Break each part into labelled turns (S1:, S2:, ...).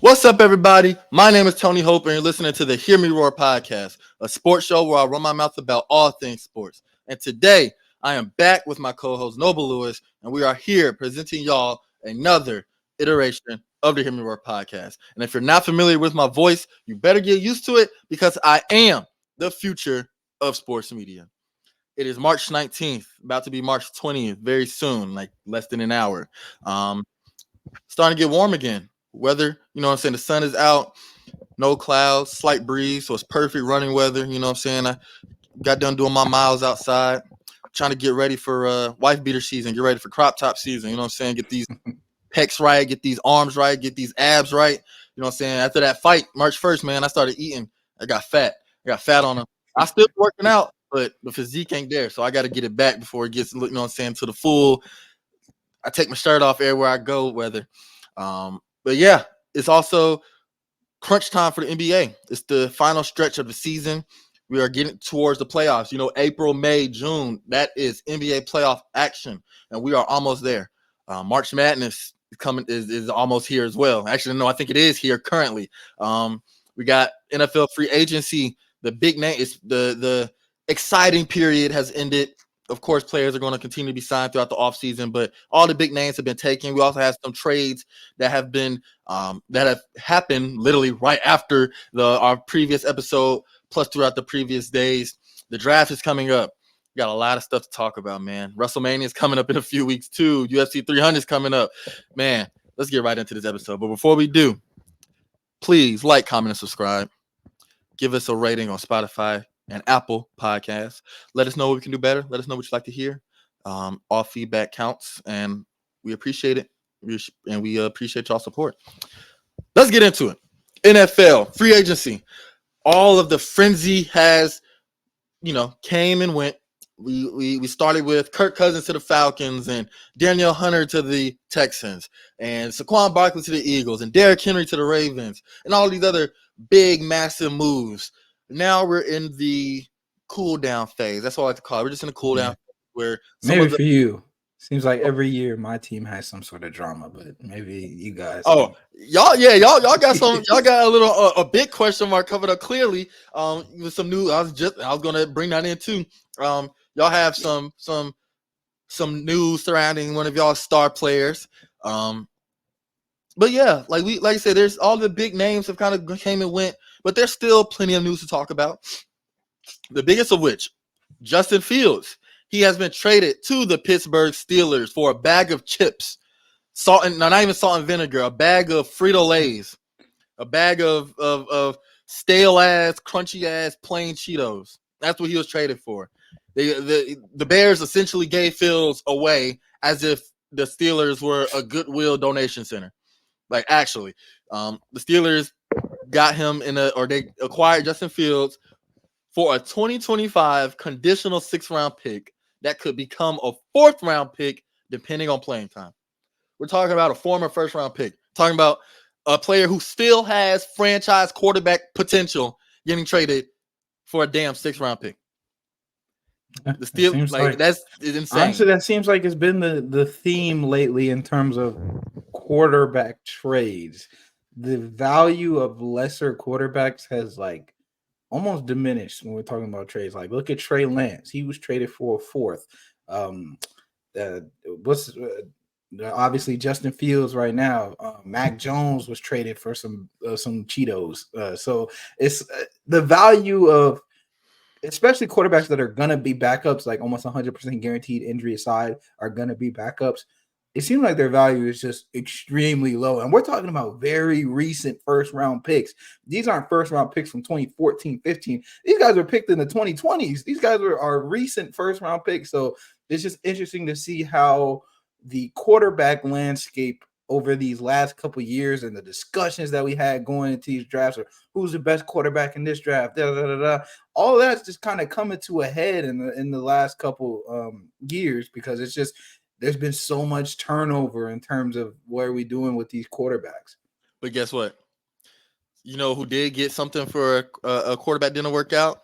S1: What's up, everybody? My name is Tony Hope, and you're listening to the Hear Me Roar podcast, a sports show where I run my mouth about all things sports. And today, I am back with my co-host Noble Lewis, and we are here presenting y'all another iteration of the Hear Me Roar podcast. And if you're not familiar with my voice, you better get used to it because I am the future of sports media. It is March 19th, about to be March 20th, very soon, like less than an hour. Um, Starting to get warm again. Weather, you know what I'm saying? The sun is out, no clouds, slight breeze, so it's perfect running weather. You know what I'm saying? I got done doing my miles outside, trying to get ready for wife beater season, get ready for crop top season. You know what I'm saying? Get these pecs right, get these arms right, get these abs right. You know what I'm saying? After that fight, March 1st, man, I started eating. I got fat. I got fat on them. I still working out, but the physique ain't there. So I got to get it back before it gets, you know what I'm saying, to the full. I take my shirt off everywhere I go, whether. But yeah, it's also crunch time for the NBA. It's the final stretch of the season. We are getting towards the playoffs. You know, April, May, June, that is NBA playoff action, and we are almost there. March Madness is almost here as well. Actually, no, I think it is here currently. We got NFL free agency. The big name is the exciting period has ended. Of course, players are going to continue to be signed throughout the offseason, but all the big names have been taken. We also have some trades that have been that have happened literally right after our previous episode, plus throughout the previous days. The draft is coming up. We got a lot of stuff to talk about, man. WrestleMania is coming up in a few weeks too. UFC 300 is coming up, man. Let's get right into this episode. But before we do, please like, comment, and subscribe. Give us a rating on Spotify and Apple Podcasts. Let us know what we can do better. Let us know what you'd like to hear. All feedback counts, and we appreciate it. We appreciate y'all support. Let's get into it. NFL free agency. All of the frenzy has, came and went. We started with Kirk Cousins to the Falcons and Danielle Hunter to the Texans and Saquon Barkley to the Eagles and Derrick Henry to the Ravens and all these other big, massive moves. Now we're in the cool down phase. That's what I like to call it. We're just in a cool down phase where
S2: maybe for you. Seems like every year my team has some sort of drama, but maybe you guys.
S1: Oh, y'all got some. Y'all got a little a big question mark covered up clearly. With some new. I was gonna bring that in too. Y'all have some news surrounding one of y'all's star players. But yeah, like I said, there's all the big names have kind of came and went, but there's still plenty of news to talk about. The biggest of which, Justin Fields. He has been traded to the Pittsburgh Steelers for a bag of chips. Salt and not even salt and vinegar, a bag of Frito-Lays, a bag of stale ass, crunchy ass, plain Cheetos. That's what he was traded for. The Bears essentially gave Fields away as if the Steelers were a goodwill donation center. Like actually, the Steelers got him they acquired Justin Fields for a 2025 conditional 6th-round pick that could become a 4th-round pick depending on playing time. We're talking about a former 1st-round pick. Talking about a player who still has franchise quarterback potential getting traded for a damn 6th-round pick. The Steelers, that's insane.
S2: Honestly, that seems like it's been the theme lately in terms of quarterback trades. The value of lesser quarterbacks has almost diminished when we're talking about trades. Like, look at Trey Lance. He was traded for a 4th. Obviously Justin Fields right now. Mac Jones was traded for some Cheetos. So it's the value of, especially quarterbacks that are going to be backups, like almost 100% guaranteed injury aside, are going to be backups. It seems like their value is just extremely low. And we're talking about very recent 1st-round picks. These aren't 1st-round picks from 2014, 15. These guys were picked in the 2020s. These guys are recent 1st-round picks. So it's just interesting to see how the quarterback landscape over these last couple of years and the discussions that we had going into these drafts, or who's the best quarterback in this draft, all that's just kind of coming to a head in the last couple years, because it's just, there's been so much turnover in terms of what are we doing with these quarterbacks.
S1: But guess what? You know who did get something for a quarterback didn't work out?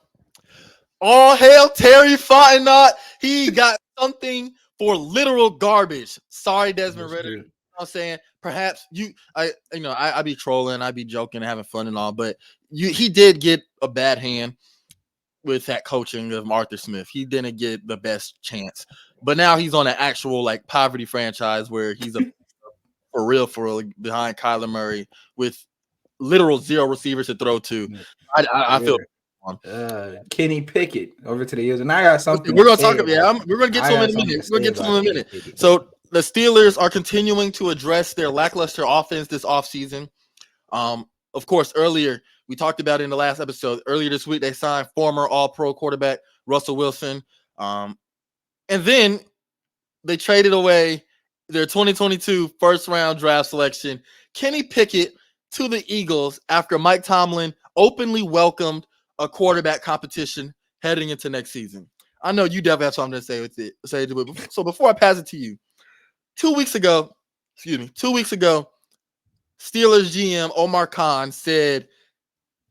S1: All hail Terry Fontenot. He got something for literal garbage. Sorry, Desmond Ritter. I'm saying perhaps I be trolling, I be joking, having fun and all, but he did get a bad hand with that coaching of Arthur Smith. He didn't get the best chance, but now he's on an actual like poverty franchise where he's a for real behind Kyler Murray with literal zero receivers to throw to. I feel.
S2: Kenny Pickett over to the Eagles, and I got something.
S1: We're gonna talk about. Yeah, we're gonna get to him in a minute. We're gonna get to him in a minute. So the Steelers are continuing to address their lackluster offense this offseason. Of course, earlier we talked about it in the last episode. Earlier this week, they signed former All-Pro quarterback Russell Wilson, and then they traded away their 2022 first-round draft selection, Kenny Pickett, to the Eagles after Mike Tomlin openly welcomed a quarterback competition heading into next season. I know you definitely have something to say with it. So before I pass it to you, 2 weeks ago, Steelers GM Omar Khan said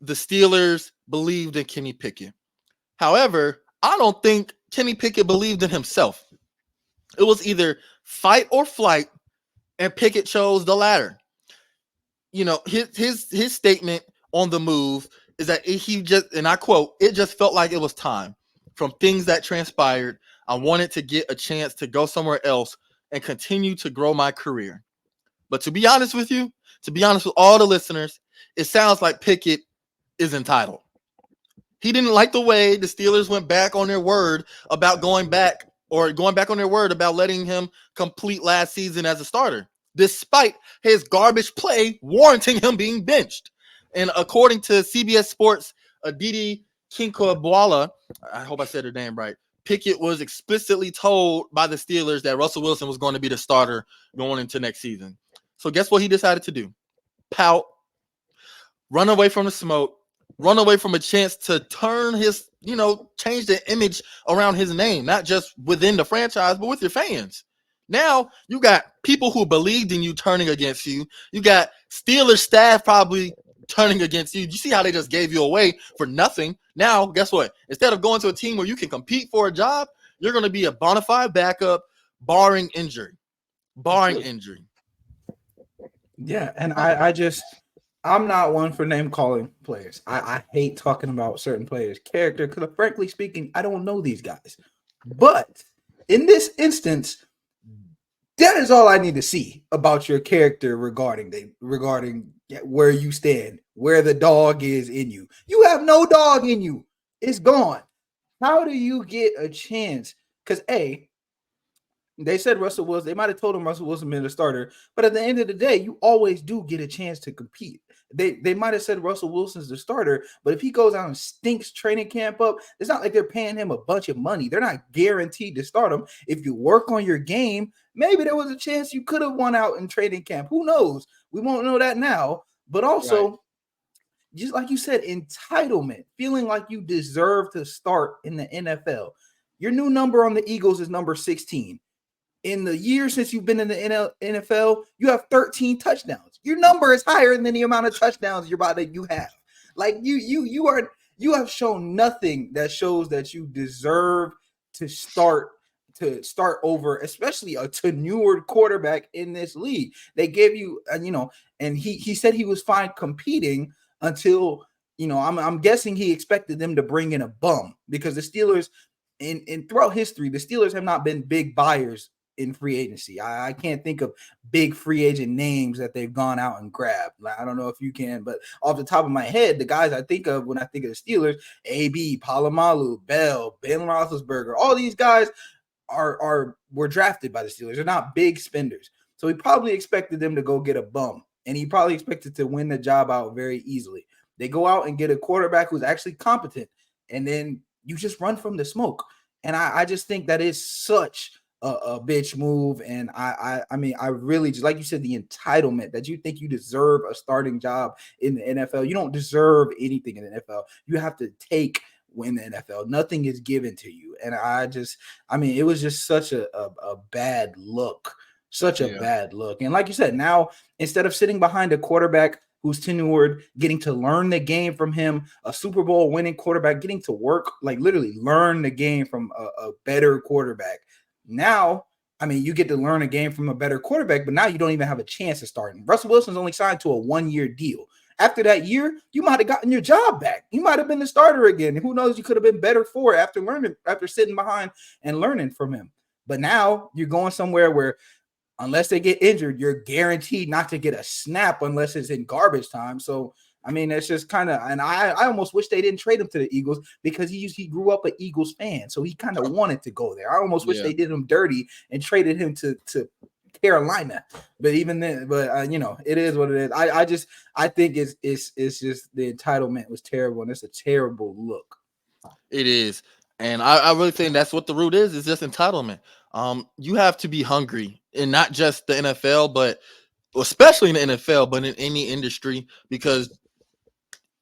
S1: the Steelers believed in Kenny Pickett. However, I don't think Kenny Pickett believed in himself. It was either fight or flight, and Pickett chose the latter. You know, his statement on the move is that he just, and I quote, "It just felt like it was time. From things that transpired, I wanted to get a chance to go somewhere else and continue to grow my career." But to be honest with all the listeners, it sounds like Pickett is entitled. He didn't like the way the Steelers went back on their word about going back on their word about letting him complete last season as a starter, despite his garbage play warranting him being benched. And according to CBS Sports, Aditi Kinkhabwala, I hope I said her name right, Pickett was explicitly told by the Steelers that Russell Wilson was going to be the starter going into next season. So guess what he decided to do? Pout, run away from the smoke, run away from a chance to turn his, change the image around his name, not just within the franchise, but with your fans. Now you got people who believed in you turning against you. You got Steelers staff probably turning against you. You see how they just gave you away for nothing. Now, guess what? Instead of going to a team where you can compete for a job, you're going to be a bona fide backup, barring injury.
S2: Yeah, and I'm not one for name calling players. I hate talking about certain players' character because, frankly speaking, I don't know these guys. But in this instance, that is all I need to see about your character regarding where you stand, where the dog is in you. You have no dog in you. It's gone. How do you get a chance? Because they said Russell Wilson. They might have told him Russell Wilson been a starter, but at the end of the day, you always do get a chance to compete. They might have said Russell Wilson's the starter, but if he goes out and stinks training camp up, it's not like they're paying him a bunch of money. They're not guaranteed to start him. If you work on your game, maybe there was a chance you could have won out in training camp. Who knows? We won't know that now. But also, just like you said, entitlement, feeling like you deserve to start in the NFL. Your new number on the Eagles is number 16. In the year since you've been in the NFL, you have 13 touchdowns. Your number is higher than the amount of touchdowns you have. Like you have shown nothing that shows that you deserve to start over, especially a tenured quarterback in this league. They gave you, and he said he was fine competing until, I'm guessing he expected them to bring in a bum because the Steelers, in throughout history, the Steelers have not been big buyers in free agency. I can't think of big free agent names that they've gone out and grabbed. Like, I don't know if you can, but off the top of my head, the guys I think of when I think of the Steelers, AB, Palomalu, Bell, Ben Roethlisberger, all these guys were drafted by the Steelers. They're not big spenders. So he probably expected them to go get a bum, and he probably expected to win the job out very easily. They go out and get a quarterback who's actually competent, and then you just run from the smoke. And I just think that is such a bitch move. And I mean, I really, just like you said, the entitlement that you think you deserve a starting job in the NFL. You don't deserve anything in the NFL. You have to win the NFL. Nothing is given to you. And it was just such a bad look. Bad look. And like you said, now instead of sitting behind a quarterback who's tenured, getting to learn the game from him, a Super Bowl winning quarterback, getting to work, like literally learn the game from a better quarterback. Now, I mean, you get to learn a game from a better quarterback, but now you don't even have a chance of starting. Russell Wilson's only signed to a 1-year deal. After that year, you might have gotten your job back. You might have been the starter again. And who knows, you could have been better for it after sitting behind and learning from him. But now you're going somewhere where unless they get injured, you're guaranteed not to get a snap unless it's in garbage time. So, I mean, it's just kind of, and I almost wish they didn't trade him to the Eagles because he grew up an Eagles fan. So he kind of wanted to go there. I almost wish they did him dirty and traded him to Carolina. But even then, it is what it is. I think it's just the entitlement was terrible, and it's a terrible look.
S1: It is. And I really think that's what the root is. It's just entitlement. You have to be hungry, and not just the NFL, but especially in the NFL, but in any industry, because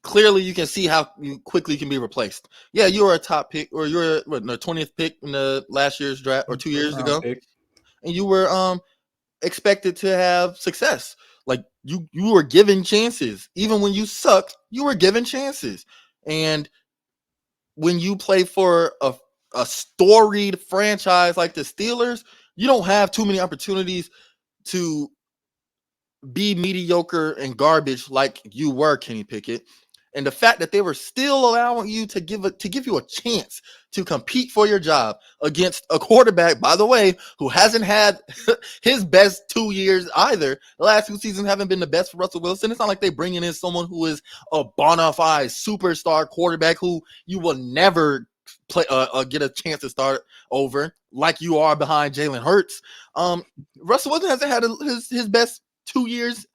S1: clearly you can see how quickly you can be replaced. Yeah, you were a top pick, or you're the 20th pick in the last year's draft or 2 years ago, and you were expected to have success. Like you were given chances. Even when you sucked, you were given chances. And when you play for a storied franchise like the Steelers, you don't have too many opportunities to be mediocre and garbage like you were, Kenny Pickett. And the fact that they were still allowing you to give you a chance to compete for your job against a quarterback, by the way, who hasn't had his best 2 years either. The last 2 seasons haven't been the best for Russell Wilson. It's not like they're bringing in someone who is a bona fide superstar quarterback who you will never play get a chance to start over like you are behind Jalen Hurts. Russell Wilson hasn't had his best 2 years.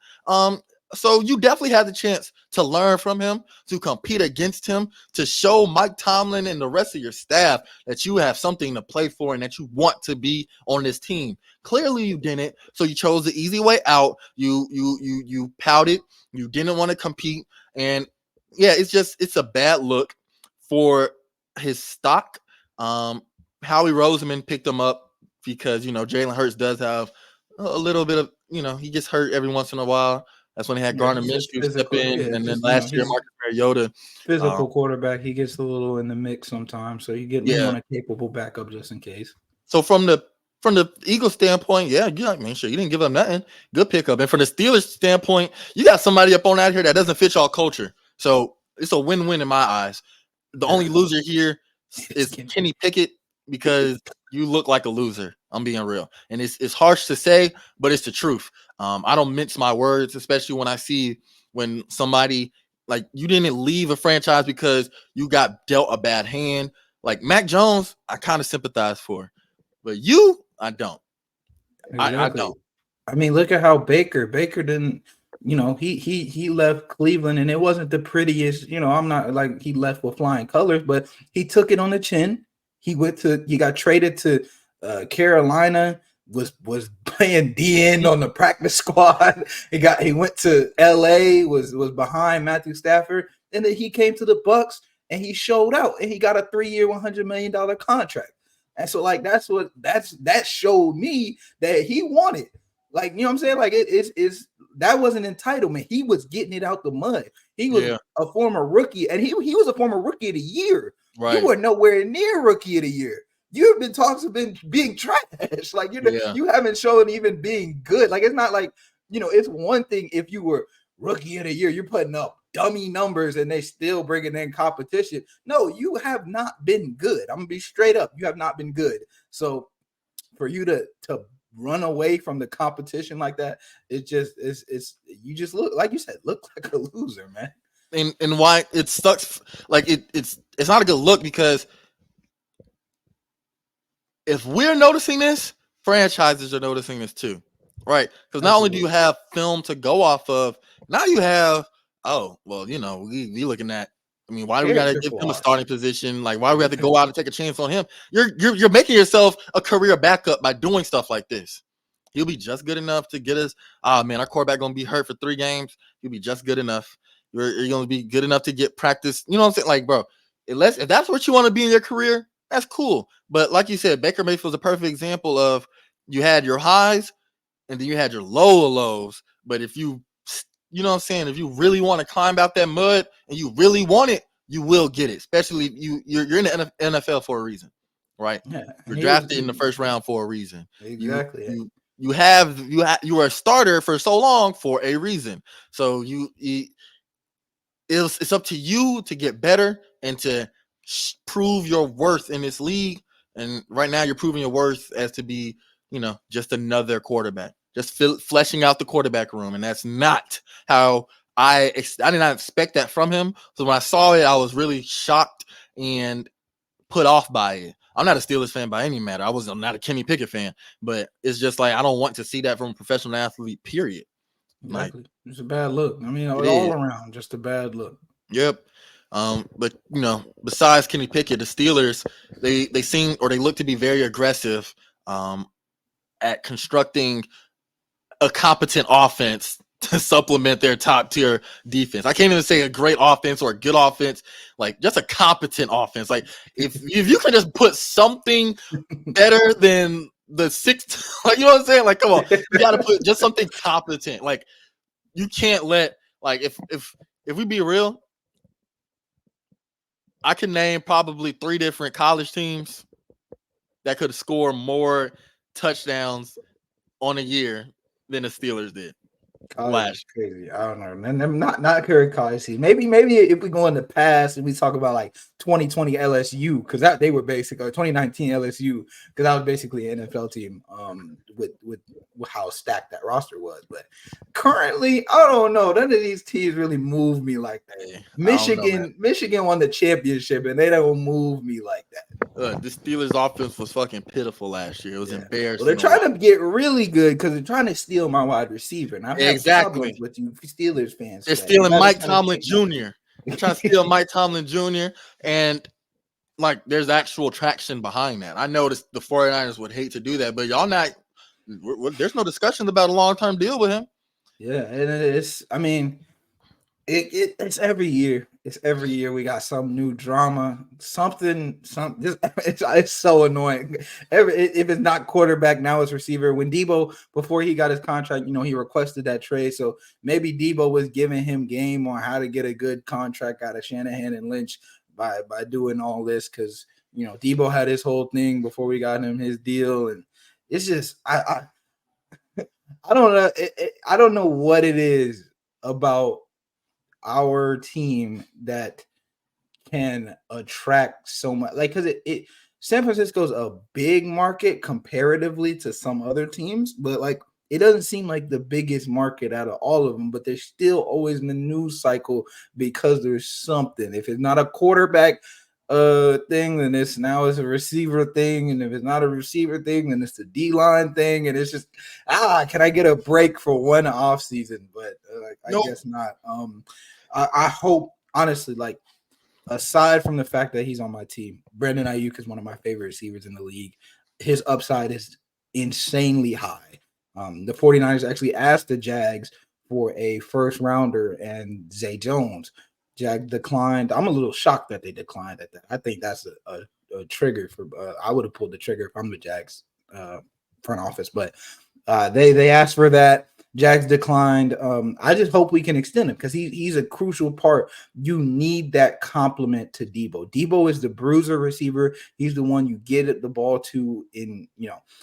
S1: So you definitely had the chance to learn from him, to compete against him, to show Mike Tomlin and the rest of your staff that you have something to play for and that you want to be on this team. Clearly you didn't, so you chose the easy way out. You pouted. You didn't want to compete, and yeah, it's a bad look for his stock. Howie Roseman picked him up because Jalen Hurts does have a little bit of he gets hurt every once in a while. That's when they had Gardner Minshew step in, and then last year Marcus Mariota.
S2: Physical quarterback, he gets a little in the mix sometimes, so you want a capable backup just in case.
S1: So from the Eagles standpoint, yeah, you didn't give up nothing. Good pickup. And from the Steelers standpoint, you got somebody up on out here that doesn't fit y'all culture. So it's a win-win in my eyes. The only loser here is Kenny Pickett because you look like a loser. I'm being real. And it's harsh to say, but it's the truth. I don't mince my words, especially when I see when somebody like you didn't leave a franchise because you got dealt a bad hand. Like Mac Jones, I kind of sympathize for, but you, I don't. Exactly. I don't.
S2: I mean, look at how Baker didn't. He left Cleveland, and it wasn't the prettiest. I'm not like he left with flying colors, but he took it on the chin. He got traded to Carolina. Was playing DN on the practice squad. He went to LA, was behind Matthew Stafford, and then he came to the Bucks and he showed out and he got a 3-year, $100 million contract. And so like that showed me that he wanted. Like, you know what I'm saying? Like it's that wasn't entitlement. He was getting it out the mud. He was a former rookie, and he was a former rookie of the year. Right. You were nowhere near rookie of the year. You've been talks have been being trash. Like you haven't shown even being good. Like it's not like it's one thing if you were rookie of the year, you're putting up dummy numbers and they still bringing in competition. No, you have not been good. I'm gonna be straight up. You have not been good. So for you to run away from the competition like that, you just look like you said, look like a loser, man.
S1: And why it sucks? Like it's not a good look because. If we're noticing this, franchises are noticing this too, right? Because not only do you have film to go off of, now you have, we looking at. I mean, why do we got to give him a starting position? Like, why do we have to go out and take a chance on him? You're making yourself a career backup by doing stuff like this. He'll be just good enough to get us. Our quarterback gonna be hurt for 3 games. He'll be just good enough. You're gonna be good enough to get practice. You know what I'm saying? Like, bro, if that's what you want to be in your career. That's cool. But like you said, Baker Mayfield's a perfect example of you had your highs and then you had your lows. But if you know what I'm saying, if you really want to climb out that mud and you really want it, you will get it. Especially if you're in the NFL for a reason. right?
S2: Yeah,
S1: You're
S2: and
S1: drafted in the first round for a reason.
S2: exactly.
S1: You were a starter for so long for a reason. So it's up to you to get better and to prove your worth in this league. And right now, you're proving your worth as to be, just another quarterback, just fleshing out the quarterback room, and that's not how I did not expect that from him. So when I saw it, I was really shocked and put off by it. I'm not a Steelers fan by any matter. I'm not a Kenny Pickett fan, but it's just like I don't want to see that from a professional athlete. Period. Like
S2: Exactly. It's a bad look. I mean,
S1: it
S2: all
S1: is.
S2: around, just a bad look.
S1: Yep. But besides Kenny Pickett, the Steelers they seem or they look to be very aggressive at constructing a competent offense to supplement their top tier defense. I can't even say a great offense or a good offense, like just a competent offense. Like if you can just put something better than the sixth, like you know what I'm saying? Like come on, you got to put just something competent. Like you can't let like if we be real, I can name probably 3 different college teams that could score more touchdowns on a year than the Steelers did
S2: College is
S1: last
S2: crazy. I don't know. And I'm not current college season. Maybe if we go in the past and we talk about like 2020 LSU, because that they were basically 2019 LSU, because that was basically an NFL team with how stacked that roster was. But currently, I don't know. None of these teams really move me like that.
S1: year. I don't know, man.
S2: Michigan won the championship, and they don't move me like that.
S1: The Steelers' offense was fucking pitiful last year. It was embarrassing.
S2: Well, they're trying to get really good because they're trying to steal my wide receiver, and I've had
S1: Exactly.
S2: problems with you Steelers fans.
S1: They're
S2: For that. You
S1: stealing
S2: gotta
S1: Mike
S2: kind of
S1: Tomlin
S2: take note.
S1: Jr. They're trying to steal Mike Tomlin Jr. And like there's actual traction behind that. I noticed the 49ers would hate to do that, but y'all not. There's no discussion about a long-term deal with him.
S2: Yeah, and it's. I mean, it's every year. It's every year we got some new drama, something. It's so annoying. If it's not quarterback, now it's receiver. When Debo, before he got his contract, he requested that trade. So maybe Debo was giving him game on how to get a good contract out of Shanahan and Lynch by doing all this because Debo had his whole thing before we got him his deal, and it's just I don't know. I don't know what it is about our team that can attract so much, like because it San Francisco's a big market comparatively to some other teams, but like it doesn't seem like the biggest market out of all of them, but they're still always in the news cycle because there's something. If it's not a quarterback thing, then it's a receiver thing, and if it's not a receiver thing, then it's the D-line thing, and it's just can I get a break for one off season? But I guess not. I hope, honestly, like, aside from the fact that he's on my team, Brandon Ayuk is one of my favorite receivers in the league. His upside is insanely high. The 49ers actually asked the Jags for a first rounder and Zay Jones. Jag declined. I'm a little shocked that they declined at that. I think that's a trigger for I would have pulled the trigger if I'm the Jags front office, but they asked for that. Jags declined. I just hope we can extend him because he's a crucial part. You need that complement to Debo. Debo is the bruiser receiver. He's the one you get the ball to in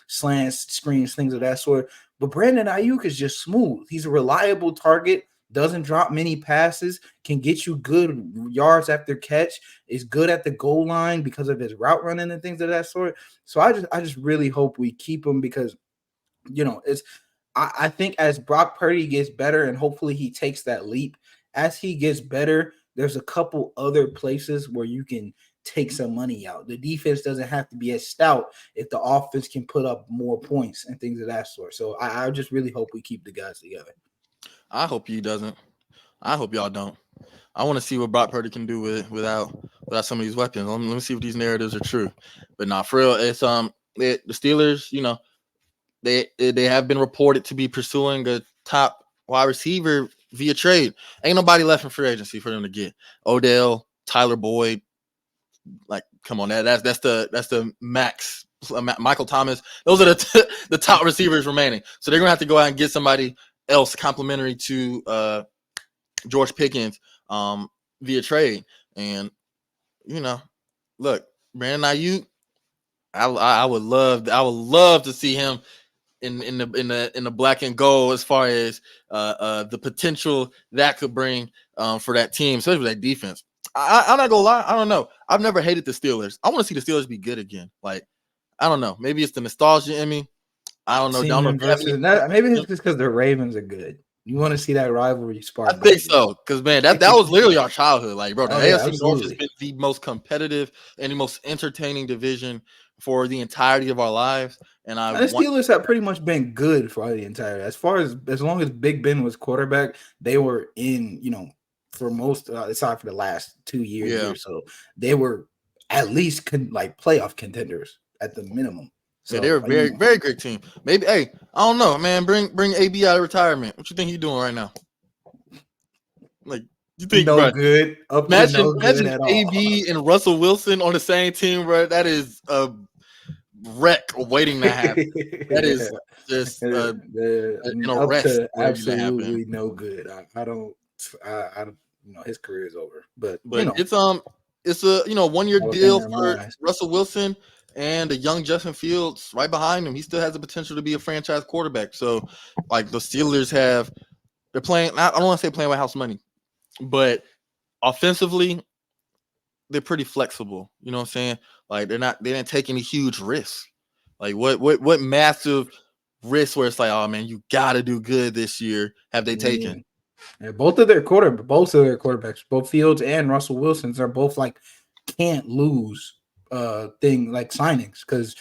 S2: slants, screens, things of that sort. But Brandon Ayuk is just smooth. He's a reliable target. Doesn't drop many passes. Can get you good yards after catch. Is good at the goal line because of his route running and things of that sort. So I just really hope we keep him because it's. I think as Brock Purdy gets better and hopefully he takes that leap, as he gets better, there's a couple other places where you can take some money out. The defense doesn't have to be as stout if the offense can put up more points and things of that sort. So I just really hope we keep the guys together.
S1: I hope he doesn't. I hope y'all don't. I want to see what Brock Purdy can do without some of these weapons. Let me see if these narratives are true. But not for real. It's the Steelers. They have been reported to be pursuing a top wide receiver via trade. Ain't nobody left in free agency for them to get. Odell, Tyler Boyd, like come on, that's the max. Michael Thomas. Those are the top receivers remaining. So they're gonna have to go out and get somebody else complimentary to George Pickens via trade. And look, Brandon Ayuk, I would love to see him in the black and gold as far as the potential that could bring for that team, especially that defense. I'm not gonna lie, I don't know. I've never hated the Steelers. I want to see the Steelers be good again. Like, I don't know. Maybe it's the nostalgia in me. I don't know. I
S2: Seeing
S1: don't know
S2: them
S1: if you have any.
S2: versus that, maybe it's just because the Ravens are good. You want to see that rivalry
S1: I
S2: spark
S1: think
S2: back.
S1: so, because man, that was literally our childhood. Like, bro, the
S2: Oh yeah,
S1: AFC North has
S2: absolutely.
S1: been the most competitive and the most entertaining division for the entirety of our lives. And I
S2: And the
S1: want
S2: Steelers have pretty much been good for the entire. As long as Big Ben was quarterback, they were in. For most, aside for the last 2 years
S1: yeah.
S2: or so, they were at least like playoff contenders at the minimum.
S1: Yeah, they're a
S2: So
S1: very, very great team. Maybe, hey, I don't know, man. Bring AB out of retirement. What you think he's doing right now? Like, you think,
S2: no
S1: bro?
S2: good, up to
S1: Imagine,
S2: no good
S1: imagine
S2: at all.
S1: AB and Russell Wilson on the same team, bro. That is a wreck waiting to happen. That
S2: Yeah.
S1: is just an
S2: Up
S1: arrest
S2: to
S1: waiting to happen.
S2: absolutely no good. I don't. His career is over. But
S1: But it's a 1-year
S2: Hall of
S1: deal
S2: Famer in
S1: for
S2: my eyes.
S1: Russell Wilson and a young Justin Fields right behind him. He still has the potential to be a franchise quarterback. So, like, the Steelers they're playing. I don't want to say playing with house money, but offensively, they're pretty flexible. You know what I'm saying? Like, they didn't take any huge risks. Like, what massive risks where it's like, oh man, you got to do good this year have they taken?
S2: Yeah, both of their quarterbacks, both Fields and Russell Wilson's, are both like can't lose thing like signings, because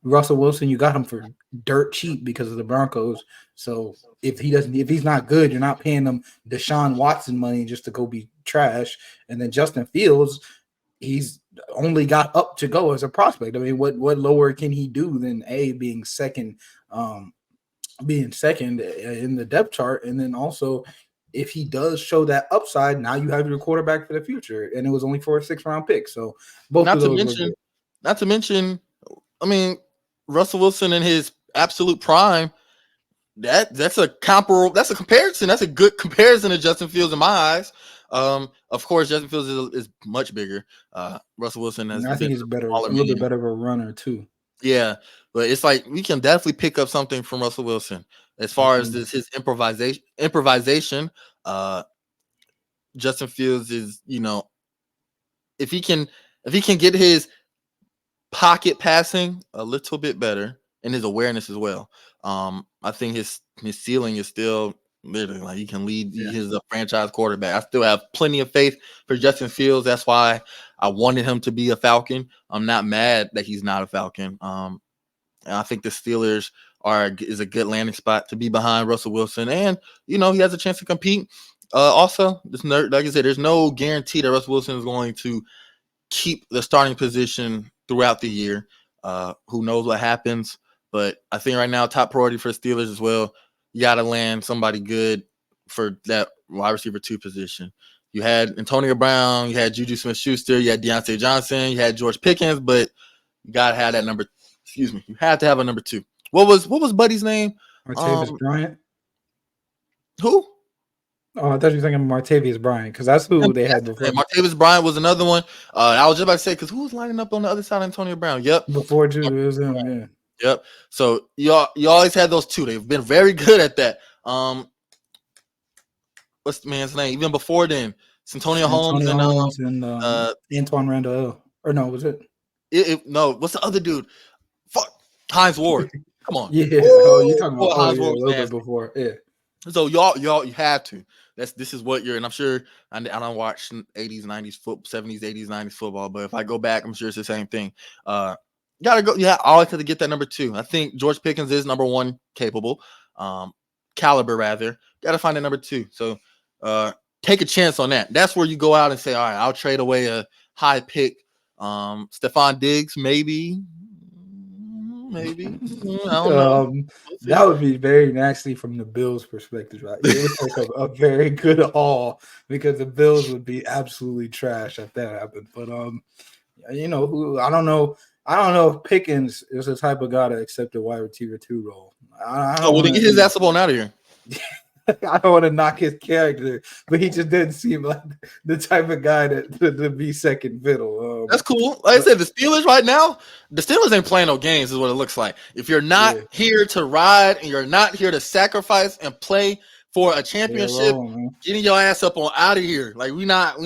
S2: Russell Wilson, you got him for dirt cheap because of the Broncos. So if he's not good, you're not paying him Deshaun Watson money just to go be trash. And then Justin Fields, he's only got up to go as a prospect. I mean, what lower can he do than being second in the depth chart? And then also, if he does show that upside, now you have your quarterback for the future. And it was only for a 6th-round pick. So both
S1: Not
S2: of
S1: to
S2: those were
S1: mention,
S2: good.
S1: not to mention, I mean, Russell Wilson in his absolute prime. That's a comparison. That's a good comparison to Justin Fields in my eyes. Of course, Justin Fields is much bigger. Russell Wilson has
S2: And I think
S1: been
S2: he's
S1: a
S2: a
S1: smaller
S2: little bit
S1: medium.
S2: better of a runner too.
S1: Yeah, but it's like we can definitely pick up something from Russell Wilson as far as his improvisation. Justin Fields is, if he can get his pocket passing a little bit better and his awareness as well. I think his ceiling is still literally like he can lead.
S2: Yeah.
S1: He's a franchise quarterback. I still have plenty of faith for Justin Fields. That's why I wanted him to be a Falcon. I'm not mad that he's not a Falcon. And I think the Steelers is a good landing spot to be behind Russell Wilson, and he has a chance to compete. Also, like I said, there's no guarantee that Russell Wilson is going to keep the starting position throughout the year. Who knows what happens? But I think right now, top priority for Steelers as well. You got to land somebody good for that wide receiver 2 position. You had Antonio Brown, you had Juju Smith-Schuster, you had Deontay Johnson, you had George Pickens, but you got to have that number. Excuse me, you have to have a number 2. What was Buddy's name?
S2: Martavis Bryant.
S1: Who?
S2: Oh, I thought you were thinking Martavis Bryant, because that's who they had before.
S1: Yeah, Martavis Bryant was another one. I was just about to say, because who was lining up on the other side of Antonio Brown? Yep.
S2: Before Juju, it was him. Yeah.
S1: Yep. So you always had those 2. They've been very good at that. What's the man's name? Even before then, it's Antonio Holmes
S2: and Antoine Randall. Or no, was it?
S1: No, what's the other dude? Fuck, Hines Ward. Come on.
S2: Yeah. You're talking about
S1: Hines
S2: a
S1: Ward
S2: little bit before. Yeah.
S1: So y'all, you have to. This is what you're, and I'm sure I don't watch 80s, 90s, 70s, 80s, 90s football, but if I go back, I'm sure it's the same thing. Gotta go. Yeah, I always have to get that number 2. I think George Pickens is number 1 capable, caliber rather. Gotta find a number 2. So take a chance on that. That's where you go out and say, all right, I'll trade away a high pick. Stephon Diggs, maybe. I don't know.
S2: That would be very nasty from the Bills' perspective, right? It would take a very good haul, because the Bills would be absolutely trash if that happened. But who I don't know if Pickens is the type of guy to accept a wide receiver 2 role.
S1: Then get his ass up on out of here.
S2: I don't want to knock his character, but he just didn't seem like the type of guy to be second fiddle.
S1: That's cool. Like I said, the Steelers right now, the Steelers ain't playing no games, is what it looks like. If you're not here to ride and you're not here to sacrifice and play for a championship, getting your ass up on out of here. Like we're not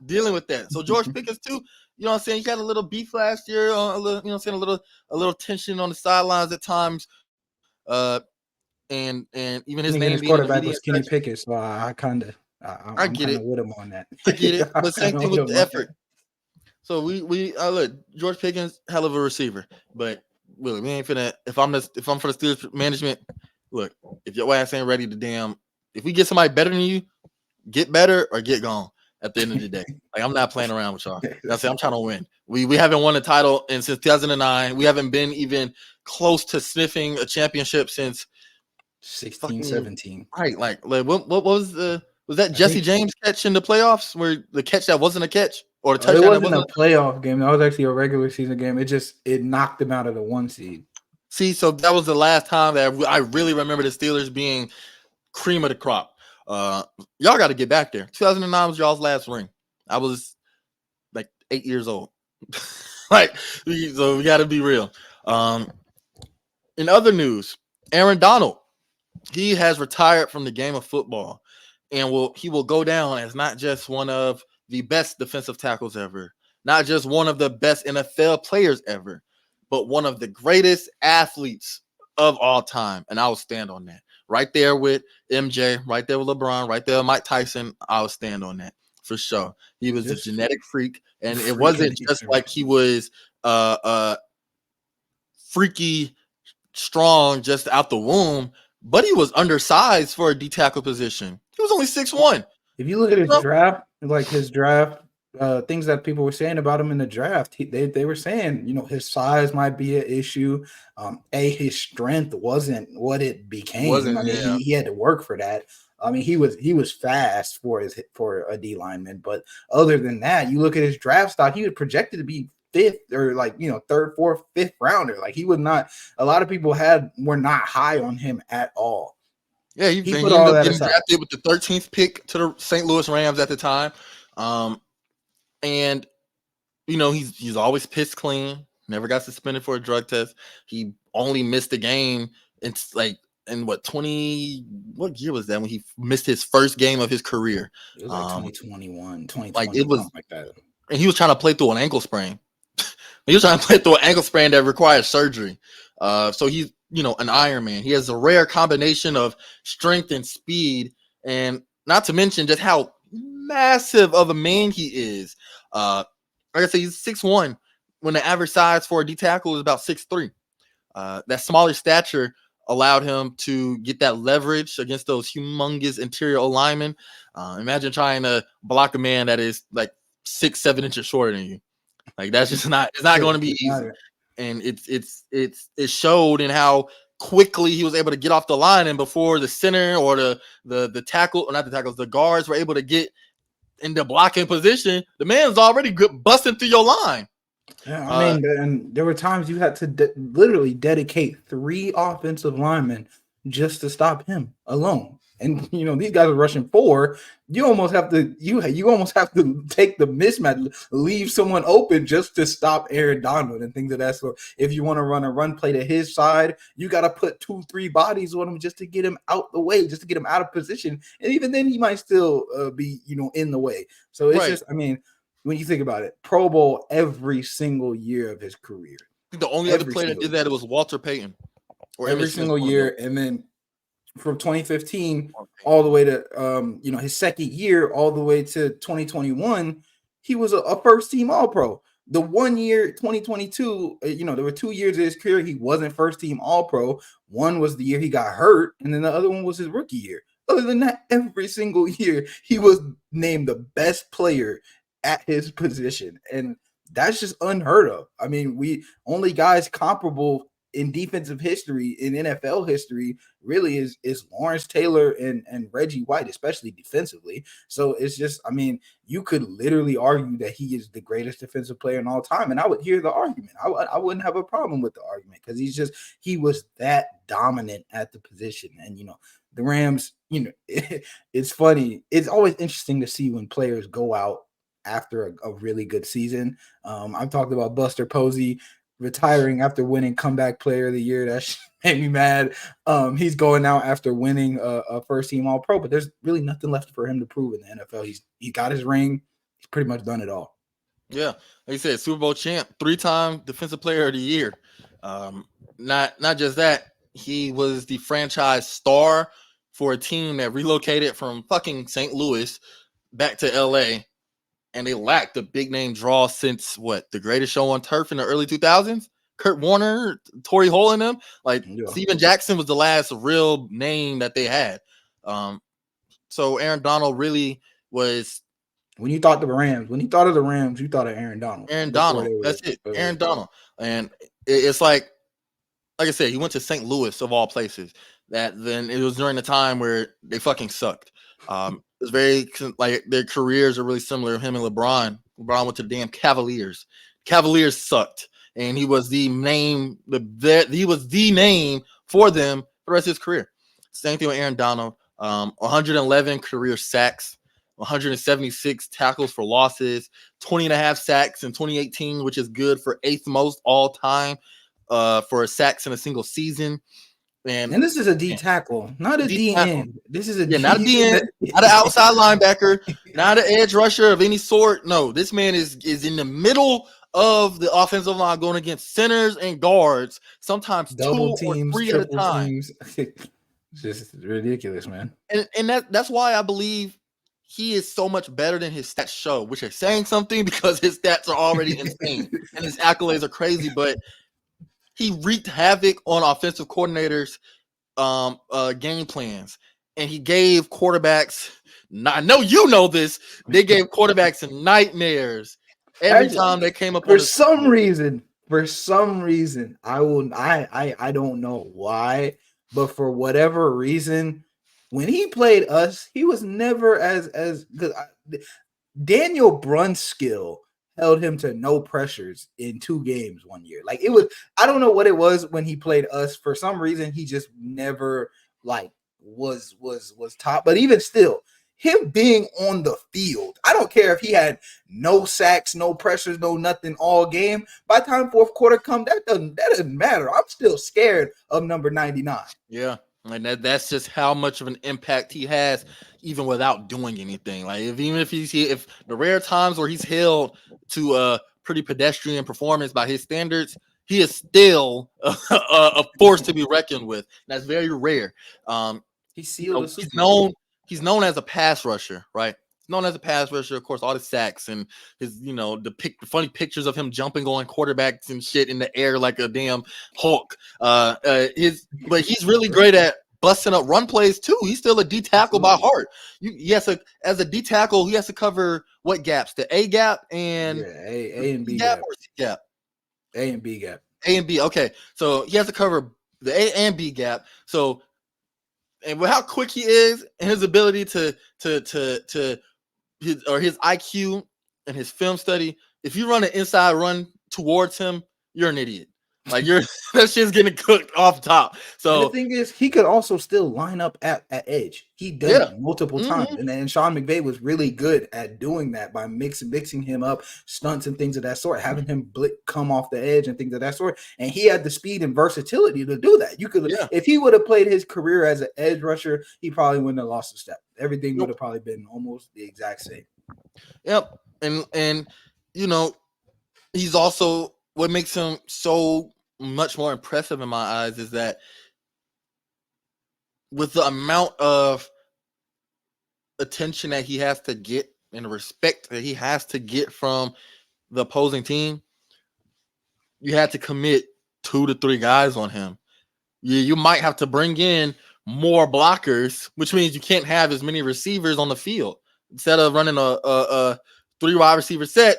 S1: dealing with that. So George Pickens too, you know what I'm saying? He had a little beef last year, a little, you know what I'm saying, a little tension on the sidelines at times. And even his name
S2: his
S1: being in the
S2: quarterback
S1: media
S2: was Kenny Pickett, so I'm kind of with him on that.
S1: I get it, but same thing with the effort. So we look, George Pickens, hell of a receiver, but look, we ain't finna. If I'm for the Steelers management, look, if your ass ain't ready to if we get somebody better than you, get better or get gone. At the end of the day, like I'm not playing around with y'all. That's it. I'm trying to win. We haven't won a title since 2009. We haven't been even close to sniffing a championship since
S2: 16, 17.
S1: Right, like what was that Jesse James catch in the playoffs where the catch that wasn't a catch or the touchdown?
S2: It wasn't a playoff game. That was actually a regular season game. It knocked them out of the 1 seed.
S1: See, so that was the last time that I really remember the Steelers being cream of the crop. Y'all got to get back there. 2009 was y'all's last ring. I was like 8 years old. So we got to be real. In other news, Aaron Donald, he has retired from the game of football, and he will go down as not just one of the best defensive tackles ever, not just one of the best NFL players ever, but one of the greatest athletes of all time. And I will stand on that. Right there with MJ, right there with LeBron, right there with Mike Tyson, I'll stand on that for sure. He was a genetic freak, and it wasn't just like he was freaky strong just out the womb, but he was undersized for a D tackle position. He was only 6'1".
S2: If you look at his draft, things that people were saying about him in the draft, they were saying, his size might be an issue. His strength wasn't what it became. He had to work for that. He was fast for a D lineman, but other than that, you look at his draft stock, he was projected to be fifth or third, fourth, fifth rounder. Like he was not. A lot of people were not high on him at all.
S1: Yeah, he put all that aside. Drafted with the 13th pick to the St. Louis Rams at the time, and he's always pissed clean. Never got suspended for a drug test. He only missed a game in what year was that when he missed his first game of his career?
S2: It was like 2021, 2020,
S1: like it was
S2: like that.
S1: And he was trying to play through an ankle sprain. He was trying to play through an ankle sprain that requires surgery. So he's an Iron Man. He has a rare combination of strength and speed, and not to mention just how massive of a man he is. Like I said, he's 6'1", when the average size for a D tackle is about 6'3". That smaller stature allowed him to get that leverage against those humongous interior linemen. Imagine trying to block a man that is like 6-7 inches shorter than you. Like that's just not. It's not going to be easy. And it showed in how quickly he was able to get off the line, and before the center or the tackle, or not the tackles, the guards were able to get in the blocking position, the man's already busting through your line.
S2: Yeah, and there were times you had to literally dedicate 3 offensive linemen just to stop him alone. And these guys are rushing 4. You almost have to take the mismatch, leave someone open just to stop Aaron Donald and things of that sort. If you want to run a run play to his side, you got to put 2-3 bodies on him just to get him out the way, just to get him out of position. And even then, he might still be in the way. So it's just, when you think about it, Pro Bowl every single year of his career.
S1: The only other player that did that, it was Walter Payton.
S2: Every single year, and then from 2015 all the way to his second year all the way to 2021, he was a first team All-Pro. The 1 year, 2022, there were 2 years of his career he wasn't first team All-Pro. One was the year he got hurt, and then the other one was his rookie year. Other than that, every single year he was named the best player at his position, and that's just unheard of. We only guys comparable in defensive history, in NFL history, really is Lawrence Taylor and Reggie White, especially defensively. So it's just, you could literally argue that he is the greatest defensive player in all time, and I would hear the argument. I wouldn't have a problem with the argument, because he was that dominant at the position. And the Rams, it's funny. It's always interesting to see when players go out after a really good season. I've talked about Buster Posey retiring after winning Comeback Player of the Year. That made me mad. He's going out after winning a first team All Pro, but there's really nothing left for him to prove in the NFL. He got his ring. He's pretty much done it all.
S1: Yeah, like you said, Super Bowl champ, 3-time Defensive Player of the Year. Not just that, he was the franchise star for a team that relocated from fucking St. Louis back to LA, and they lacked a big name draw since the Greatest Show on Turf in the early 2000s. Kurt Warner, Torrey Holt in them. Steven Jackson was the last real name that they had. So Aaron Donald really was.
S2: When you thought of the Rams, you thought of Aaron Donald.
S1: That's it. Aaron Donald. And it's like I said, he went to St. Louis of all places. Then it was during the time where they fucking sucked. It's very like their careers are really similar. Him and LeBron. LeBron went to the damn Cavaliers. Cavaliers sucked, and he was the name. He was the name for them for the rest of his career. Same thing with Aaron Donald. 111 career sacks, 176 tackles for losses, 20 and a half sacks in 2018, which is good for 8th most all time for sacks in a single season.
S2: And this is a D tackle, not a D end. This is
S1: not a D end, not an outside linebacker, not an edge rusher of any sort. No, this man is in the middle of the offensive line going against centers and guards, sometimes
S2: double
S1: 2
S2: teams,
S1: or 3 at a time.
S2: Teams. It's just ridiculous, man.
S1: And that's why I believe he is so much better than his stats show, which is saying something because his stats are already insane and his accolades are crazy, but he wreaked havoc on offensive coordinators' game plans, and he gave quarterbacks. I know you know this. They gave quarterbacks nightmares every time they came up.
S2: For some reason, I don't know why, but for whatever reason, when he played us, he was never as good. Daniel Brunskill held him to no pressures in 2 games one year. Like it was, I don't know what it was when he played us. For some reason, he just never was top. But even still, him being on the field, I don't care if he had no sacks, no pressures, no nothing all game. By the time fourth quarter come, that doesn't matter. I'm still scared of number 99.
S1: Yeah. And that's just how much of an impact he has, even without doing anything. Like if the rare times where he's held to a pretty pedestrian performance by his standards, he is still a force to be reckoned with. That's very rare.
S2: He's
S1: known as a pass rusher, right? Known as a pass rusher, of course, all the sacks and his, funny pictures of him jumping on quarterbacks and shit in the air like a damn Hulk. But he's really great at busting up run plays too. He's still a D tackle by heart. As a D tackle, he has to cover what gaps? The A gap and
S2: A and B gap.
S1: Or C gap?
S2: A and B gap.
S1: A and B. Okay, so he has to cover the A and B gap. So, and with how quick he is and his ability to his IQ and his film study, if you run an inside run towards him, you're an idiot. Like that shit's getting cooked off top. So
S2: and the thing is, he could also still line up at edge. He did it multiple times, and then Sean McVay was really good at doing that by mixing him up, stunts and things of that sort, having him come off the edge and things of that sort. And he had the speed and versatility to do that. You could, if he would have played his career as an edge rusher, he probably wouldn't have lost a step. Everything would have probably been almost the exact same.
S1: Yep, and he's also what makes him so much more impressive in my eyes is that with the amount of attention that he has to get and the respect that he has to get from the opposing team, you had to commit 2 to 3 guys on him. You might have to bring in more blockers, which means you can't have as many receivers on the field. Instead of running a 3 wide receiver set,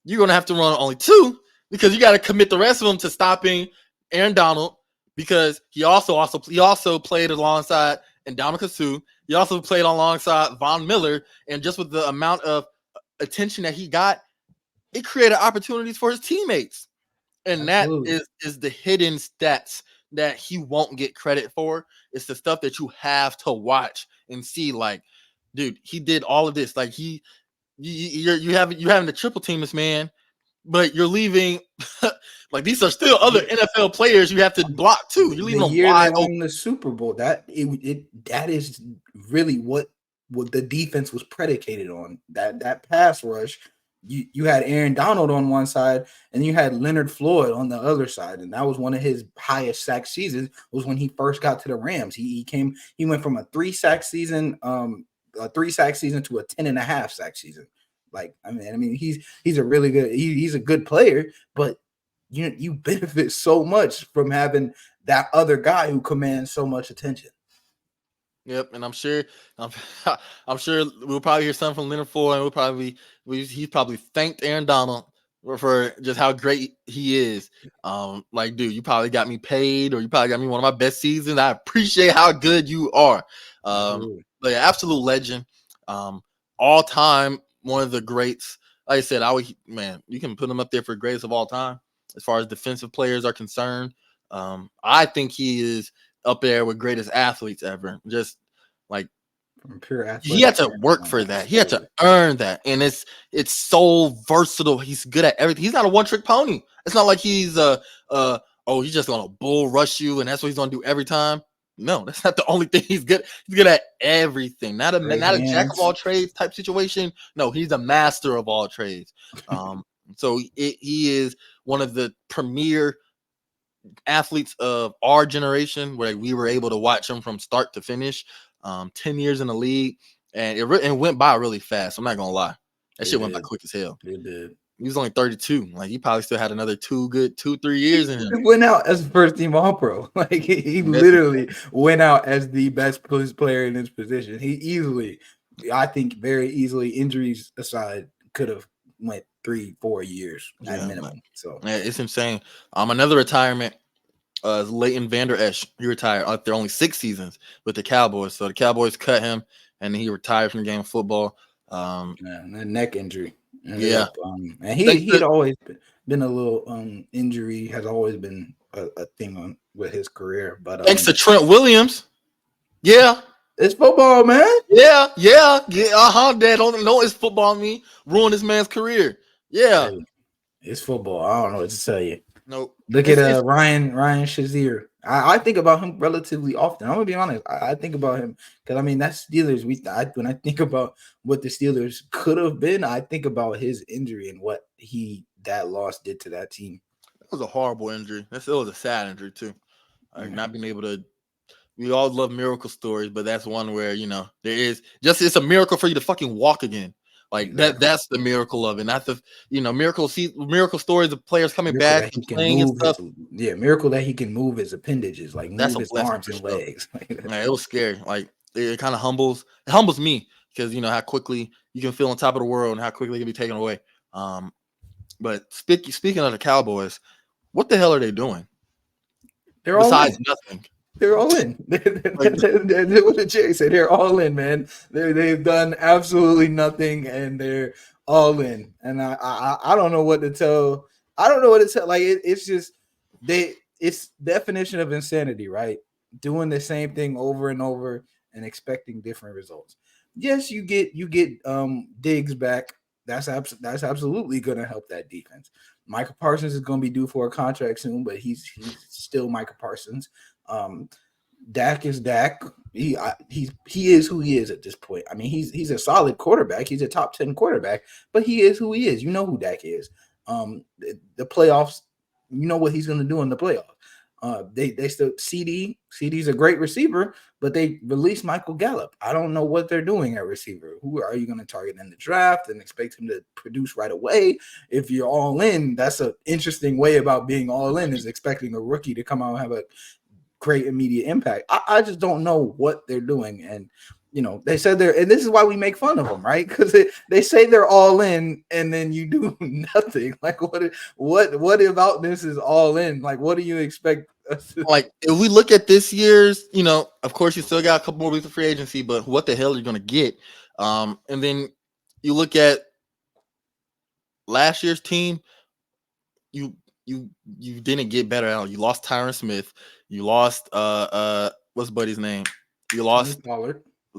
S1: you're going to have to run only 2 because you got to commit the rest of them to stopping Aaron Donald, because he also played alongside Ndamukong Suh. He also played alongside Von Miller, and just with the amount of attention that he got, it created opportunities for his teammates. And Absolutely. That is the hidden stats that he won't get credit for. It's the stuff that you have to watch and see. Like, dude, he did all of this. Like you're having to triple team this man, but you're leaving like these are still other NFL players you have to block too. You're
S2: The
S1: leaving them
S2: year they
S1: wide open.
S2: won the Super Bowl, that is really what the defense was predicated on. That pass rush. You had Aaron Donald on one side, and you had Leonard Floyd on the other side, and that was one of his highest sack seasons. Was when he first got to the Rams. He went from a 3-sack season, to a 10.5 sack season. Like I mean, he's a really good. He's a good player, but you benefit so much from having that other guy who commands so much attention.
S1: Yep, and I'm sure we'll probably hear something from Leonard Floyd, and he's probably thanked Aaron Donald for just how great he is. Like, dude, you probably got me paid, or you probably got me one of my best seasons. I appreciate how good you are. But yeah, absolute legend. All time, one of the greats. Like I said, you can put him up there for greatest of all time as far as defensive players are concerned. I think he is up there with greatest athletes ever. Just like
S2: from pure
S1: he had to work for that. He had to earn that, and it's so versatile. He's good at everything. He's not a one-trick pony. It's not like he's he's just gonna bull rush you, and that's what he's gonna do every time. No, that's not the only thing he's good. He's good at everything. Not a jack of all trades type situation. No, he's a master of all trades. So he is one of the premier athletes of our generation, where we were able to watch him from start to finish. 10 years in the league, and it went by really fast. I'm not gonna lie, that shit went by quick as hell.
S2: It did.
S1: He was only 32. Like, he probably still had another 2-3 years in him.
S2: He went out as first team All-Pro. Like he literally went out as the best player in his position. He easily, I think, very easily, injuries aside, could have went 3-4 years at minimum. So
S1: yeah, it's insane. Another retirement. Leighton Vander Esch, he retired after only 6 seasons with the Cowboys. So the Cowboys cut him, and he retired from the game of football.
S2: That neck injury.
S1: And
S2: he had always been a little injury has always been a thing with his career. But
S1: thanks to Trent Williams. Yeah.
S2: It's football, man.
S1: Yeah. Dad, don't it's football me. Ruin this man's career. Yeah.
S2: Hey, it's football. I don't know what to tell you.
S1: Nope.
S2: Look at Ryan Shazier. I think about him relatively often. I'm gonna be honest. I think about him because I mean that's Steelers. When I think about what the Steelers could have been, I think about his injury and what that loss did to that team.
S1: It was a horrible injury. It was a sad injury too. Not being able to. We all love miracle stories, but that's one where it's a miracle for you to fucking walk again. Like that's the miracle of it. Not the miracle stories of players coming back and playing and stuff.
S2: Miracle that he can move his appendages, like move his arms and legs.
S1: It was scary. Like it kind of humbles me because how quickly you can feel on top of the world and how quickly it can be taken away. But speaking of the Cowboys, what the hell are they doing?
S2: They're
S1: besides nothing.
S2: They're all in. What did Jerry say? They're all in, man. They've done absolutely nothing, and they're all in. And I don't know what to tell. I don't know what to tell. Like it's just it's definition of insanity, right? Doing the same thing over and over and expecting different results. Yes, you get Diggs back. That's absolutely going to help that defense. Michael Parsons is going to be due for a contract soon, but he's still Michael Parsons. Dak is Dak. He is who he is at this point. I mean, he's a solid quarterback. He's a top 10 quarterback, but he is who he is. You know who Dak is. The playoffs, you know what he's going to do in the playoffs. They still CD's a great receiver, but they released Michael Gallup. I don't know what they're doing at receiver. Who are you going to target in the draft and expect him to produce right away? If you're all in, that's an interesting way about being all in, is expecting a rookie to come out and have a great immediate impact. I just don't know what they're doing. And they said and this is why we make fun of them, right? Because they say they're all in, and then you do nothing. Like what about this is all in? Like, what do you expect?
S1: Like, if we look at this year's, of course you still got a couple more weeks of free agency, but what the hell are you going to get? And then you look at last year's team, you didn't get better at all. You lost Tyron Smith. You lost what's Buddy's name? You lost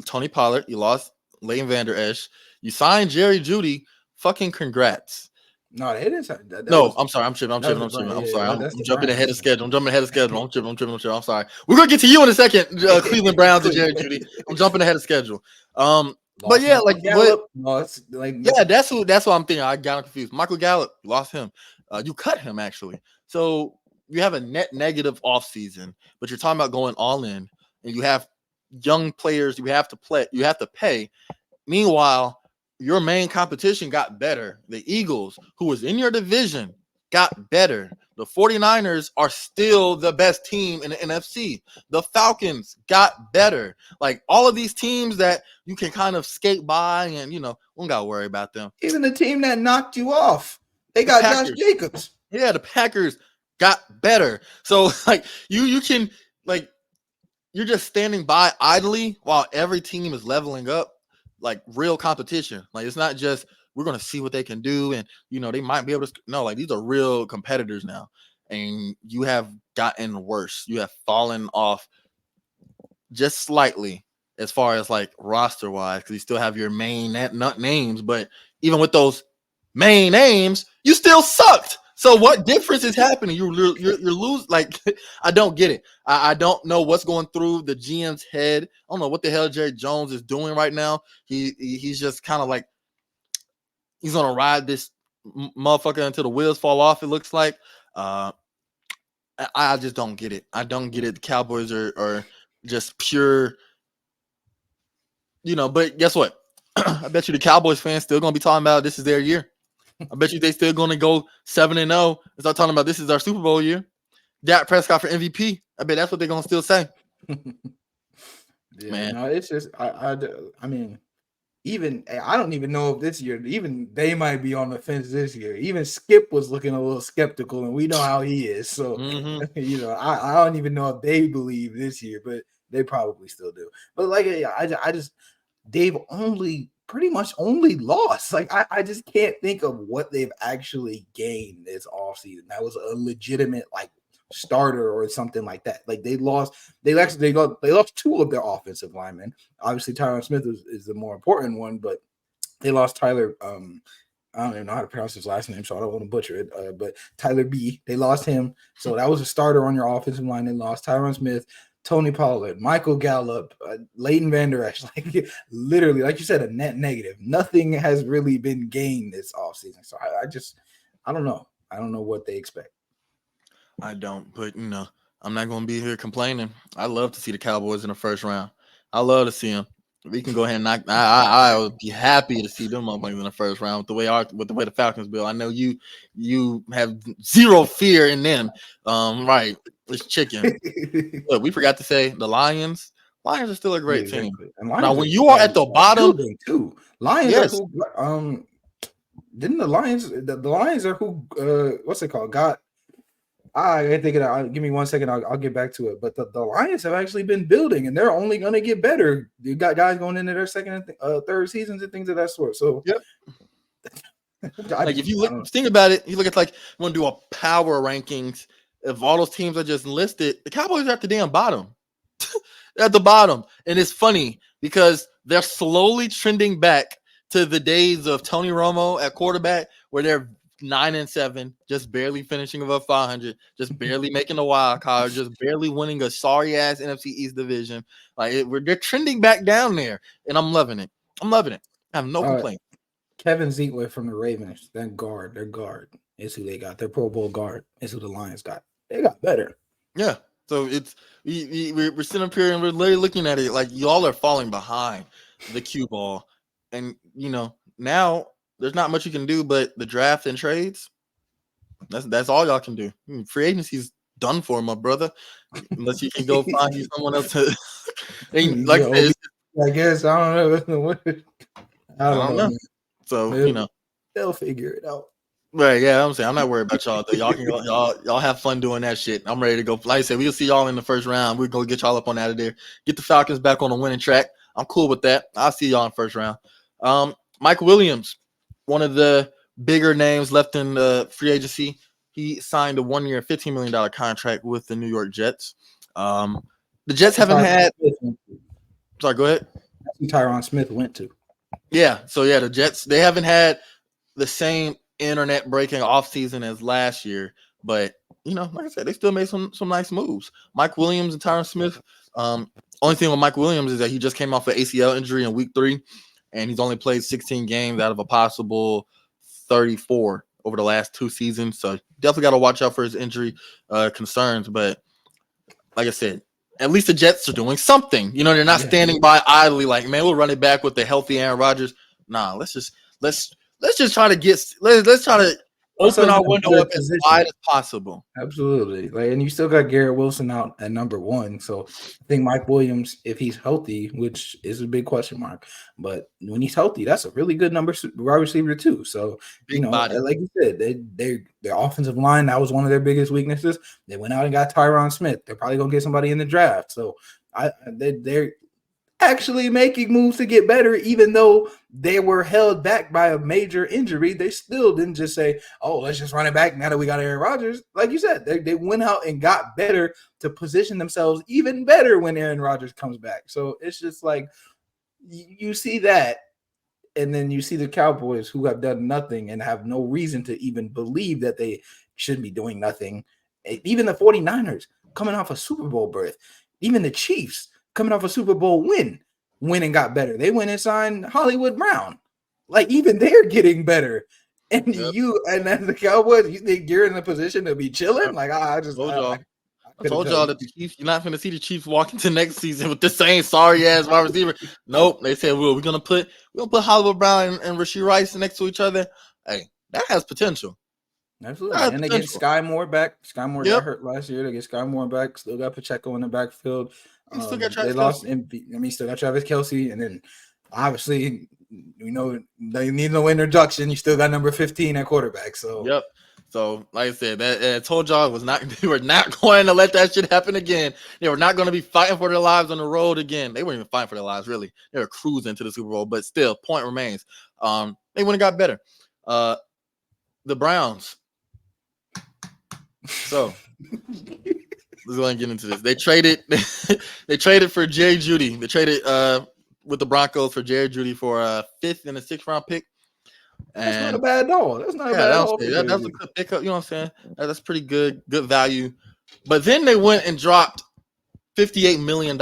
S2: Tony Pollard.
S1: You lost Leighton Vander Esch. You signed Jerry Jeudy. Fucking congrats.
S2: No, it is.
S1: No, I'm sorry. I'm tripping. I'm sorry. I'm jumping ahead of schedule. I'm sorry. We're gonna get to you in a second. Cleveland Browns and Jerry Jeudy. I'm jumping ahead of schedule. But yeah, like
S2: Gallup. No, it's like
S1: that's what I'm thinking. I got confused. Michael Gallup, you lost him. You cut him actually. So you have a net negative offseason, but you're talking about going all in, and you have young players you have to pay. Meanwhile, your main competition got better. The Eagles, who was in your division, got better. The 49ers are still the best team in the NFC. The Falcons got better. Like all of these teams that you can kind of skate by and, we don't got to worry about them.
S2: Even the team that knocked you off, they got Josh Jacobs.
S1: Yeah, the Packers got better. So like you can like you're just standing by idly while every team is leveling up. Like real competition. Like it's not just we're gonna see what they can do, and they might be able to. No, like these are real competitors now, and you have gotten worse. You have fallen off just slightly as far as like roster wise, because you still have your main names, but even with those main names, you still sucked. So what difference is happening? You're losing. Like I don't get it. I don't know what's going through the GM's head. I don't know what the hell Jerry Jones is doing right now. He's just kind of like he's gonna ride this motherfucker until the wheels fall off. It looks like. I just don't get it. I don't get it. The Cowboys are just pure. But guess what? I bet you the Cowboys fans still gonna be talking about this is their year. I bet you they still going to go 7-0 and start talking about this is our Super Bowl year. Dak Prescott for MVP. I bet that's what they're going to still say.
S2: Yeah, man, no, it's just I mean, even I don't even know if this year, even they might be on the fence this year. Even Skip was looking a little skeptical, and we know how he is. So I don't even know if they believe this year, but they probably still do. But like I just they've pretty much only lost. Like I just can't think of what they've actually gained this offseason. That was a legitimate like starter or something like that. Like they lost two of their offensive linemen. Obviously, Tyron Smith is the more important one, but they lost Tyler. I don't even know how to pronounce his last name, so I don't want to butcher it. But Tyler B, they lost him. So that was a starter on your offensive line. They lost Tyron Smith, Tony Pollard, Michael Gallup, Leighton Vander Esch. Like literally, like you said, a net negative. Nothing has really been gained this offseason. So I don't know. I don't know what they expect.
S1: I don't, but I'm not going to be here complaining. I love to see the Cowboys in the first round. I love to see them. We can go ahead and knock. I would be happy to see them up in the first round with the way the Falcons build. I know you have zero fear in them. Right? It's chicken. Look, we forgot to say the Lions. Lions are still a great team. Now, when you are at the bottom,
S2: too, Lions. Yes. Are who, didn't the Lions? The Lions are who? What's it called? I ain't thinking. Give me 1 second. I'll get back to it. But the Lions have actually been building, and they're only going to get better. You got guys going into their second and third seasons and things of that sort. So,
S1: yep. Like if you think about it, you look at like you want to do a power rankings. If all those teams are just listed, the Cowboys are at the damn bottom. They're at the bottom, and it's funny because they're slowly trending back to the days of Tony Romo at quarterback, where they're 9-7, just barely finishing above 500, just barely making a wild card, just barely winning a sorry ass NFC East division. Like they're trending back down there, and I'm loving it. I have no complaint.
S2: Kevin Ziegler from the Ravens, their guard is who they got. Their Pro Bowl guard is who the Lions got. They got better.
S1: Yeah. So it's we're sitting up here and we're literally looking at it like y'all are falling behind the cue ball, and now. There's not much you can do but the draft and trades. That's all y'all can do. Free agency's done for, my brother. Unless you can go find you someone else to
S2: I guess I don't know. I don't know.
S1: So
S2: they'll figure it out.
S1: Right, yeah, I'm saying I'm not worried about y'all though. Y'all can y'all have fun doing that shit. I'm ready to go. Like I said, we'll see y'all in the first round. We're gonna get y'all up on out of there. Get the Falcons back on the winning track. I'm cool with that. I'll see y'all in the first round. Mike Williams, one of the bigger names left in the free agency. He signed a 1-year, $15 million contract with the New York Jets. The Jets haven't had. Sorry, go ahead.
S2: That's who Tyron Smith went to.
S1: Yeah. So yeah, the Jets, they haven't had the same internet breaking offseason as last year, but like I said, they still made some nice moves. Mike Williams and Tyron Smith. Um, Only thing with Mike Williams is that he just came off an ACL injury in week 3, and he's only played 16 games out of a possible 34 over the last 2 seasons. So definitely got to watch out for his injury concerns. But like I said, at least the Jets are doing something. They're not standing by idly like, man, we'll run it back with the healthy Aaron Rodgers. Nah, let's just try to let's try to open our window up as wide as possible.
S2: Absolutely. And you still got Garrett Wilson out at number 1. So I think Mike Williams, if he's healthy, which is a big question mark, but when he's healthy, that's a really good wide receiver too. So,
S1: body.
S2: Like you said, their offensive line, that was one of their biggest weaknesses. They went out and got Tyron Smith. They're probably going to get somebody in the draft. So they're actually making moves to get better, even though they were held back by a major injury. They still didn't just say, oh, let's just run it back now that we got Aaron Rodgers. Like you said, they went out and got better to position themselves even better when Aaron Rodgers comes back. So it's just like you see that, and then you see the Cowboys, who have done nothing and have no reason to even believe that they should be doing nothing. Even the 49ers coming off a Super Bowl berth, even the Chiefs coming off a Super Bowl win and got better. They went and signed Hollywood Brown. Like, even they're getting better. And and as the Cowboys, you think you're in a position to be chilling? Like, I told
S1: y'all that the Chiefs, you're not going to see the Chiefs walk into next season with the same sorry ass wide receiver. Nope. They said, well, we're gonna put Hollywood Brown and Rashee Rice next to each other. Hey, that has potential.
S2: Absolutely. And they get Sky Moore back. Sky Moore got hurt last year. They get Sky Moore back. Still got Pacheco in the backfield.
S1: Still got Travis
S2: still got Travis Kelce. And then obviously, they need no introduction. You still got number 15 at quarterback. So
S1: So, like I said, I told y'all they were not going to let that shit happen again. They were not going to be fighting for their lives on the road again. They weren't even fighting for their lives, really. They were cruising to the Super Bowl, but still, point remains. They wouldn't have got better. The Browns. So let's go and get into this. They traded for Jerry Jeudy. They traded with the Broncos for Jerry Jeudy for a 5th and a 6th round pick.
S2: That's not a bad haul. That's not a bad haul.
S1: That was a good pickup. You know what I'm saying? That's pretty good value. But then they went and dropped $58 million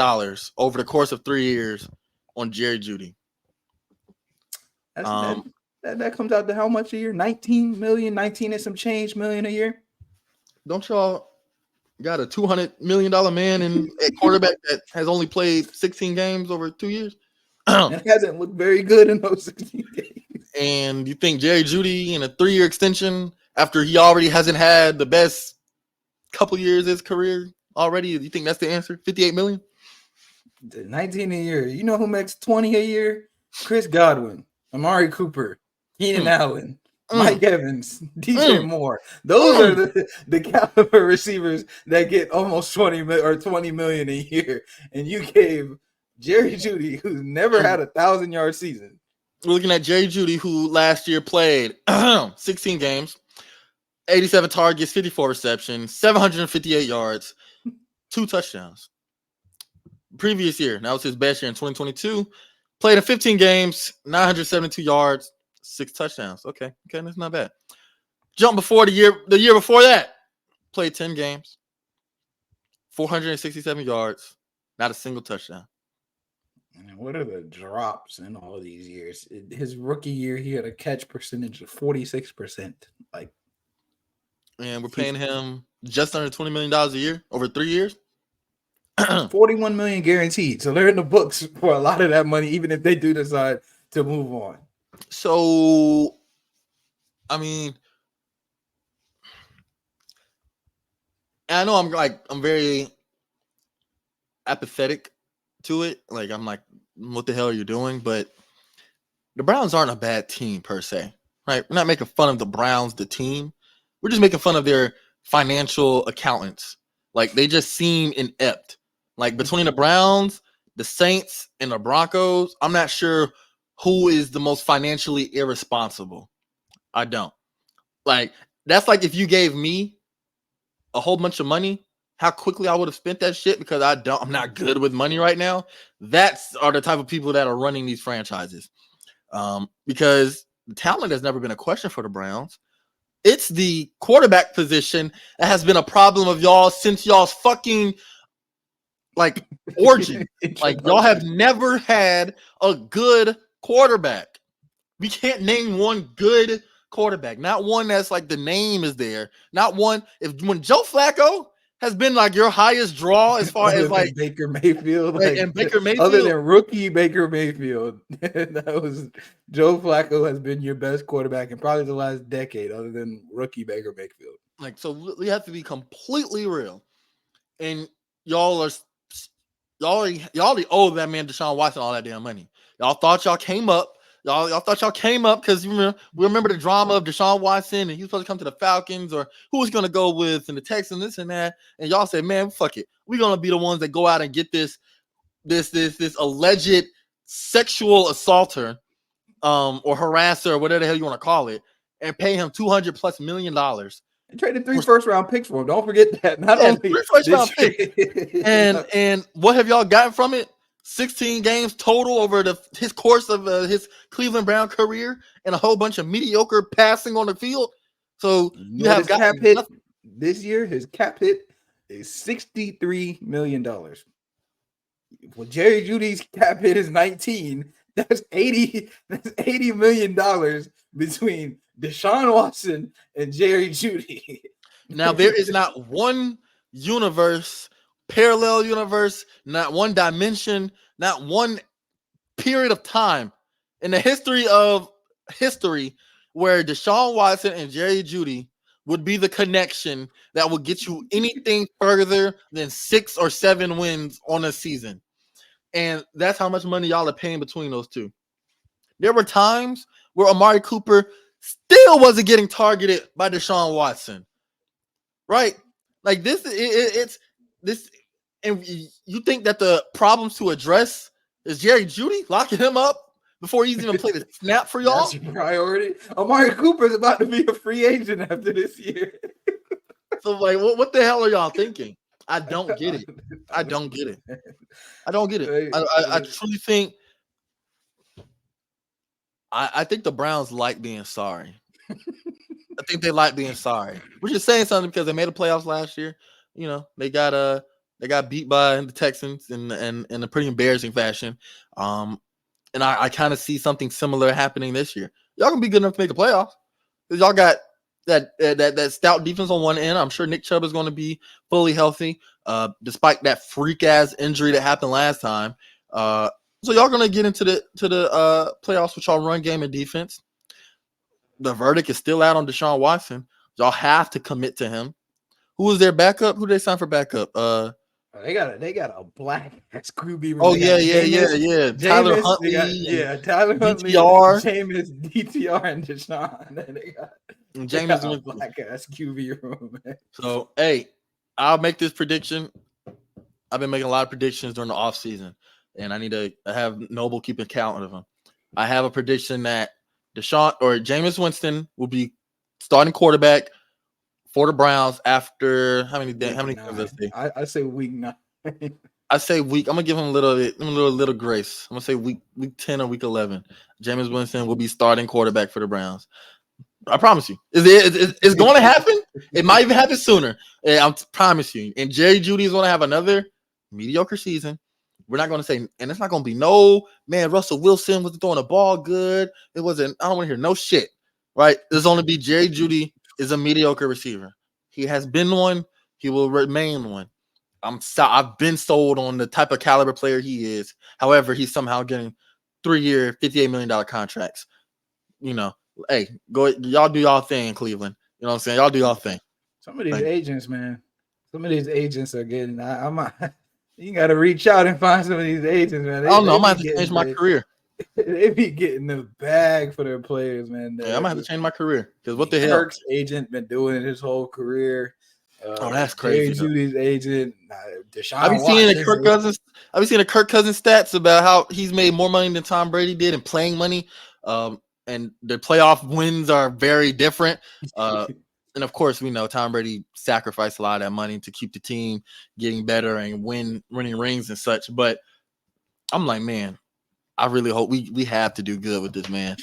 S1: over the course of 3 years on Jerry Jeudy.
S2: That comes out to how much a year? 19 million, 19 and some change million a year.
S1: Don't y'all got a $200 million man in a quarterback that has only played 16 games over 2 years?
S2: It hasn't looked very good in those 16 games.
S1: And you think Jerry Jeudy in a 3-year extension after he already hasn't had the best couple years of his career already? You think that's the answer? 58 million?
S2: 19 a year. You know who makes 20 a year? Chris Godwin, Amari Cooper, Keenan Allen, Mike Evans, DJ Moore. Those are the caliber receivers that get almost 20 million a year. And you gave Jerry Jeudy, who's never had a 1,000-yard season.
S1: We're looking at Jerry Jeudy, who last year played 16 games, 87 targets, 54 receptions, 758 yards, 2 touchdowns. Previous year, that was his best year in 2022. Played in 15 games, 972 yards, 6 touchdowns. Okay, that's not bad. Jump before the year before that, played 10 games, 467 yards, not a single touchdown.
S2: And what are the drops in all these years? His rookie year, he had a catch percentage of 46%.
S1: And we're paying him just under $20 million a year over 3 years.
S2: 41 million guaranteed. So they're in the books for a lot of that money, even if they do decide to move on.
S1: So, I mean, I know I'm very apathetic to it. I'm like, what the hell are you doing? But the Browns aren't a bad team per se, right? We're not making fun of the Browns, the team. We're just making fun of their financial accountants. They just seem inept. Between the Browns, the Saints, and the Broncos, I'm not sure who is the most financially irresponsible. I don't. That's like if you gave me a whole bunch of money, how quickly I would have spent that shit because I'm not good with money right now. That's are the type of people that are running these franchises. because the talent has never been a question for the Browns. It's the quarterback position that has been a problem of y'all since y'all's fucking like origin. Like y'all have never had a good quarterback. We can't name one good quarterback. Not one that's like the name is there. Not one. When Joe Flacco has been like your highest draw as far as like
S2: Baker Mayfield,
S1: and Baker Mayfield,
S2: other than rookie Baker Mayfield, that was Joe Flacco has been your best quarterback in probably the last decade, other than rookie Baker Mayfield.
S1: Like, so we have to be completely real, and y'all owe that man Deshaun Watson all that damn money. Y'all thought y'all came up. Y'all thought y'all came up because we remember the drama of Deshaun Watson and he was supposed to come to the Falcons or who was going to go with and the Texans, this and that. And y'all said, man, fuck it. We're going to be the ones that go out and get this alleged sexual assaulter or harasser or whatever the hell you want to call it and pay him $200+ million.
S2: And traded 3 first-round picks for him. Don't forget that. Not only
S1: 3 first-round picks. And what have y'all gotten from it? 16 games total over his course of his Cleveland Brown career and a whole bunch of mediocre passing on the field. So you have got
S2: cap hit this year. His cap hit is $63 million. Well, Jerry Jeudy's cap hit is 19. That's $80 million between Deshaun Watson and Jerry Jeudy.
S1: Now there is not one parallel universe, not one dimension, not one period of time in the history where Deshaun Watson and Jerry Jeudy would be the connection that would get you anything further than 6 or 7 wins on a season. And that's how much money y'all are paying between those two. There were times where Amari Cooper still wasn't getting targeted by Deshaun Watson. Right? Like this, it's this, and you think that the problems to address is Jerry Jeudy locking him up before he's even played a snap for y'all?
S2: That's your priority. Amari Cooper is about to be a free agent after this year.
S1: So, like, what the hell are y'all thinking? I don't get it. I don't get it. I truly think. I think the Browns like being sorry. I think they like being sorry. We're just saying something because they made the playoffs last year. You know, they got beat by the Texans in a pretty embarrassing fashion. And I kind of see something similar happening this year. Y'all gonna be good enough to make the playoffs because y'all got that stout defense on one end. I'm sure Nick Chubb is going to be fully healthy, despite that freak ass injury that happened last time. So y'all gonna get into the playoffs with y'all run game and defense. The verdict is still out on Deshaun Watson. Y'all have to commit to him. Who is their backup? Who did they sign for backup?
S2: They got a black ass QB.
S1: Oh yeah. Tyler Huntley.
S2: Tyler Huntley,
S1: DTR.
S2: Jameis, DTR, and Deshaun. They got
S1: Jameis
S2: a black ass QB room, man.
S1: So hey, I'll make this prediction. I've been making a lot of predictions during the offseason, and I need to have Noble keep a count of them. I have a prediction that Deshaun or Jameis Winston will be starting quarterback for the Browns after how many games?
S2: I say week 9.
S1: I say week. I'm gonna give him a little grace. I'm gonna say week 10 or week 11. Jameis Winston will be starting quarterback for the Browns. I promise you. It's going to happen. It might even happen sooner. I promise you. And Jerry Jeudy is going to have another mediocre season. We're not going to say, and it's not going to be no, man, Russell Wilson wasn't throwing the ball good. It wasn't, I don't want to hear no shit, right? There's only be Jerry Jeudy is a mediocre receiver. He has been one. He will remain one. I've been sold on the type of caliber player he is. However, he's somehow getting 3-year, $58 million contracts. You know, hey, go, y'all do y'all thing in Cleveland. You know what I'm saying? Y'all do y'all thing.
S2: Some of these agents, man. Some of these agents are getting. You got to reach out and find some of these agents, man.
S1: I don't know. I might have to change my career.
S2: They be getting the bag for their players, man.
S1: Yeah, I might have to change my career because what the hell?
S2: Kirk's agent been doing it his whole career.
S1: That's crazy.
S2: Jerry Jeudy's agent, Deshaun.
S1: I've been seeing the Kirk Cousins. I've been seeing the Kirk Cousins stats about how he's made more money than Tom Brady did in playing money. And the playoff wins are very different. And of course, we know Tom Brady sacrificed a lot of that money to keep the team getting better and winning rings and such. But I'm like, man, I really hope we have to do good with this man.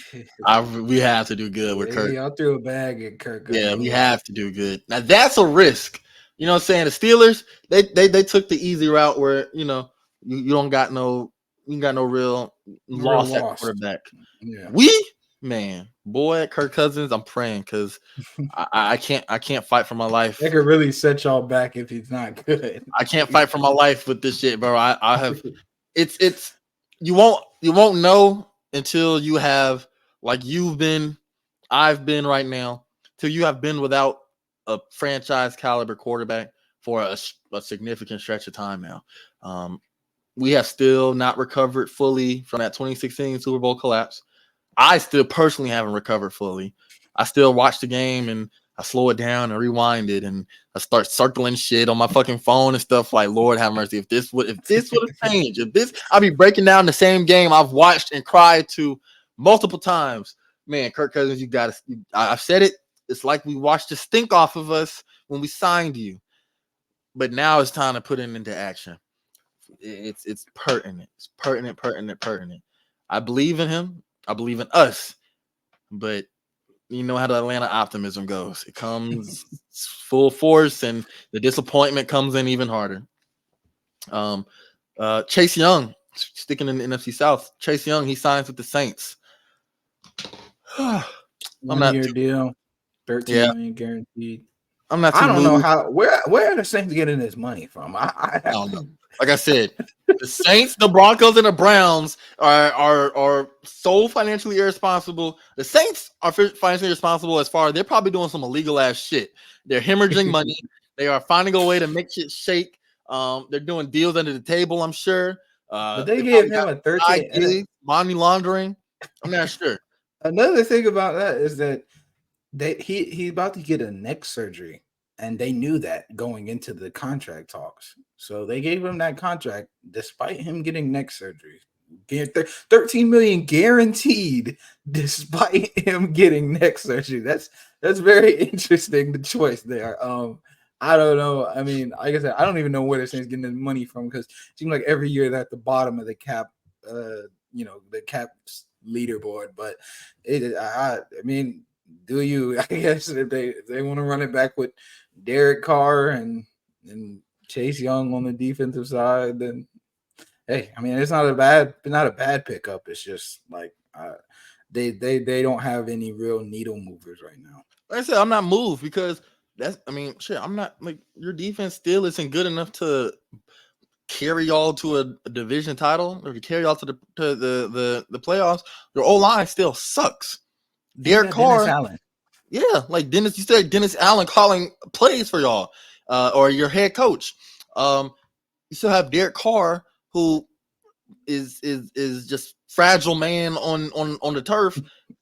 S1: We have to do good with Kirk.
S2: Y'all threw a bag at Kirk
S1: Yeah,
S2: Cousins.
S1: we have to do good. Now that's a risk. You know what I'm saying? The Steelers, they took the easy route where, you don't got no real
S2: Real
S1: loss at
S2: loss.
S1: quarterback.
S2: Yeah.
S1: Boy, at Kirk Cousins, I'm praying because I can't fight for my life.
S2: That could really set y'all back if he's not good.
S1: I can't fight for my life with this shit, bro. I have it's you won't know until you have, like I've been right now, till you have been without a franchise caliber quarterback for a significant stretch of time now. We have still not recovered fully from that 2016 Super Bowl collapse. I still personally haven't recovered fully. I still watch the game and I slow it down and rewind it, and I start circling shit on my fucking phone and stuff like, Lord have mercy. If this would have changed, I'll be breaking down the same game I've watched and cried to multiple times. Man, Kirk Cousins, I've said it. It's like we watched the stink off of us when we signed you, but now it's time to put it into action. It's pertinent. It's pertinent. I believe in him. I believe in us, but you know how the Atlanta optimism goes. It comes full force, and the disappointment comes in even harder. Chase Young, sticking in the NFC South. Chase Young, he signs with the Saints.
S2: 1 year deal, 13 million guaranteed.
S1: I'm not.
S2: I don't know how. Where are the Saints getting this money from? I
S1: don't know. Like I said, the Saints, the Broncos, and the Browns are so financially irresponsible. The Saints are financially irresponsible as far as they're probably doing some illegal ass shit. They're hemorrhaging money. They are finding a way to make shit shake. They're doing deals under the table, I'm sure.
S2: But they gave him a 13
S1: money laundering. I'm not sure.
S2: Another thing about that is that he's about to get a neck surgery, and they knew that going into the contract talks. So they gave him that contract despite him getting neck surgery. 13 million guaranteed despite him getting neck surgery. That's very interesting, the choice there. I don't know. I mean, like I said, I don't even know where this thing's getting the money from, because it seems like every year they're at the bottom of the cap, the cap leaderboard. But I mean, do you? I guess if they want to run it back with Derek Carr and Chase Young on the defensive side, then hey, I mean, it's not a bad pickup. It's just like they don't have any real needle movers right now.
S1: Like I said, I'm not moved because I'm not, like, your defense still isn't good enough to carry y'all to a division title or to carry y'all to the playoffs. Your O-line still sucks. Derek Carr,
S2: Dennis Allen.
S1: Yeah, like you said Dennis Allen calling plays for y'all, or your head coach. You still have Derek Carr, who is just fragile man on the turf,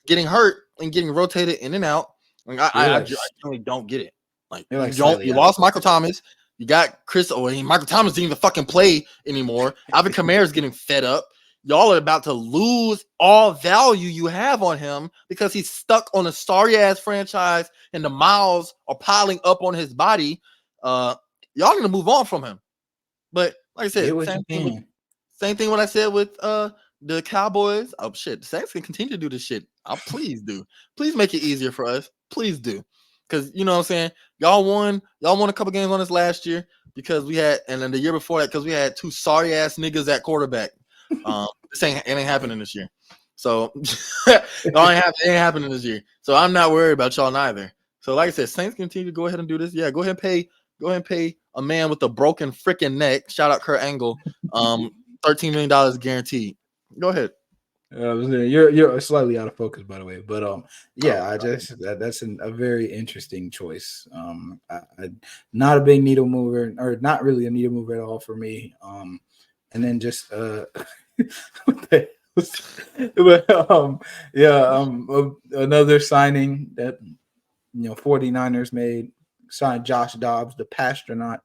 S1: getting hurt and getting rotated in and out. Like I really don't get it. Like you lost Michael Thomas. You got Chris Owen. Michael Thomas didn't even fucking play anymore. Alvin Kamara's getting fed up. Y'all are about to lose all value you have on him because he's stuck on a sorry-ass franchise and the miles are piling up on his body. Y'all need to move on from him. But like I said, same thing what I said with the Cowboys. Oh, shit. The Saints can continue to do this shit. Please do. Please make it easier for us. Please do. Because, you know what I'm saying? Y'all won a couple games on us last year because we had, and then the year before that because we had two sorry-ass niggas at quarterback. It ain't happening this year. So it ain't happening this year. So I'm not worried about y'all neither. So like I said, Saints continue to go ahead and do this. Yeah, go ahead and pay a man with a broken freaking neck. Shout out Kurt Angle. $13 million guaranteed. Go ahead.
S2: You're slightly out of focus, by the way, but that's a very interesting choice. Not a big needle mover, or not really a needle mover at all for me. And then just another signing that 49ers made, signed Josh Dobbs, the Pastronaut,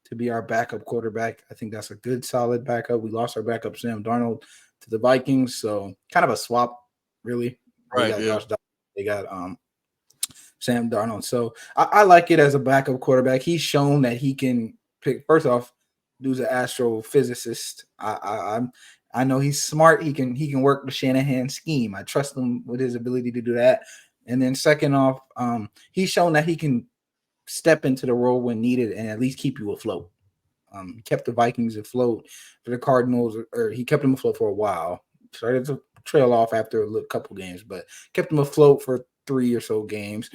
S2: to be our backup quarterback. I think that's a good, solid backup. We lost our backup Sam Darnold to the Vikings, so kind of a swap, really.
S1: Right.
S2: They got Josh Dobbs, they got Sam Darnold. So I like it as a backup quarterback. He's shown that he can pick. First off, dude's an astrophysicist. I know he's smart. He can work the Shanahan scheme. I trust him with his ability to do that. And then second off, he's shown that he can step into the role when needed and at least keep you afloat. Kept the Vikings afloat for the Cardinals, or he kept them afloat for a while. Started to trail off after a couple games, but kept them afloat for 3 or so games.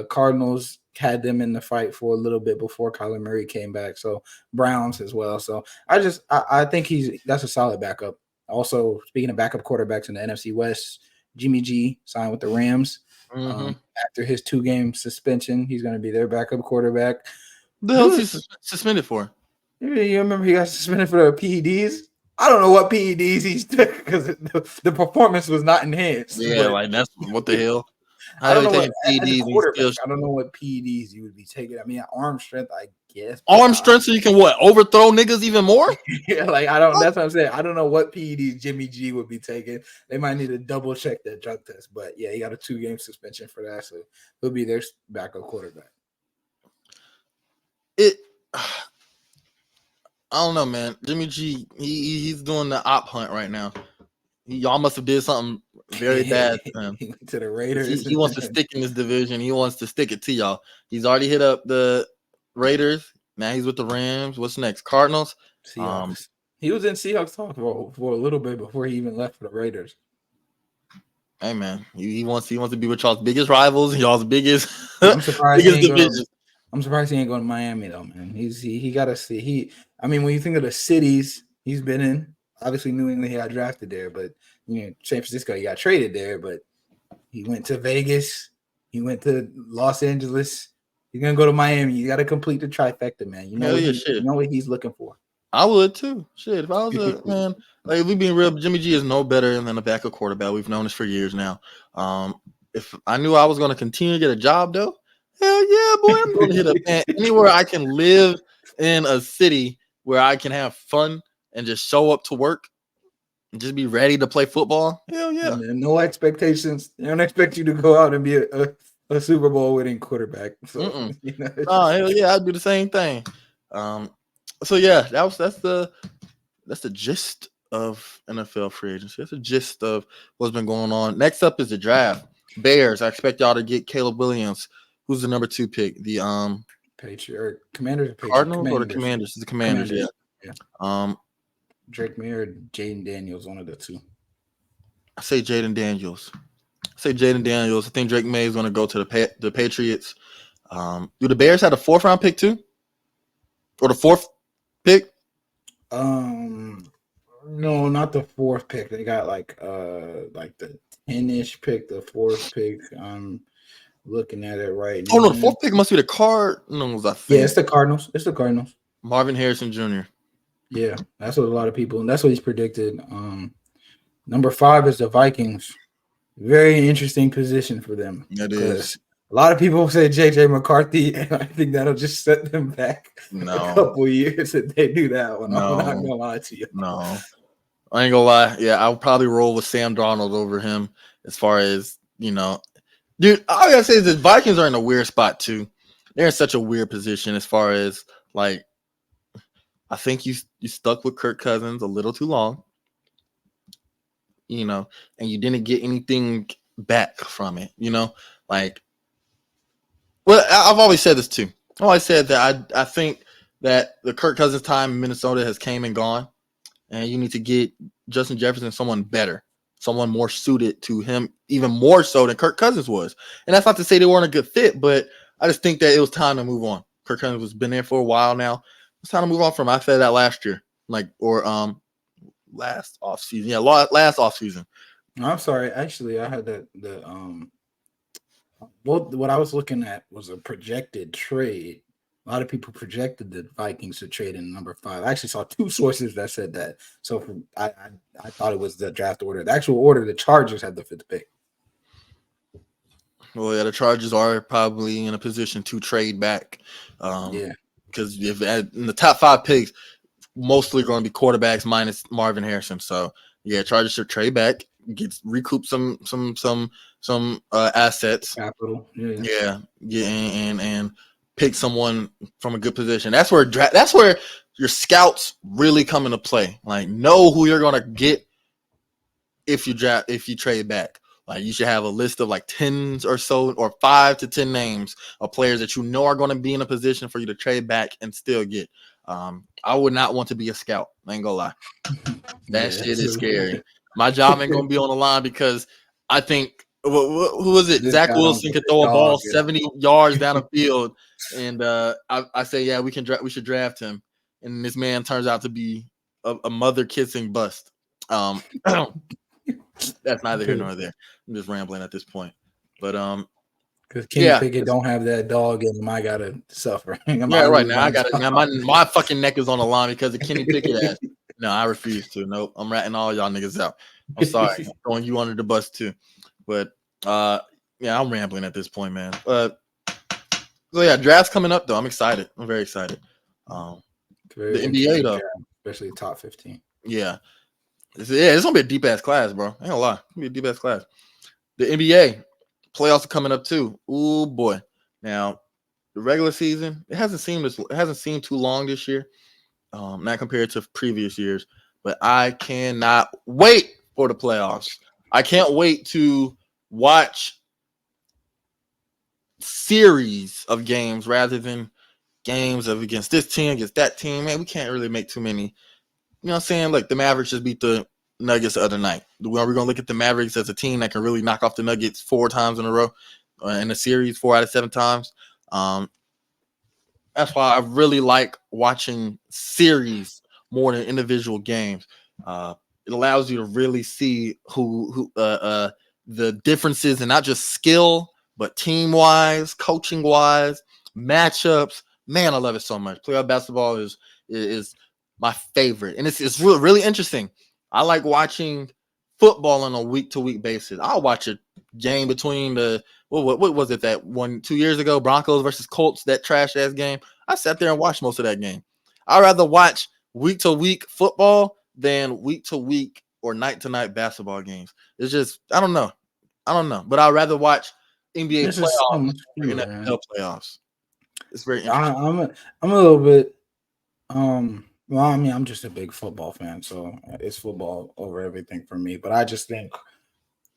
S2: Cardinals had them in the fight for a little bit before Kyler Murray came back. So Browns as well. So I think that's a solid backup. Also, speaking of backup quarterbacks in the NFC West, Jimmy G signed with the Rams. After his 2-game suspension, he's going to be their backup quarterback.
S1: The hell's he suspended for?
S2: You remember he got suspended for the PEDs? I don't know what PEDs he took because the performance was not enhanced.
S1: Yeah, like that's what the hell.
S2: I don't know what PEDs. I don't know what PEDs you would be taking. I mean, arm strength, I guess.
S1: Arm strength, so you can overthrow niggas even more?
S2: Yeah, like I don't. That's what I'm saying. I don't know what PEDs Jimmy G would be taking. They might need to double check that drug test. But yeah, he got a 2-game suspension for that, so he'll be their backup quarterback.
S1: I don't know, man. Jimmy G, he's doing the op hunt right now. Y'all must have did something very bad to him.
S2: To the Raiders.
S1: He wants to stick in this division. He wants to stick it to y'all. He's already hit up the Raiders. Now he's with the Rams. What's next? Cardinals.
S2: Seahawks. He was in Seahawks talk for a little bit before he even left for the Raiders.
S1: Hey man, he wants to be with y'all's biggest rivals and y'all's biggest
S2: I'm surprised
S1: biggest division.
S2: I'm surprised he ain't going to Miami though, man. He got to see. I mean, when you think of the cities he's been in, obviously New England he got drafted there, but San Francisco he got traded there, but he went to Vegas, he went to Los Angeles. He's gonna go to Miami. You got to complete the trifecta, man. You know what he's looking for.
S1: I would too. Shit, if I was a man, like if we being real, Jimmy G is no better than a backup quarterback. We've known this for years now. If I knew I was going to continue to get a job, though, hell yeah, boy, I'm going to hit up man. Anywhere I can live in a city where I can have fun and just show up to work and just be ready to play football. Hell yeah.
S2: Man, no expectations. They don't expect you to go out and be a Super Bowl winning quarterback. So,
S1: hell yeah, I'd do the same thing. So yeah, that's the gist of NFL free agency. That's the gist of what's been going on. Next up is the draft. Bears. I expect y'all to get Caleb Williams. Who's the number 2 pick? The
S2: Commanders.
S1: Cardinals or the Commanders? The Commanders. Yeah.
S2: Drake May or Jaden Daniels, one of the two.
S1: I say Jaden Daniels. I think Drake May is going to go to the Patriots. Do the Bears have a 4th round pick too, or the 4th pick?
S2: No, not the 4th pick. They got like the 10-ish pick, the 4th pick. I'm looking at it right now.
S1: Oh no, the 4th pick must be the Cardinals. I think.
S2: Yeah, it's the Cardinals.
S1: Marvin Harrison Jr.
S2: Yeah, that's what a lot of people, and that's what he's predicted. Number 5 is the Vikings. Very interesting position for them.
S1: It is.
S2: A lot of people say JJ McCarthy, and I think that'll just set them back a couple years if they do that one. I'm not gonna lie to you.
S1: No, I ain't gonna lie. Yeah, I'll probably roll with Sam Darnold over him as far as dude. All I gotta say is the Vikings are in a weird spot too. They're in such a weird position as far as like, I think you stuck with Kirk Cousins a little too long, and you didn't get anything back from it. Like. Well, I've always said this too. I've always said that I think that the Kirk Cousins time in Minnesota has came and gone, and you need to get Justin Jefferson someone better, someone more suited to him, even more so than Kirk Cousins was. And that's not to say they weren't a good fit, but I just think that it was time to move on. Kirk Cousins has been there for a while now. It's time to move on from him. I said that last year, last offseason. Yeah, last offseason.
S2: I'm sorry. Actually, I had what I was looking at was a projected trade. A lot of people projected the Vikings to trade in number 5. I actually saw 2 sources that said that. So I thought it was the draft order. The actual order, the Chargers had the 5th pick.
S1: Well, yeah, the Chargers are probably in a position to trade back. Because if in the top 5 picks, mostly going to be quarterbacks minus Marvin Harrison. So yeah, Chargers should trade back, recoup some assets,
S2: capital.
S1: Yeah, and pick someone from a good position. That's where your scouts really come into play. Like, know who you're gonna get if you trade back. Like, you should have a list of like 10 or so, or 5 to 10 names of players that you know are going to be in a position for you to trade back and still get. I would not want to be a scout. I ain't gonna lie. That shit is scary. My job ain't gonna be on the line because I think who was it?
S2: This
S1: Zach
S2: guy don't
S1: Wilson
S2: get
S1: could
S2: the
S1: throw a ball
S2: dog.
S1: 70 yards down the field, and I say, yeah, we should draft him. And this man turns out to be a mother kissing bust. That's neither here nor there. I'm just rambling at this point, but
S2: because Kenny
S1: yeah,
S2: Pickett don't have that dog in him, I gotta suffer.
S1: yeah, right now I got it. Now my fucking neck is on the line because of Kenny Pickett ass. No, I refuse to. Nope, I'm ratting all y'all niggas out. I'm sorry, I'm throwing you under the bus too. But yeah, I'm rambling at this point, man. So yeah, draft's coming up though. I'm excited. I'm very excited. The NBA though,
S2: especially top 15.
S1: Yeah, it's gonna be a deep ass class, bro. I ain't gonna lie, it's gonna be a deep ass class. The NBA playoffs are coming up too. Ooh boy. Now the regular season, it hasn't seemed too long this year, not compared to previous years. But I cannot wait for the playoffs. I can't wait to watch series of games rather than games of against this team, against that team. Man, we can't really make too many. You know what I'm saying? Like, the Mavericks just beat the Nuggets the other night. Are we going to look at the Mavericks as a team that can really knock off the Nuggets 4 times in a row in a series, 4 out of 7 times? That's why I really like watching series more than individual games. It allows you to really see who the differences in not just skill, but team-wise, coaching-wise, matchups. Man, I love it so much. Playoff basketball is my favorite, and it's really, really interesting. I like watching football on a week-to-week basis. I'll watch a game between the what was it that 2 years ago, Broncos versus Colts, that trash ass game. I sat there and watched most of that game. I'd rather watch week-to-week football than week-to-week or night-to-night basketball games. It's just, I don't know, but I'd rather watch NBA playoffs than NFL playoffs. It's very interesting.
S2: I'm a little bit well, I mean, I'm just a big football fan, so it's football over everything for me. But I just think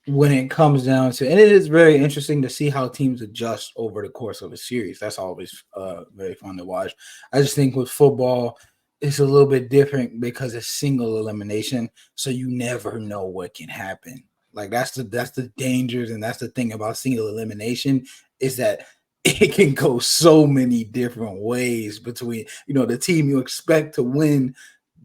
S2: when it comes down to, and it is very interesting to see how teams adjust over the course of a series. That's always very fun to watch. I just think with football, it's a little bit different because it's single elimination, so you never know what can happen. Like, that's the dangers, and that's the thing about single elimination is that it can go so many different ways between, the team you expect to win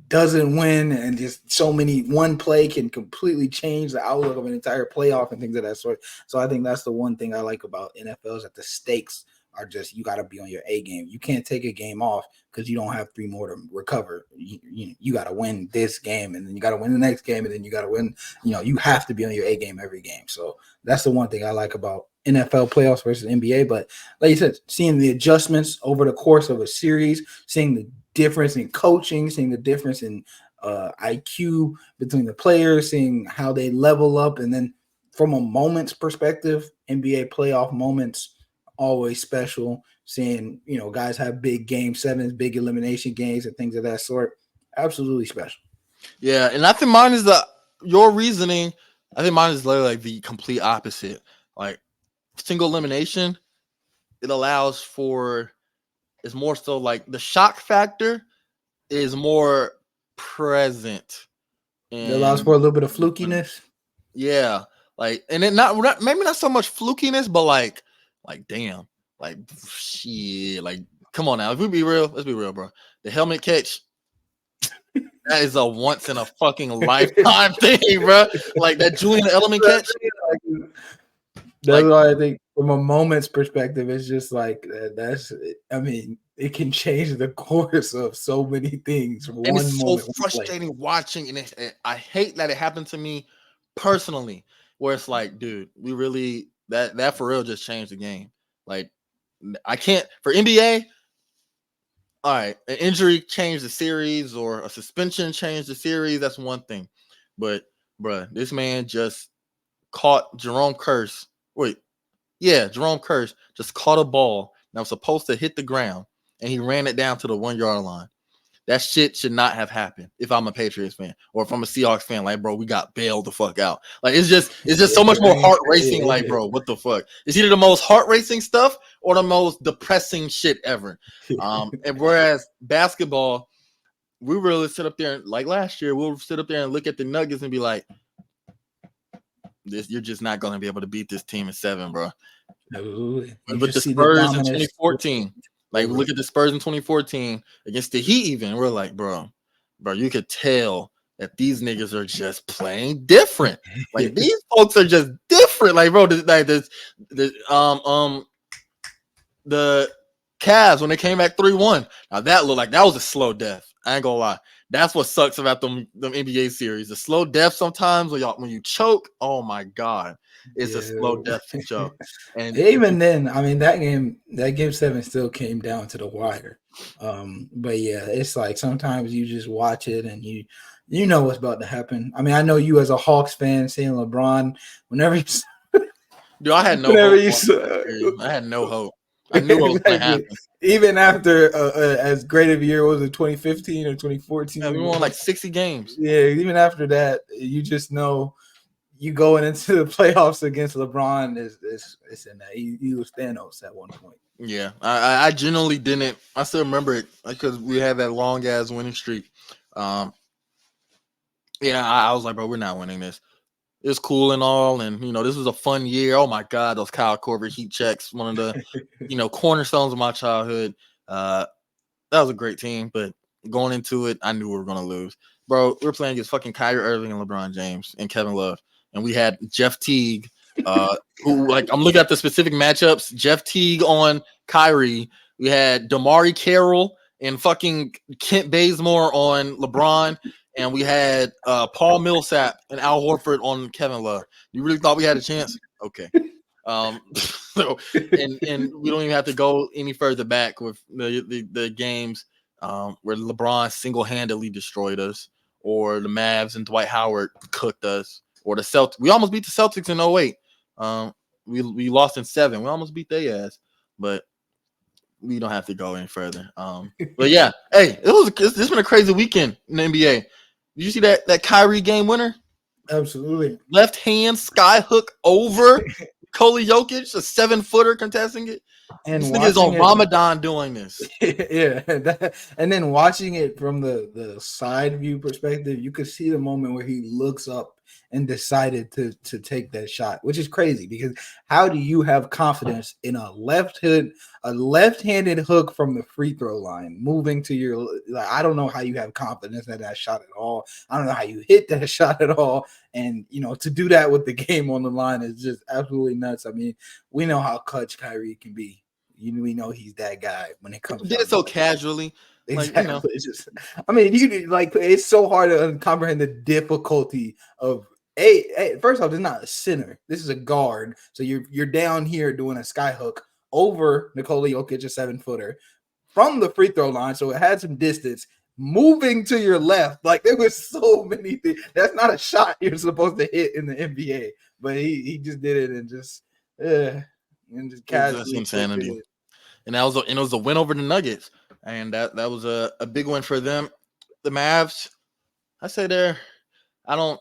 S2: doesn't win, and just so many, one play can completely change the outlook of an entire playoff and things of that sort. So I think that's the one thing I like about NFL is that the stakes are just, you got to be on your A game. You can't take a game off because you don't have 3 more to recover. You got to win this game, and then you got to win the next game, and then you got to win. You have to be on your A game every game. So that's the one thing I like about NFL playoffs versus NBA. But like you said, seeing the adjustments over the course of a series, seeing the difference in coaching, seeing the difference in IQ between the players, seeing how they level up, and then from a moments perspective, NBA playoff moments always special. Seeing guys have big game 7s, big elimination games, and things of that sort, absolutely special.
S1: Yeah, and I think mine is your reasoning. I think mine is literally like the complete opposite. Like, single elimination, it allows for, it's more so like the shock factor is more present.
S2: It allows for a little bit of flukiness.
S1: Yeah, like, and it not maybe not so much flukiness, but like damn, like shit, like, come on now, if we be real, let's be real, bro. The helmet catch, that is a once in a fucking lifetime thing, bro. Like that Julian Edelman catch.
S2: That's why I think from a moment's perspective, it's just like I mean, it can change the course of so many things.
S1: And it's so frustrating watching, and I hate that it happened to me personally, where it's like, dude, we really that for real just changed the game. Like, I can't, for NBA. All right, an injury changed the series or a suspension changed the series. That's one thing, but bruh, this man just caught Jerome Curse. Jerome Curse just caught a ball that was supposed to hit the ground, and he ran it down to the 1 yard line. That shit should not have happened if I'm a Patriots fan or if I'm a Seahawks fan. Like, bro, we got bailed the fuck out. Like, it's just so much more heart racing. Like, bro, what the fuck? It's either the most heart racing stuff or the most depressing shit ever. And whereas basketball, we really sit up there like last year. We'll sit up there and look at the Nuggets and be like, you're just not going to be able to beat this team in 7, bro. With the Spurs in 2014. Like, we look at the Spurs in 2014 against the Heat even. We're like, bro, you could tell that these niggas are just playing different. Like, these folks are just different. Like, bro, the Cavs, when they came back 3-1, now that looked like that was a slow death. I ain't gonna lie. That's what sucks about them NBA series. The slow death sometimes when you choke, oh my God. It's a slow death show. And
S2: even then, I mean, that game 7 still came down to the wire. But yeah, it's like sometimes you just watch it and you know what's about to happen. I mean, I know you as a Hawks fan seeing LeBron whenever you
S1: dude, I had no hope. I had no hope. I knew what was going to happen.
S2: Even after as great of a year, was it 2015 or 2014?
S1: Yeah, we won like 60 games.
S2: Yeah, even after that, you just know you going into the playoffs against LeBron is in that. He was Thanos at one point.
S1: Yeah, I genuinely didn't. I still remember it because we had that long ass winning streak. Yeah, I was like, bro, we're not winning this. It's cool and all, and this was a fun year. Oh my God, those Kyle Korver heat checks, one of the cornerstones of my childhood. That was a great team, but going into it, I knew we were gonna lose. Bro, we were playing against fucking Kyrie Irving and LeBron James and Kevin Love, and we had Jeff Teague, who, like, I'm looking at the specific matchups. Jeff Teague on Kyrie. We had Damari Carroll and fucking Kent Bazemore on LeBron. And we had Paul Millsap and Al Horford on Kevin Love. You really thought we had a chance? Okay. So we don't even have to go any further back with the games where LeBron single-handedly destroyed us, or the Mavs and Dwight Howard cooked us, or the Celtics. We almost beat the Celtics in 08. We lost in 7. We almost beat their ass, but we don't have to go any further. But yeah, hey, it's been a crazy weekend in the NBA. Did you see that Kyrie game winner?
S2: Absolutely.
S1: Left hand sky hook over Nikola Jokic, a 7-footer contesting it. And this nigga is on Ramadan doing this.
S2: Yeah. And then watching it from the side view perspective, you could see the moment where he looks up and decided to take that shot, which is crazy because how do you have confidence in a left-handed hook from the free throw line moving to your, like, I don't know how you have confidence in that shot at all. I don't know how you hit that shot at all. And, to do that with the game on the line is just absolutely nuts. I mean, we know how clutch Kyrie can be. We know he's that guy when it comes.
S1: Did it so casually.
S2: Exactly. Like, it's just, I mean, it's so hard to comprehend the difficulty of first off, it's not a center. This is a guard. So you're down here doing a sky hook over Nikola Jokic, a 7-footer, from the free throw line. So it had some distance. Moving to your left, like there was so many things. That's not a shot you're supposed to hit in the NBA, but he just did it and just casually.
S1: That's insanity. And it was a win over the Nuggets, and that was a big win for them. The Mavs, I say I don't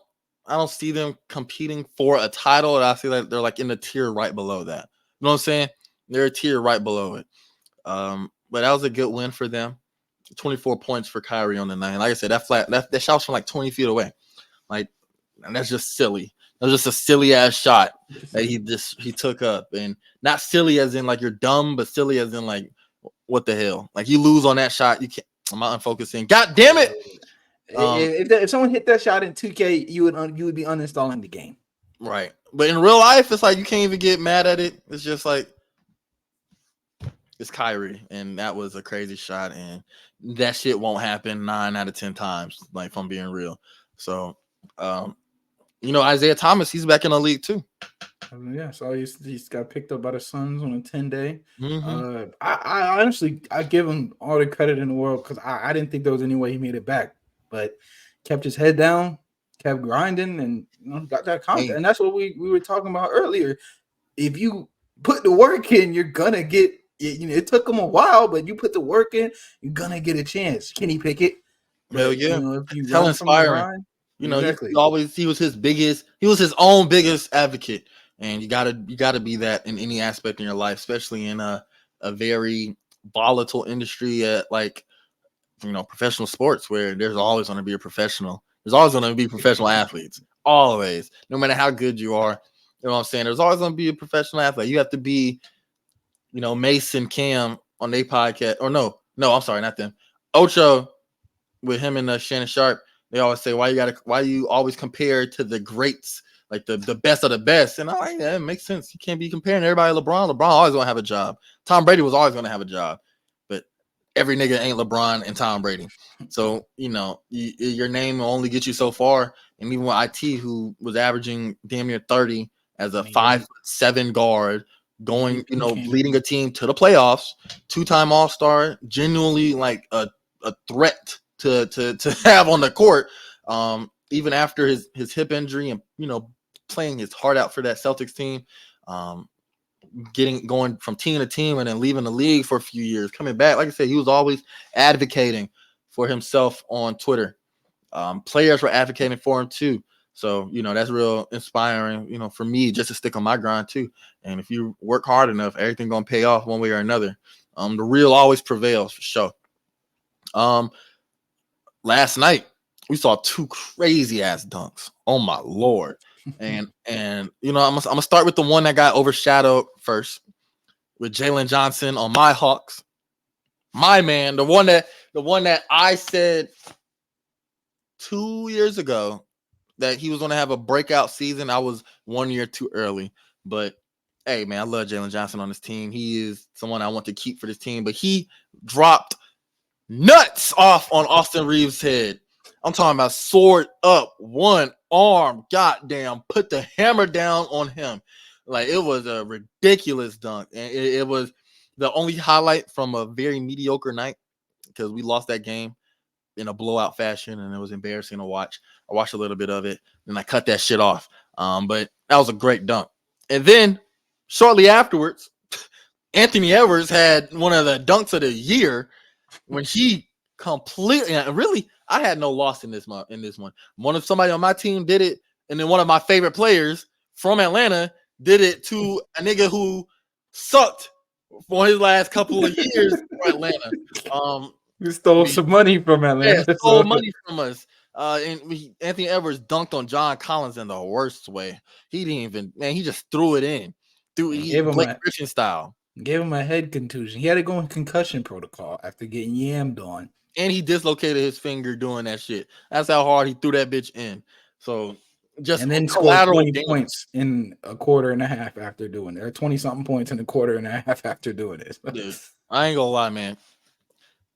S1: see them competing for a title. I see that they're like in the tier right below that. You know what I'm saying? They're a tier right below it. But that was a good win for them. 24 points for Kyrie on the night. Like I said, that shot was from like 20 feet away. Like, and that's just silly. That was just a silly ass shot that he took up, and not silly as in like you're dumb, but silly as in like what the hell? Like you lose on that shot, you can't. I'm not unfocusing. God damn it!
S2: If someone hit that shot in 2K, you would be uninstalling the game.
S1: Right, but in real life, it's like you can't even get mad at it. It's just like it's Kyrie, and that was a crazy shot, and that shit won't happen 9 out of 10 times. Like if I'm being real, so. Isaiah Thomas, he's back in the league too.
S2: Yeah, so he's got picked up by the Suns on a 10-day.
S1: Mm-hmm.
S2: I honestly give him all the credit in the world because I didn't think there was any way he made it back, but kept his head down, kept grinding, and got that confidence. And that's what we were talking about earlier. If you put the work in, you're gonna get it took him a while, but you put the work in, you're gonna get a chance. Kenny Pickett.
S1: Hell
S2: But
S1: yeah.
S2: if you
S1: It's hell
S2: run from the
S1: inspiring.
S2: line,
S1: He
S2: exactly.
S1: always he was his own biggest advocate. And you gotta be that in any aspect in your life, especially in a very volatile industry at like professional sports where there's always going to be a professional. There's always going to be professional athletes. Always. No matter how good you are. You know what I'm saying? There's always going to be a professional athlete. You have to be, Mason Cam on their podcast. Or no, I'm sorry, not them. Ocho with him and Shannon Sharp. They always say, why you always compare to the greats, like the best of the best? And I'm like, yeah, it makes sense. You can't be comparing everybody to LeBron. LeBron always going to have a job. Tom Brady was always going to have a job. But every nigga ain't LeBron and Tom Brady. So, your name will only get you so far. And even with IT, who was averaging damn near 30 as a 5'7" guard, going, leading a team to the playoffs, 2-time All-Star, genuinely like a threat to have on the court. Even after his hip injury and, playing his heart out for that Celtics team. Going from team to team and then leaving the league for a few years, coming back. Like I said, he was always advocating for himself on Twitter. Players were advocating for him too. So, that's real inspiring, for me just to stick on my grind too. And if you work hard enough, everything going to pay off one way or another. The real always prevails for sure. Last night we saw 2 crazy ass dunks. Oh my Lord. And I'm gonna start with the one that got overshadowed first, with Jalen Johnson on my Hawks. My man, the one that I said 2 years ago that he was gonna have a breakout season. I was 1 year too early. But hey man, I love Jalen Johnson on this team. He is someone I want to keep for this team. But he dropped nuts off on Austin Reeves' head. I'm talking about sword up, one arm, goddamn, put the hammer down on him. Like, it was a ridiculous dunk. And it was the only highlight from a very mediocre night because we lost that game in a blowout fashion and it was embarrassing to watch. I watched a little bit of it and I cut that shit off. But that was a great dunk. And then shortly afterwards, Anthony Edwards had one of the dunks of the year when he completely, really, I had no loss in this one. One of somebody on my team did it, and then one of my favorite players from Atlanta did it to a nigga who sucked for his last couple of years for Atlanta.
S2: You stole some money from Atlanta.
S1: Yeah, stole money from us. Anthony Edwards dunked on John Collins in the worst way. He didn't even, man, he just threw it in. Blake Griffin style.
S2: Gave him a head contusion. He had to go in concussion protocol after getting yammed on.
S1: And he dislocated his finger doing that shit. That's how hard he threw that bitch in. So
S2: and then scored 20 points in a quarter and a half after doing it. Or 20-something points in a quarter and a half after doing it.
S1: Dude, I ain't gonna lie, man.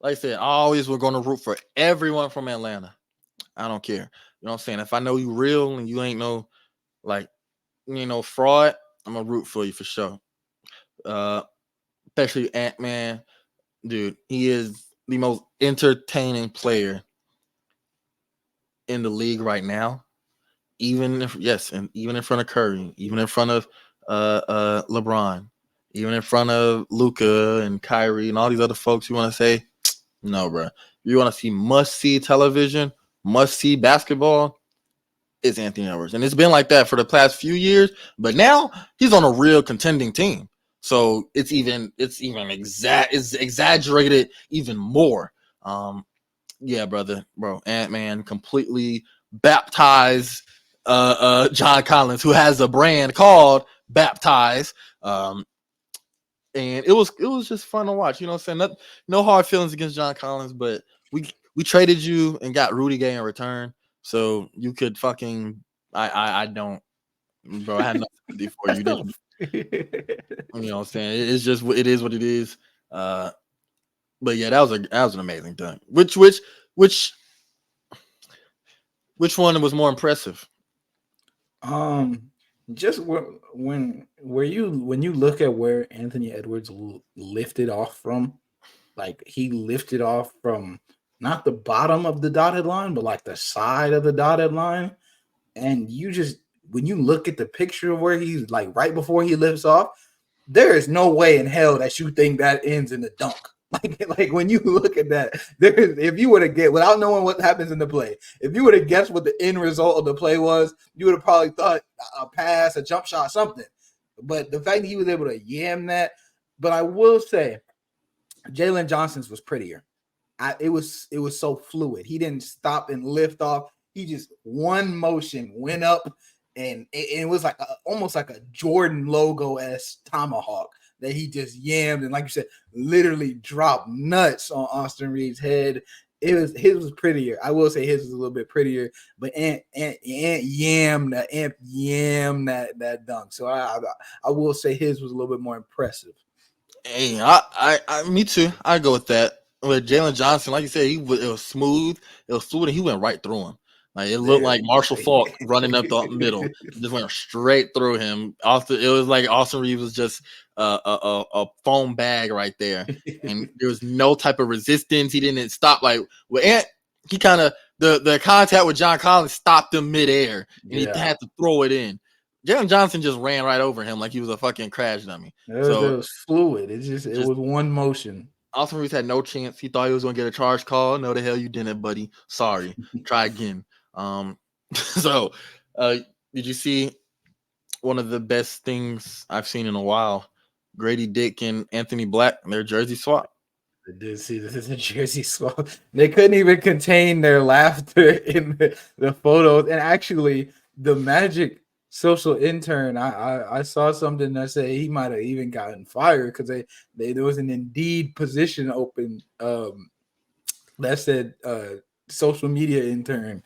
S1: Like I said, I always was gonna root for everyone from Atlanta. I don't care. You know what I'm saying? If I know you real and you ain't no fraud, I'm gonna root for you for sure. Especially Ant-Man. Dude, he is the most entertaining player in the league right now. Even in front of Curry, even in front of LeBron, even in front of Luka and Kyrie and all these other folks. You want to say, no, bro. You want to see must-see television, must-see basketball, it's Anthony Edwards. And it's been like that for the past few years, but now he's on a real contending team. So it's exaggerated even more. Yeah, bro, Ant-Man completely baptized John Collins, who has a brand called Baptize. And it was just fun to watch. You know what I'm saying? No hard feelings against John Collins, but we traded you and got Rudy Gay in return. So you could fucking I don't, bro. I had nothing for you. You know what I'm saying? It's just, it is what it is. But yeah, that was an amazing dunk. Which one was more impressive?
S2: Just when you look at where Anthony Edwards lifted off from, like he lifted off from not the bottom of the dotted line, but like the side of the dotted line, and when you look at the picture of where he's like right before he lifts off, there is no way in hell that you think that ends in a dunk. Like when you look at that, if you would have guessed without knowing what happens in the play, if you would have guessed what the end result of the play was, you would have probably thought a pass, a jump shot, something. But the fact that he was able to yam that, but I will say, Jalen Johnson's was prettier. It was so fluid. He didn't stop and lift off. He just one motion went up, and it was like almost like a Jordan logo-esque tomahawk that he just yammed, and like you said, literally dropped nuts on Austin Reeves' head. His was prettier. I will say his was a little bit prettier, but Ant yam that dunk. So I will say his was a little bit more impressive.
S1: Hey, me too. I go with that. With Jalen Johnson, like you said, it was smooth. It was fluid, and he went right through him. Like it looked like Marshall Faulk running up the middle. It just went straight through him. It was like Austin Reeves was just a foam bag right there, and there was no type of resistance. He didn't stop. Like with Ant, he kind of the contact with John Collins stopped him midair, and he had to throw it in. Jalen Johnson just ran right over him like he was a fucking crash dummy.
S2: It was fluid. It was one motion.
S1: Austin Reeves had no chance. He thought he was going to get a charge call. No, the hell you didn't, buddy. Sorry. Try again. So, did you see one of the best things I've seen in a while? Grady Dick and Anthony Black, their jersey swap.
S2: I did see this is a jersey swap. They couldn't even contain their laughter in the photos. And actually, the Magic social intern, I saw something that said he might have even gotten fired because there was an Indeed position open that said social media intern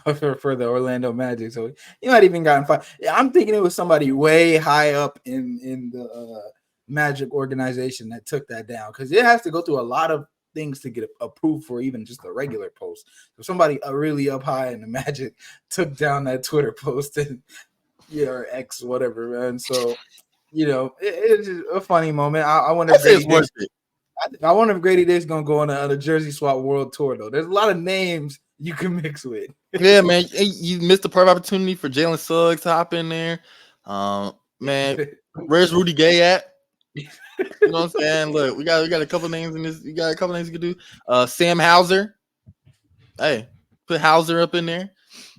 S2: for the Orlando Magic. So he might have even gotten fired. I'm thinking it was somebody way high up in the Magic organization that took that down because it has to go through a lot of things to get approved for even just a regular post. So somebody really up high in the Magic took down that Twitter post and or X whatever, man. So it's just a funny moment. I wonder if Grady Dick's, I wonder if Grady Dick's gonna go on a jersey swap world tour though. There's a lot of names you can mix with.
S1: Yeah, man. You missed the perfect opportunity for Jalen Suggs to hop in there. Man, where's Rudy Gay at? You know what I'm saying? Look, we got a couple names in this. You got a couple names you can do. Sam Hauser. Hey, put Hauser up in there.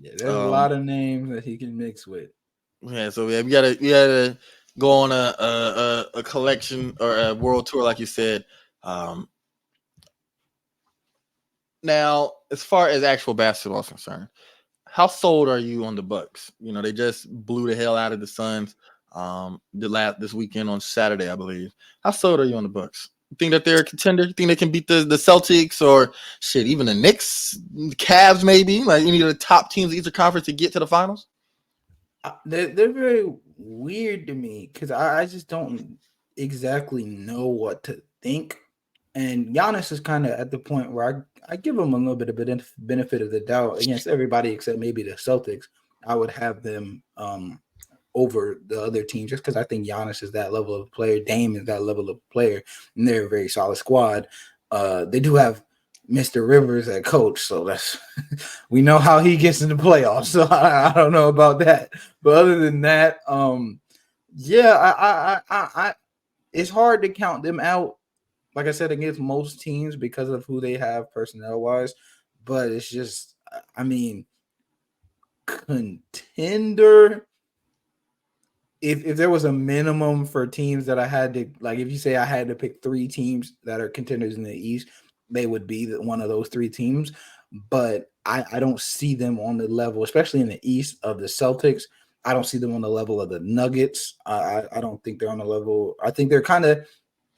S2: Yeah, there's a lot of names that he can mix with.
S1: Yeah, so we gotta go on a collection or a world tour, like you said. Now, as far as actual basketball is concerned, how sold are you on the Bucks? You know, they just blew the hell out of the Suns this weekend on Saturday, I believe. How sold are you on the Bucks? You think that they're a contender? You think they can beat the Celtics or shit, even the Knicks, the Cavs, maybe? Like any of the top teams of each conference to get to the finals?
S2: They're very weird to me because I just don't exactly know what to think. And Giannis is kind of at the point where I give him a little bit of benefit of the doubt against everybody except maybe the Celtics. I would have them over the other teams just because I think Giannis is that level of player. Dame is that level of player, and they're a very solid squad. They do have Mr. Rivers at coach, so that's we know how he gets in the playoffs. So I don't know about that, but other than that, I it's hard to count them out. Like I said, against most teams because of who they have personnel wise, but it's just, I mean, contender. If there was a minimum for teams that I had to, like, if you say I had to pick 3 teams that are contenders in the East, they would be one of those 3 teams. But I don't see them on the level, especially in the East, of the Celtics. I don't see them on the level of the Nuggets. I don't think they're on the level. I think they're kind of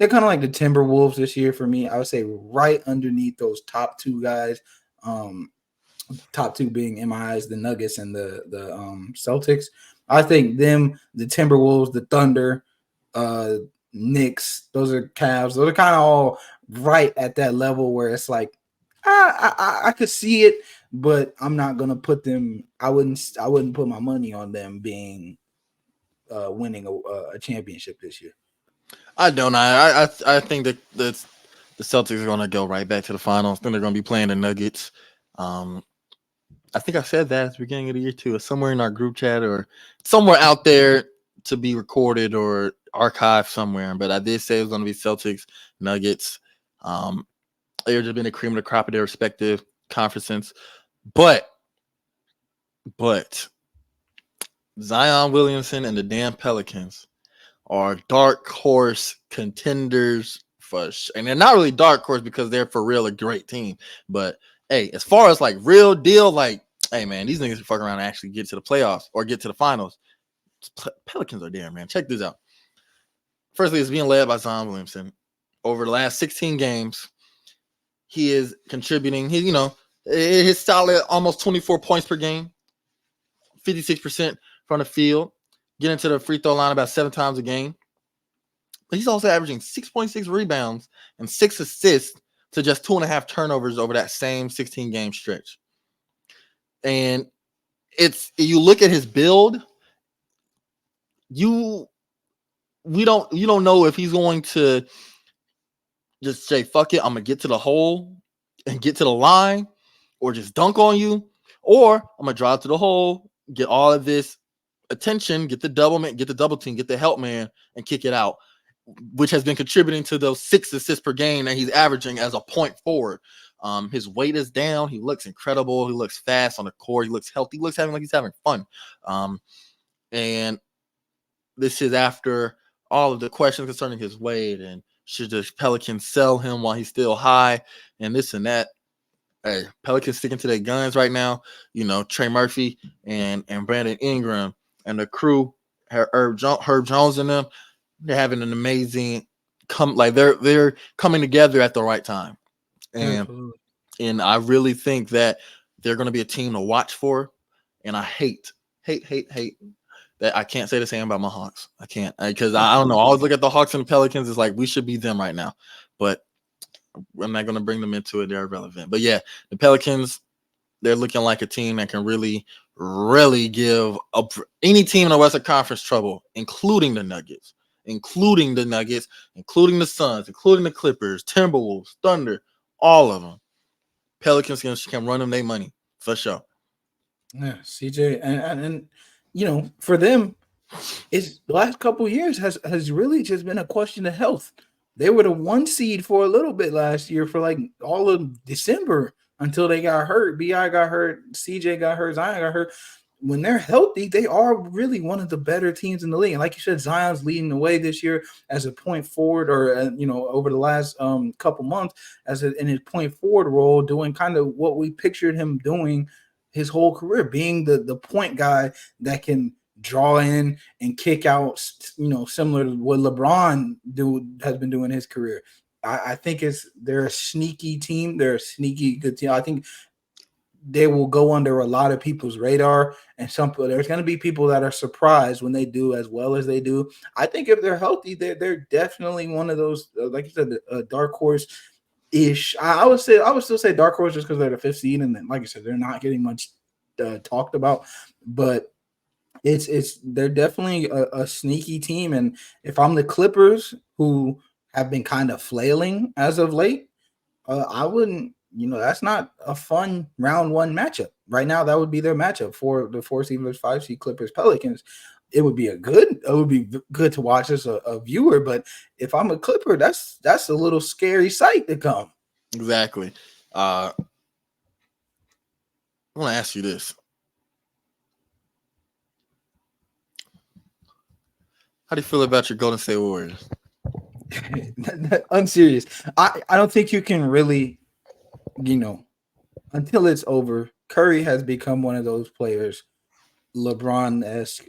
S2: like the Timberwolves this year for me. I would say right underneath those top 2 guys. Top 2 being in my eyes the Nuggets and the Celtics. I think them, the Timberwolves, the Thunder, Knicks, those are Cavs. Those are kind of all right at that level where it's like I could see it, but I'm not gonna put them. I wouldn't put my money on them being winning a championship this year.
S1: I don't. I think that the Celtics are going to go right back to the finals. I think they're going to be playing the Nuggets. I think I said that at the beginning of the year too. Somewhere in our group chat or somewhere out there to be recorded or archive somewhere, but I did say it was going to be Celtics, Nuggets. They're just been the cream of the crop of their respective conferences. But Zion Williamson and the damn Pelicans are dark horse contenders and they're not really dark horse because they're for real a great team. But hey, as far as like real deal, like, hey man, these niggas fuck around and actually get to the playoffs or get to the finals. Pelicans are there, man. Check this out. Firstly, it's being led by Zion Williamson. Over the last 16 games, he is contributing. His solid almost 24 points per game, 56% from the field, getting to the free throw line about 7 times a game. But he's also averaging 6.6 rebounds and 6 assists to just 2.5 turnovers over that same 16-game stretch. And you look at his build, you don't know if he's going to just say, fuck it, I'm going to get to the hole and get to the line or just dunk on you, or I'm going to drive to the hole, get all of this attention, get the double team, get the help man, and kick it out, which has been contributing to those 6 assists per game that he's averaging as a point forward. His weight is down. He looks incredible. He looks fast on the court. He looks healthy. He looks like he's having fun. And this is after all of the questions concerning his weight and should the Pelicans sell him while he's still high and this and that. Hey, Pelicans sticking to their guns right now. Trey Murphy and Brandon Ingram and the crew, Herb Jones and them, they're having an amazing they're coming together at the right time. And I really think that they're going to be a team to watch for. And I hate that I can't say the same about my Hawks. I can't, because I don't know. I always look at the Hawks and the Pelicans. It's like we should be them right now, but I'm not going to bring them into it. They're irrelevant. But yeah, the Pelicans, they're looking like a team that can really, really give up any team in the Western Conference trouble, including the Nuggets, including the Suns, including the Clippers, Timberwolves, Thunder, all of them. Pelicans can run them their money for sure.
S2: Yeah, CJ, and for them, it's the last couple of years has really just been a question of health. They were the 1 seed for a little bit last year for like all of December until they got hurt. BI got hurt, CJ got hurt, Zion got hurt. When they're healthy, they are really one of the better teams in the league. And like you said, Zion's leading the way this year as a point forward, or over the last couple months in his point forward role, doing kind of what we pictured him doing his whole career, being the point guy that can draw in and kick out, similar to what LeBron has been doing his career. I think they're a sneaky team. They're a sneaky good team. I think they will go under a lot of people's radar, and there's going to be people that are surprised when they do as well as they do. I think if they're healthy, they're definitely one of those, like you said, a dark horse ish. I would still say dark horse just because they're the 5th seed, and then, like I said, they're not getting much talked about, but they're definitely a sneaky team. And if I'm the Clippers, who have been kind of flailing as of late, I wouldn't. That's not a fun round 1 matchup. Right now, that would be their matchup for the 4 seed versus 5 seed Clippers Pelicans. It would be good to watch as a viewer, but if I'm a Clipper, that's a little scary sight to come.
S1: Exactly. I want to ask you this. How do you feel about your Golden State Warriors?
S2: I'm serious. I don't think you can really, until it's over. Curry has become one of those players, LeBron-esque,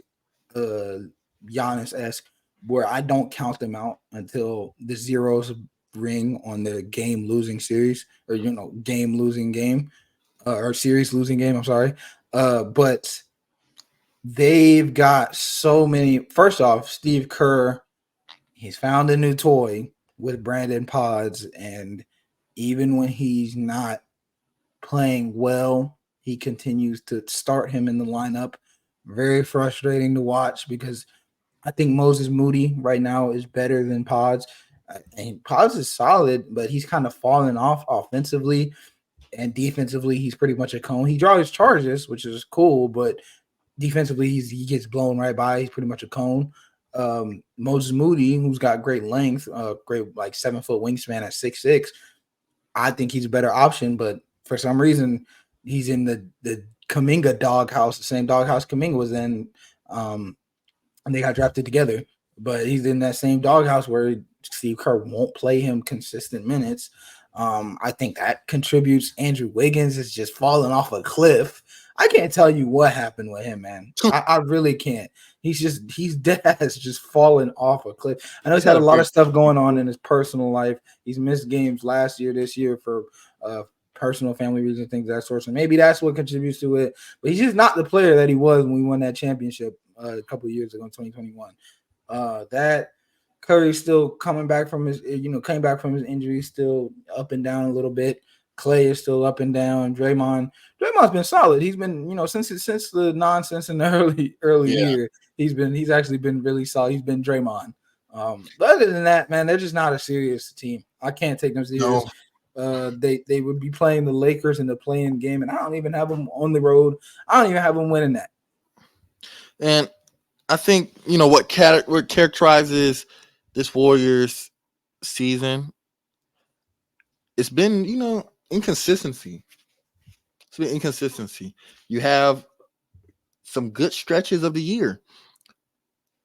S2: Giannis-esque, where I don't count them out until the zeros ring on the game losing series, or game losing game, or series losing game. I'm sorry, but they've got so many. First off, Steve Kerr, he's found a new toy with Brandon Pods, and even when he's not playing well, he continues to start him in the lineup. Very frustrating to watch because I think Moses Moody right now is better than Pods. And Pods is solid, but he's kind of fallen off offensively, and defensively he's pretty much a cone. He draws charges, which is cool, but defensively he gets blown right by. He's pretty much a cone. Moses Moody, who's got great length, great like 7-foot wingspan at 6'6". I think he's a better option, but for some reason he's in the Kuminga doghouse, the same doghouse Kuminga was in, and they got drafted together. But he's in that same doghouse where Steve Kerr won't play him consistent minutes. I think that contributes. Andrew Wiggins is just falling off a cliff. I can't tell you what happened with him, man. I really can't. He's dead ass just falling off a cliff. I know he's had a lot of stuff going on in his personal life. He's missed games last year, this year for personal family reasons, things of that sort. So maybe that's what contributes to it. But he's just not the player that he was when we won that championship a couple of years ago in 2021. That Curry's still coming back from his injury, still up and down a little bit. Clay is still up and down. Draymond's been solid. He's been, since the nonsense in the early year, he's actually been really solid. He's been Draymond. But other than that, man, they're just not a serious team. I can't take them serious. No. They would be playing the Lakers in the play-in game, and I don't even have them on the road. I don't even have them winning that.
S1: And I think what characterizes this Warriors season, it's been inconsistency. It's been inconsistency. You have some good stretches of the year,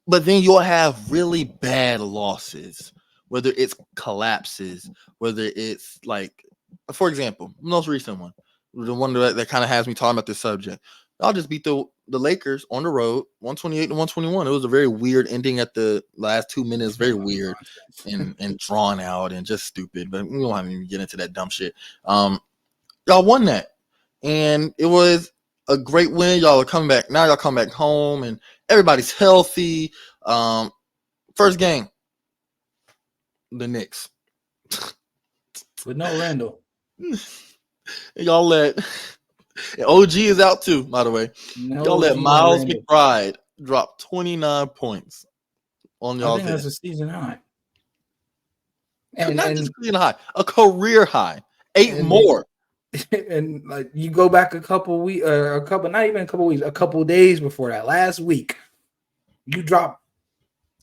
S1: but then you'll have really bad losses, whether it's collapses, whether it's like, for example, most recent one, the one that kind of has me talking about this subject. I'll just beat the Lakers on the road, 128-121. It was a very weird ending at the last 2 minutes, very weird and drawn out and just stupid. But we don't have to even get into that dumb shit. Y'all won that, and it was a great win. Y'all are coming back now. Y'all come back home, and everybody's healthy. First game, the Knicks
S2: with no Randall.
S1: Y'all let. OG is out too, by the way. Y'all let Miles McBride drop 29 points on y'all.
S2: I think that's a season high.
S1: And not just season high, a career high. 8 more.
S2: And like you go back a couple days before that, last week, you drop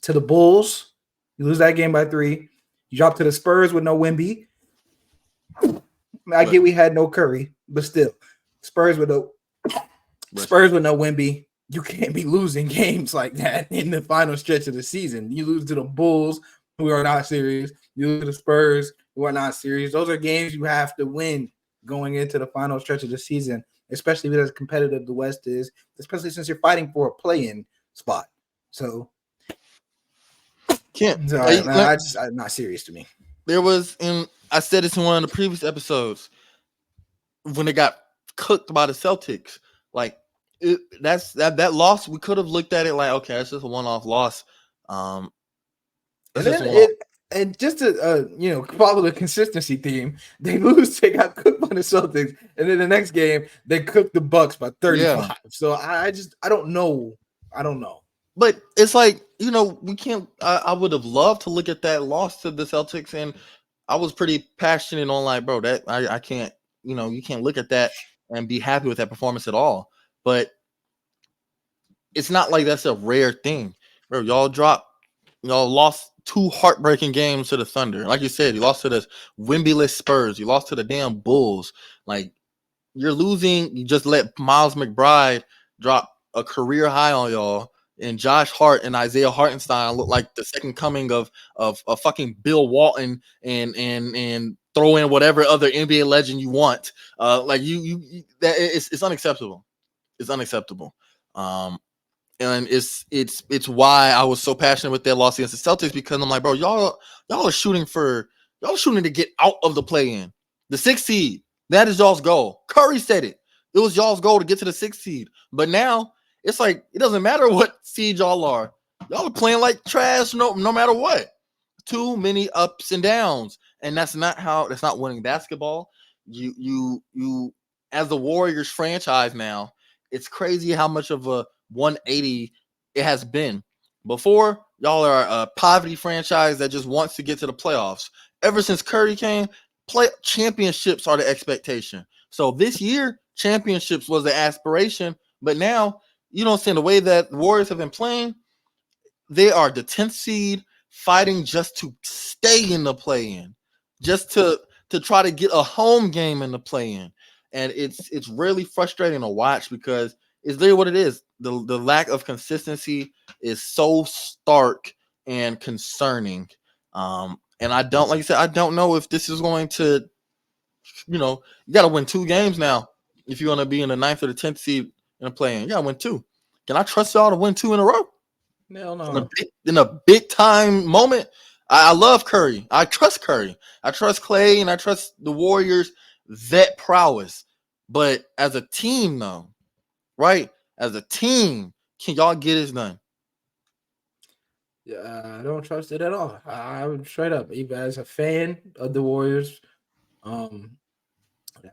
S2: to the Bulls. You lose that game by 3. You drop to the Spurs with no Wemby. I get we had no Curry, but still. Spurs with no Wemby. You can't be losing games like that in the final stretch of the season. You lose to the Bulls, who are not serious. You lose to the Spurs, who are not serious. Those are games you have to win going into the final stretch of the season, especially with as competitive the West is, especially since you're fighting for a play-in spot. So,
S1: I'm
S2: not serious to me.
S1: There was, I said this in one of the previous episodes, when they got cooked by the Celtics, like that loss, we could have looked at it like, okay, it's just a one-off loss.
S2: And just to follow the consistency theme, they got cooked by the Celtics, and then the next game they cooked the Bucks by 35. Yeah. So I don't know.
S1: But it's like, we can't. I would have loved to look at that loss to the Celtics, and I was pretty passionate on like, bro, that I can't. You can't look at that and be happy with that performance at all. But it's not like that's a rare thing. Bro, y'all lost 2 heartbreaking games to the Thunder. Like you said, you lost to the Wemby-less Spurs. You lost to the damn Bulls. Like, you're losing. You just let Miles McBride drop a career high on y'all. And Josh Hart and Isaiah Hartenstein look like the second coming of fucking Bill Walton and throw in whatever other NBA legend you want. Like it's unacceptable. It's unacceptable. And it's why I was so passionate with that loss against the Celtics, because I'm like, bro, y'all are shooting to get out of the play-in. The 6th seed. That is y'all's goal. Curry said it. It was y'all's goal to get to the 6th seed. But now it's like, it doesn't matter what seed y'all are. Y'all are playing like trash no matter what. Too many ups and downs. And that's not winning basketball. You as the Warriors franchise now, it's crazy how much of a 180 it has been. Before, y'all are a poverty franchise that just wants to get to the playoffs. Ever since Curry came, championships are the expectation. So this year, championships was the aspiration. But now, the way that the Warriors have been playing, they are the 10th seed fighting just to stay in the play-in, just to try to get a home game in the play-in. And it's really frustrating to watch because it's literally what it is. The lack of consistency is so stark and concerning. And I don't, like you said, I don't know if this is going to, you got to win 2 games now if you're going to be in the 9th or the 10th seed in a play-in. You got to win 2. Can I trust y'all to win 2 in a row?
S2: Hell no.
S1: In a big time moment? I love Curry. I trust Curry. I trust Clay, and I trust the Warriors' vet prowess. But as a team, though, right? As a team, can y'all get it done?
S2: Yeah, I don't trust it at all. I'm straight up, even as a fan of the Warriors,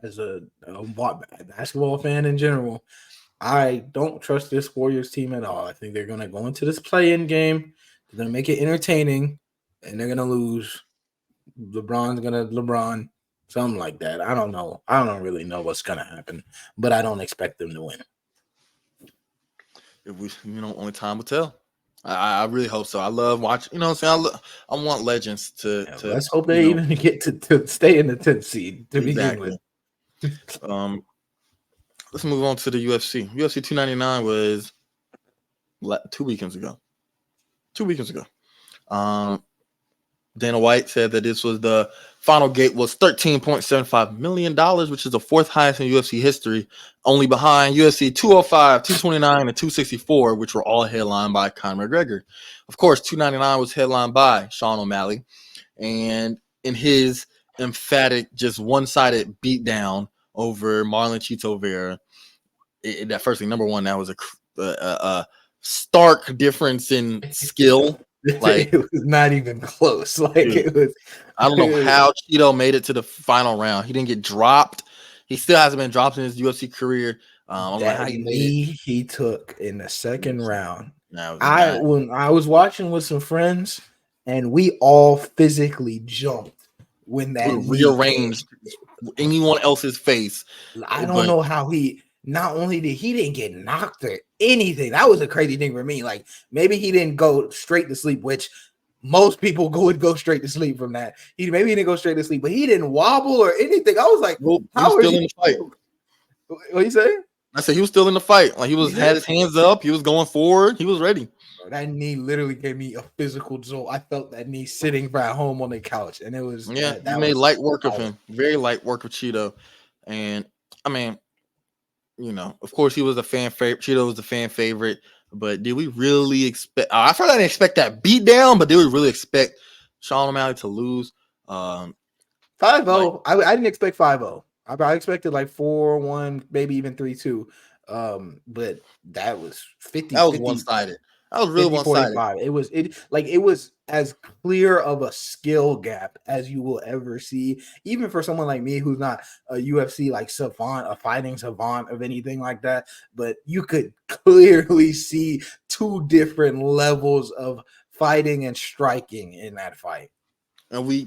S2: as a basketball fan in general, I don't trust this Warriors team at all. I think they're gonna go into this play-in game. They're gonna make it entertaining, and they're gonna lose. LeBron's gonna LeBron, something like that. I don't know. I don't really know what's gonna happen, but I don't expect them to win.
S1: If we, only time will tell. I really hope so. I love watching. You know what I'm saying? I want legends to.
S2: Let's hope they even get to stay in the 10th seed to begin with.
S1: Let's move on to the UFC. UFC 299 was 2 weekends ago. 2 weekends ago. Dana White said that this was the final gate was $13.75 million, which is the 4th highest in UFC history, only behind UFC 205, 229, and 264, which were all headlined by Conor McGregor. Of course, 299 was headlined by Sean O'Malley, and in his emphatic, just one-sided beatdown over Marlon Chito Vera, that first thing, number one, that was a stark difference in skill. Like,
S2: it was not even close. Like, dude, it was.
S1: I don't know how Cheeto made it to the final round. He didn't get dropped. He still hasn't been dropped in his UFC career. I don't know how he made it.
S2: He took in the second round. When I was watching with some friends, and we all physically jumped when that
S1: rearranged anyone else's face.
S2: I don't know how he. Not only did he didn't get knocked or anything, that was a crazy thing for me. Like, maybe he didn't go straight to sleep, which most people would go straight to sleep from that. Maybe he didn't go straight to sleep, but he didn't wobble or anything. I was like,
S1: well, how was still in the fight?
S2: What you say?
S1: I said he was still in the fight. Like, had his hands up, he was going forward, he was ready.
S2: That knee literally gave me a physical jolt. I felt that knee sitting right home on the couch, and it was
S1: he made light work of him, very light work of Cheeto, and I mean. Of course, he was a fan favorite. Cheeto was the fan favorite, but did we really expect? I thought I didn't expect that beat down, but did we really expect Sean O'Malley to lose?
S2: 5-0. I didn't expect 5-0. I expected like 4-1, maybe even 3-2. But that was 50.
S1: That was one-sided. That was really one-sided.
S2: It was as clear of a skill gap as you will ever see, even for someone like me who's not a UFC like savant, a fighting savant of anything like that. But you could clearly see 2 different levels of fighting and striking in that fight.
S1: And we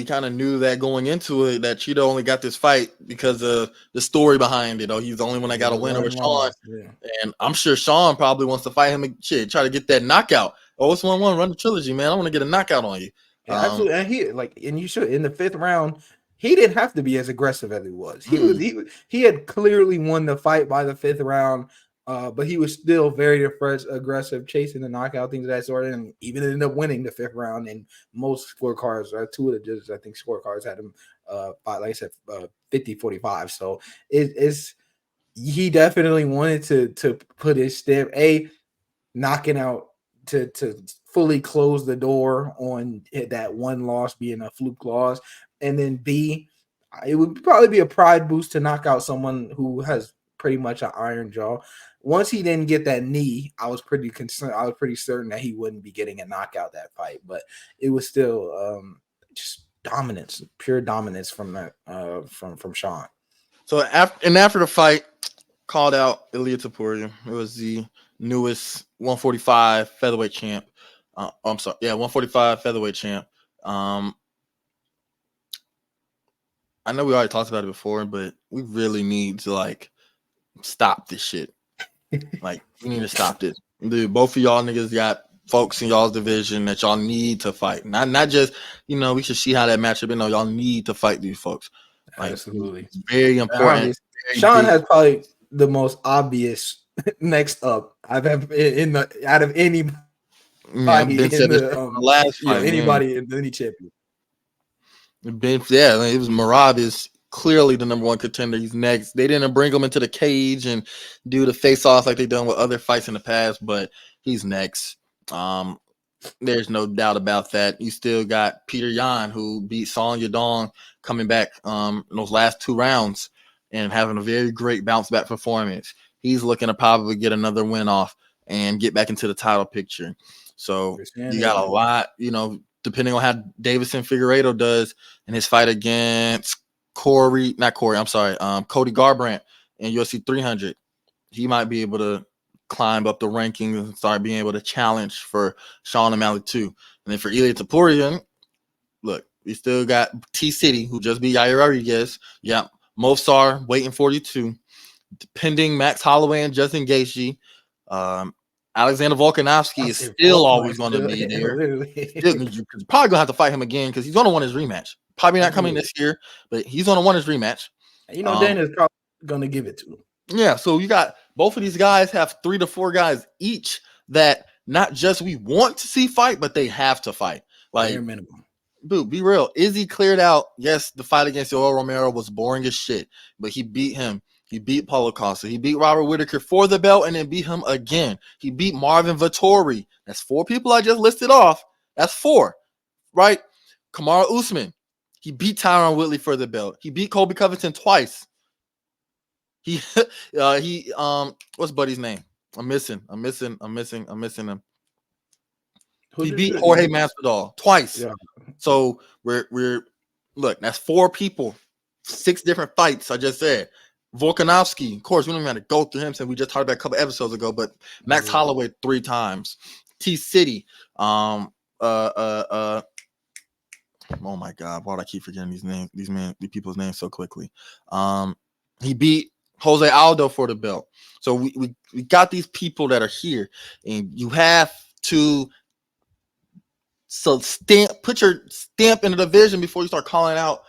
S1: kind of knew that going into it, that Cheeto only got this fight because of the story behind it. He's the only one that got a win over Sean. Yeah. And I'm sure Sean probably wants to fight him and try to get that knockout. It's 1-1, run the trilogy, man. I want to get a knockout on you.
S2: Yeah, absolutely. And you should, in the 5th round, he didn't have to be as aggressive as he was. He had clearly won the fight by the 5th round. But he was still very aggressive, chasing the knockout, things of that sort, and even ended up winning the 5th round. And most scorecards, 2 of the judges, I think, scorecards had him, like I said, 50-45. So he definitely wanted to put his stamp, knocking out to fully close the door on that one loss being a fluke loss, and then B, it would probably be a pride boost to knock out someone who has pretty much an iron jaw. Once he didn't get that knee, I was pretty concerned. I was pretty certain that he wouldn't be getting a knockout that fight, but it was still just dominance, pure dominance from that from Sean.
S1: So after the fight, called out Ilia Topuria. It was the newest 145 featherweight champ. 145 featherweight champ. I know we already talked about it before, but we really need to stop this shit. We need to stop this. Dude, both of y'all niggas got folks in y'all's division that y'all need to fight. Not just, we should see how that matchup. Y'all need to fight these folks. Like,
S2: Absolutely.
S1: it's very important.
S2: Obvious.
S1: Very
S2: Sean
S1: big.
S2: has probably the most obvious next up I've ever in the out of anybody
S1: Ben said
S2: in
S1: this
S2: the
S1: from the last fight.
S2: anybody in any champion.
S1: It was Marab is clearly the number one contender. He's next. They didn't bring him into the cage and do the face off like they've done with other fights in the past, but he's next. There's no doubt about that. You still got Peter Yan, who beat Song Yadong, coming back in those last 2 rounds and having a very great bounce back performance. He's looking to probably get another win off and get back into the title picture. So you got a lot, depending on how Davison Figueiredo does in his fight against Cody Garbrandt in UFC 300. He might be able to climb up the rankings and start being able to challenge for Sean O'Malley too. And then for Ilia Topuria, look, we still got T-City, who just beat Yair Rodriguez. Yeah, Mofsar waiting 42. Pending Max Holloway and Justin Gaethje. Alexander Volkanovski is still always going to be there. You're probably going to have to fight him again because he's going to want his rematch. Probably not coming this year, but he's going to want his rematch.
S2: Dana's probably going to give it to him.
S1: Yeah, so you got both of these guys have 3 to 4 guys each that not just we want to see fight, but they have to fight. Like,
S2: minimum.
S1: Dude, be real. Izzy cleared out. Yes, the fight against Yoel Romero was boring as shit, but he beat him. He beat Paulo Costa. He beat Robert Whittaker for the belt and then beat him again. He beat Marvin Vettori. That's 4 people I just listed off. That's 4, right? Kamaru Usman. He beat Tyron Woodley for the belt. He beat Colby Covington twice. He what's Buddy's name? I'm missing him. He beat Jorge Masvidal twice. Yeah. So we're look, that's 4 people, 6 different fights. I just said Volkanovski. Of course, we don't even have to go through him since we just talked about a couple episodes ago. But Max Holloway 3 times. T-City. Oh my God, why do I keep forgetting these names? These people's names so quickly. He beat Jose Aldo for the belt. So we got these people that are here, and you have to put your stamp in the division before you start calling out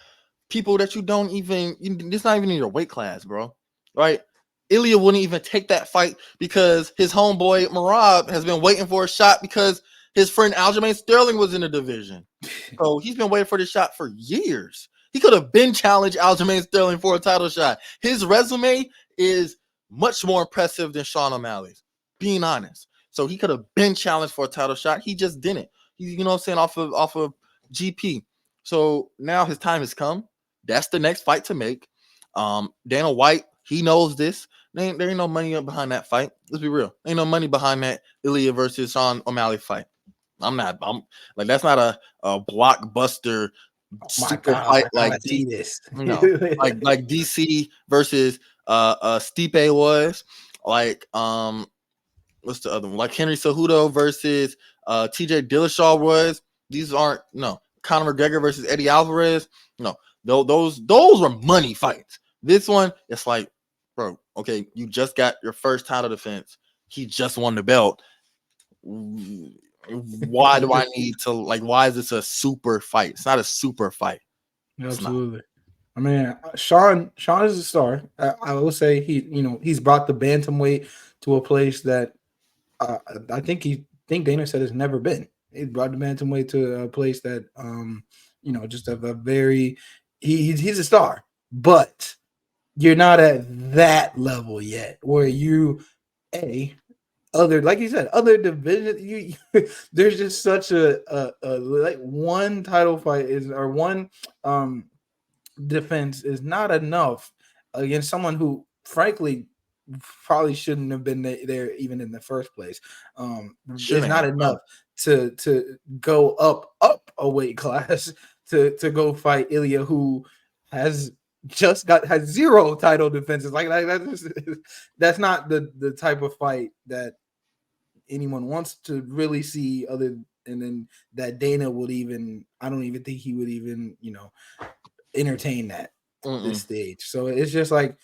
S1: people that you don't even. It's not even in your weight class, bro. Right? Ilya wouldn't even take that fight because his homeboy Marab has been waiting for a shot because his friend Aljamain Sterling was in the division. So he's been waiting for this shot for years. He could have been challenged Aljamain Sterling for a title shot. His resume is much more impressive than Sean O'Malley's, being honest. So he could have been challenged for a title shot. He just didn't. You know what I'm saying, off of GP. So now his time has come. That's the next fight to make. Dana White, he knows this. There ain't no money behind that fight. Let's be real. Ain't no money behind that Ilya versus Sean O'Malley fight. I'm like, that's not a blockbuster super fight like
S2: this.
S1: No, like DC versus Stipe was. Like what's the other one? Like Henry Cejudo versus TJ Dillashaw was. These aren't Conor McGregor versus Eddie Alvarez. No, those were money fights. This one, it's like, bro, okay, you just got your first title defense. He just won the belt. Why do I need to why is this a super fight? It's not a super fight.
S2: Absolutely. I mean, Sean is a star. I will say he's brought the bantamweight to a place that I think Dana said has never been. He brought the bantamweight to a place that just a very he's a star, but you're not at that level yet where like you said, other division. There's just such a like one title fight or one defense is not enough against someone who, frankly, probably shouldn't have been there even in the first place. It's not enough to go up a weight class to go fight Ilya, who has 0 title defenses. Like that's not the type of fight that anyone wants to really see, and then that Dana would even. I don't even think he would even entertain that this stage. So it's just like,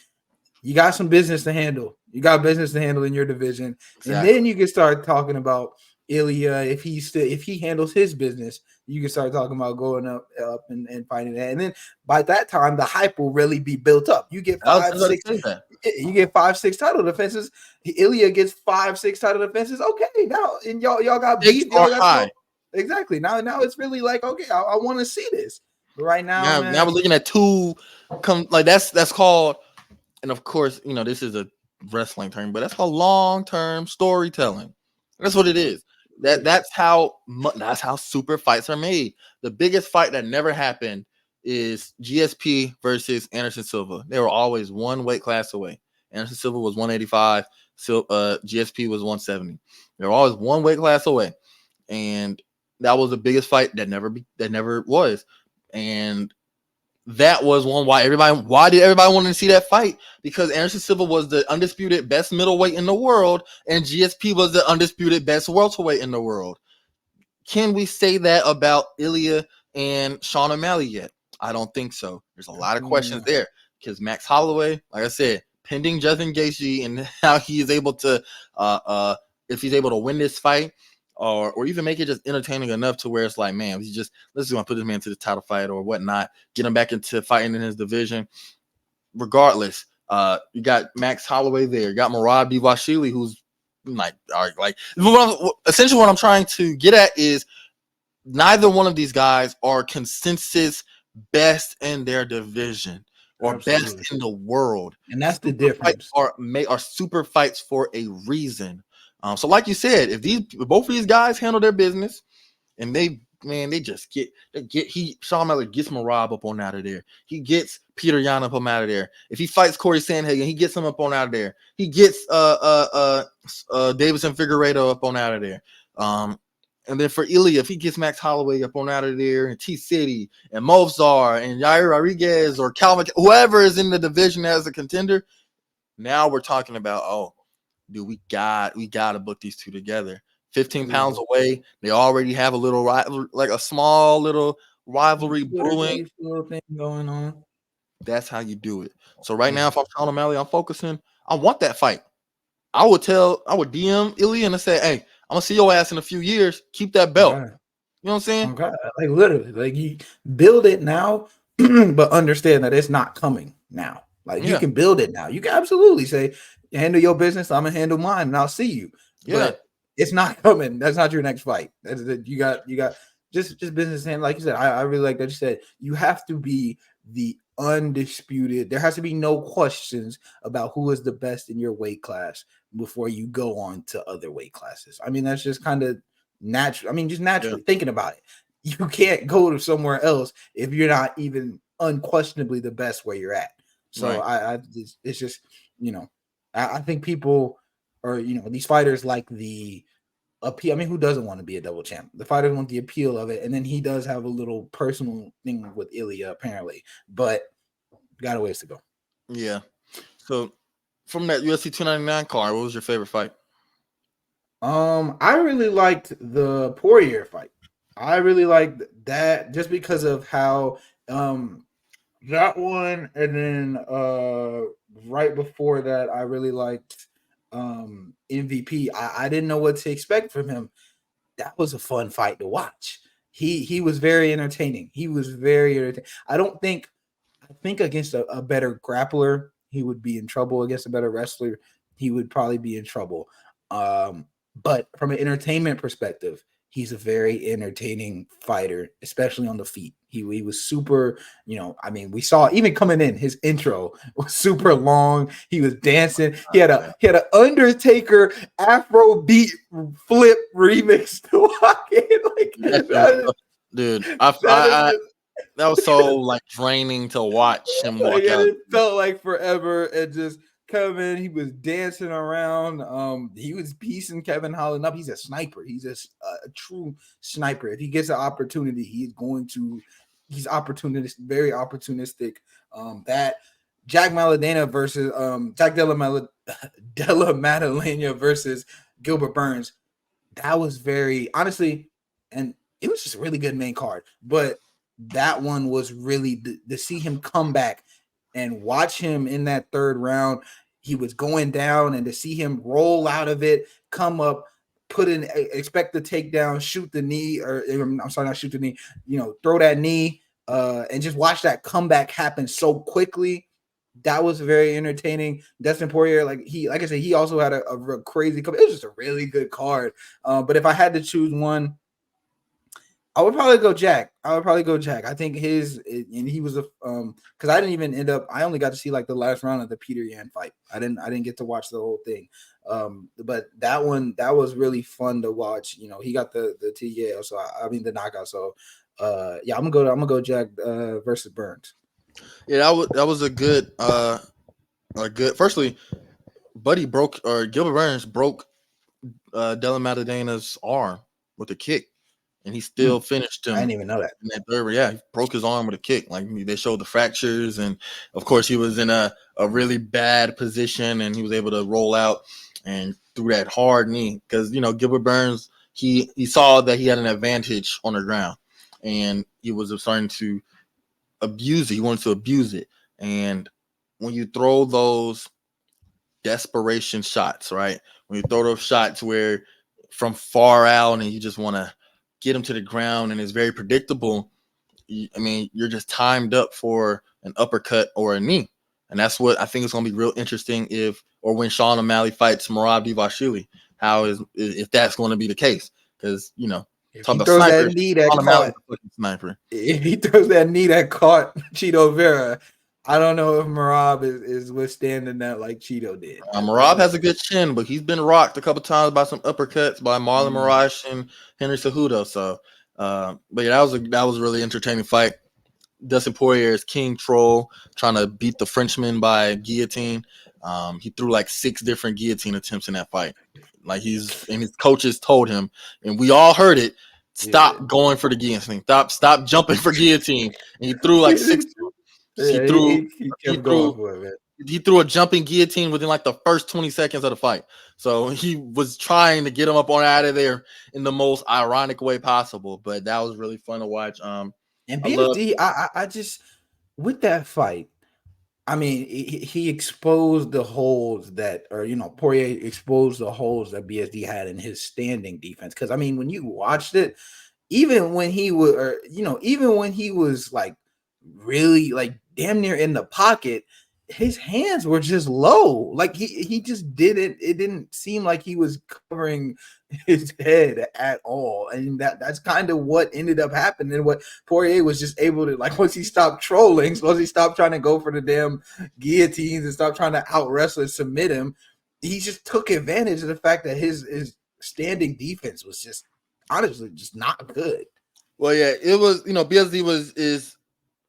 S2: you got some business to handle. You got business to handle in your division, exactly. And then you can start talking about Ilya, if he handles his business, you can start talking about going up and finding that. And then by that time, the hype will really be built up. You get
S1: I was
S2: five,
S1: gonna
S2: six,
S1: say that.
S2: you get 5-6 title defenses. Ilya gets 5-6 title defenses. Okay, now and y'all got
S1: Stakes
S2: beef.
S1: are
S2: Y'all got
S1: high.
S2: exactly. Now it's really like, okay, I want to see this. But right now,
S1: Now
S2: man,
S1: we're looking at two like that's called, and of course, this is a wrestling term, but that's called long-term storytelling. That's what it is. That's how super fights are made. The biggest fight that never happened is GSP versus Anderson Silva. They were always one weight class away. Anderson Silva was 185, so GSP was 170. They were always one weight class away, and that was the biggest fight that never was. And that was why did everybody want to see that fight? Because Anderson Silva was the undisputed best middleweight in the world, and GSP was the undisputed best welterweight in the world. Can we say that about Ilya and Sean O'Malley yet? I don't think so. There's a lot of questions there because Max Holloway, like I said, pending Justin Gaethje and how he is able to, if he's able to win this fight, or even make it just entertaining enough to where it's like, man, let's just want to put this man to the title fight or whatnot, get him back into fighting in his division. Regardless, you got Max Holloway there, you got Merab Dvalishvili, who's essentially what I'm trying to get at is neither one of these guys are consensus best in their division or
S2: absolutely.
S1: best in the world,
S2: and that's the difference.
S1: Are super fights for a reason. So like you said, if both of these guys handle their business and they just Sean Miller gets Merab up on out of there. He gets Peter Yan up on out of there. If he fights Corey Sandhagen, he gets him up on out of there. He gets Davison Figueiredo up on out of there. And then for Ilya, if he gets Max Holloway up on out of there, and T City and Movsar and Yair Rodriguez or Calvin, whoever is in the division as a contender, now we're talking about, dude, we got to book these two together. 15 pounds away, they already have a little like a small little rivalry brewing.
S2: Little thing going on.
S1: That's how you do it. So right now, if I'm Sean O'Malley, I'm focusing. I want that fight. I would DM Ilya and say, hey, I'm gonna see your ass in a few years. Keep that belt.
S2: Okay.
S1: You know what I'm saying?
S2: Okay. Like literally, like you build it now, but understand that it's not coming now. Like you can build it now. You can absolutely say, handle your business. I'm gonna handle mine, and I'll see you.
S1: Yeah.
S2: But it's not coming. That's not your next fight. You got just business. And like you said, I really like that you said you have to be the undisputed. There has to be no questions about who is the best in your weight class before you go on to other weight classes. I mean, that's just kind of natural. I mean, just naturally thinking about it. You can't go to somewhere else if you're not even unquestionably the best where you're at. So it's just, I think people or, these fighters like the appeal. I mean, who doesn't want to be a double champ? The fighters want the appeal of it. And then he does have a little personal thing with Ilya, apparently, but got a ways to go.
S1: Yeah. So from that UFC 299 card, what was your favorite fight?
S2: I really liked the Poirier fight. I really liked that just because of how that one, and then right before that, I really liked MVP. I didn't know what to expect from him. That was a fun fight to watch. He was very entertaining. He was very entertaining. I think against a better grappler, he would be in trouble. Against a better wrestler, he would probably be in trouble. But from an entertainment perspective, he's a very entertaining fighter, especially on the feet. He was super, I mean, we saw even coming in, his intro was super long. He was dancing. He had an Undertaker Afro beat flip remix to walk in. Like
S1: dude, that was so like draining to watch him walk out.
S2: It felt like forever and just come in. He was dancing around. He was piecing Kevin Holland up. He's a sniper. He's a true sniper. If he gets an opportunity, he's opportunistic, very opportunistic. That Jack Maladena versus Jack Della Maddalena versus Gilbert Burns. That was very honestly, and it was just a really good main card. But that one was really to see him come back and watch him in that third round. He was going down, and to see him roll out of it, come up. expect the takedown, shoot the knee, or I'm sorry, not shoot the knee, throw that knee, and just watch that comeback happen so quickly. That was very entertaining. Dustin Poirier, like I said, he also had a crazy comeback. It was just a really good card. But if I had to choose one, I would probably go Jack. I think and he was because I didn't even end up. I only got to see like the last round of the Peter Yan fight. I didn't get to watch the whole thing. But that was really fun to watch. He got the TKO, so I mean the knockout. So yeah, I'm gonna go Jack versus Burns.
S1: Yeah, that was a good Firstly, Gilbert Burns broke Dylan Matadena's arm with a kick, and he still finished him.
S2: I didn't even know that.
S1: In that third, yeah, he broke his arm with a kick. Like they showed the fractures, and of course he was in a really bad position, and he was able to roll out and threw that hard knee because Gilbert Burns he saw that he had an advantage on the ground, and he was starting to abuse it. He wanted to abuse it, and when you throw those desperation shots, right? When you throw those shots where from far out and you just want to get them to the ground and it's very predictable, you're just timed up for an uppercut or a knee. And that's what I think is going to be real interesting when Sean O'Malley fights Merab Dvalishvili, if that's going to be the case. Because,
S2: if
S1: talk
S2: he
S1: about
S2: throws
S1: snipers,
S2: that knee that
S1: Sean O'Malley's
S2: caught,
S1: a fucking sniper.
S2: If he throws that knee that caught Cheeto Vera, I don't know if Merab is withstanding that like Cheeto did.
S1: Merab has a good chin, but he's been rocked a couple times by some uppercuts by Marlon Moraes and Henry Cejudo. So, but yeah, that was a really entertaining fight. Dustin Poirier is King Troll trying to beat the Frenchman by guillotine. He threw like 6 different guillotine attempts in that fight. Like his coaches told him, and we all heard it. Stop going for the guillotine. Stop jumping for guillotine. And he threw like 6.
S2: Yeah, he kept going for it, man.
S1: He threw a jumping guillotine within like the first 20 seconds of the fight. So he was trying to get him up on out of there in the most ironic way possible. But that was really fun to watch.
S2: And BSD, I just with that fight, I mean, he exposed the holes Poirier exposed the holes that BSD had in his standing defense. Because I mean, when you watched it, even when he was like really like damn near in the pocket, his hands were just low. Like he just didn't. It didn't seem like he was covering his head at all, and that's kind of what ended up happening. What Poirier was just able to, like, once he stopped trolling, once he stopped trying to go for the damn guillotines and stopped trying to out wrestle and submit him, he just took advantage of the fact that his standing defense was just honestly just not good.
S1: Well, yeah, it was. BSD is